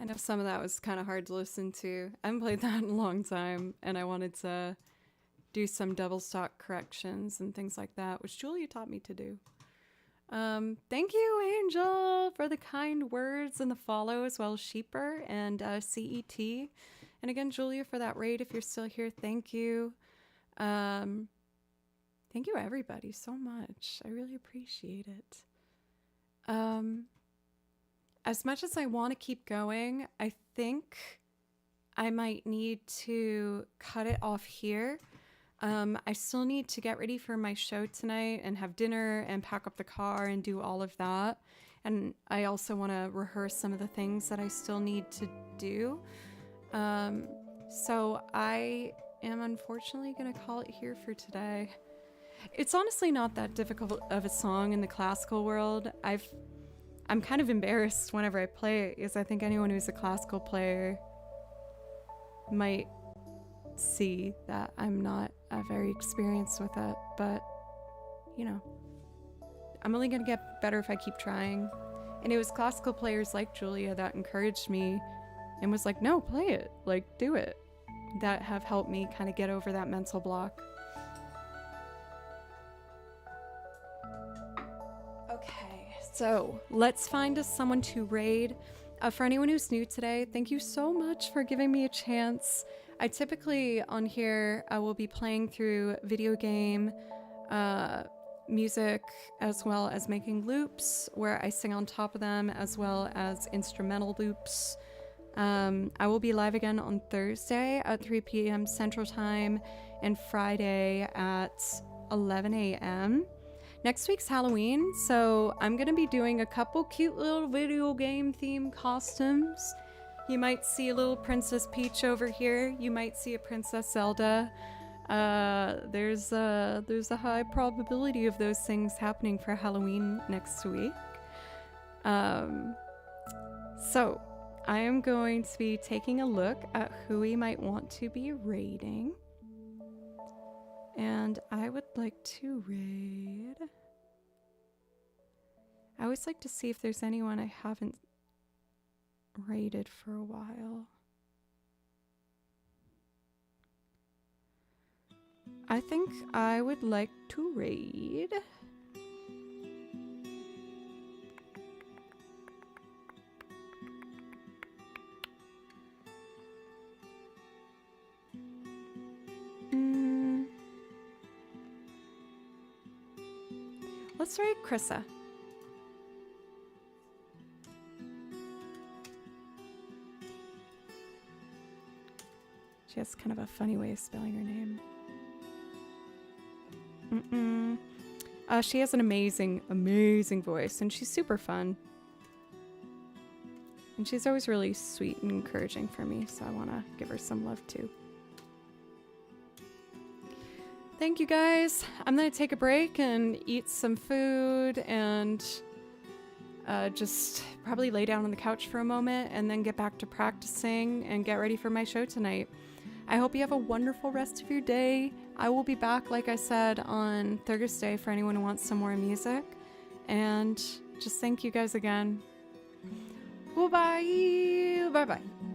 I know some of that was kind of hard to listen to. I haven't played that in a long time, and I wanted to do some double stock corrections and things like that, which Julia taught me to do. Thank you, Angel, for the kind words and the follow, as well as Sheeper and CET. And again, Julia, for that raid, if you're still here, thank you. Thank you, everybody, so much. I really appreciate it. As much as I want to keep going, I think I might need to cut it off here. I still need to get ready for my show tonight and have dinner and pack up the car and do all of that. And I also want to rehearse some of the things that I still need to do. So I am unfortunately going to call it here for today. It's honestly not that difficult of a song in the classical world. I'm kind of embarrassed whenever I play it, because I think anyone who's a classical player might see that I'm not very experienced with it, but you know, I'm only gonna get better if I keep trying. And it was classical players like Julia that encouraged me and was like, no, play it, like, do it, that have helped me kind of get over that mental block. Okay, so let's find us someone to raid. For anyone who's new today, thank you so much for giving me a chance. I typically on here, I will be playing through video game music, as well as making loops where I sing on top of them, as well as instrumental loops. I will be live again on Thursday at 3 p.m. Central Time and Friday at 11 a.m. Next week's Halloween, so I'm going to be doing a couple cute little video game themed costumes. You might see a little Princess Peach over here. You might see a Princess Zelda. There's a high probability of those things happening for Halloween next week. So I am going to be taking a look at who we might want to be raiding. And I would like to raid. I always like to see if there's anyone I haven't raided for a while. I think I would like to raid let's raid Krissa. She has kind of a funny way of spelling her name. She has an amazing voice, and she's super fun. And she's always really sweet and encouraging for me, so I want to give her some love too. Thank you guys. I'm going to take a break and eat some food and just probably lay down on the couch for a moment and then get back to practicing and get ready for my show tonight. I hope you have a wonderful rest of your day. I will be back, like I said, on Thursday for anyone who wants some more music. And just thank you guys again. Bye-bye. Bye-bye.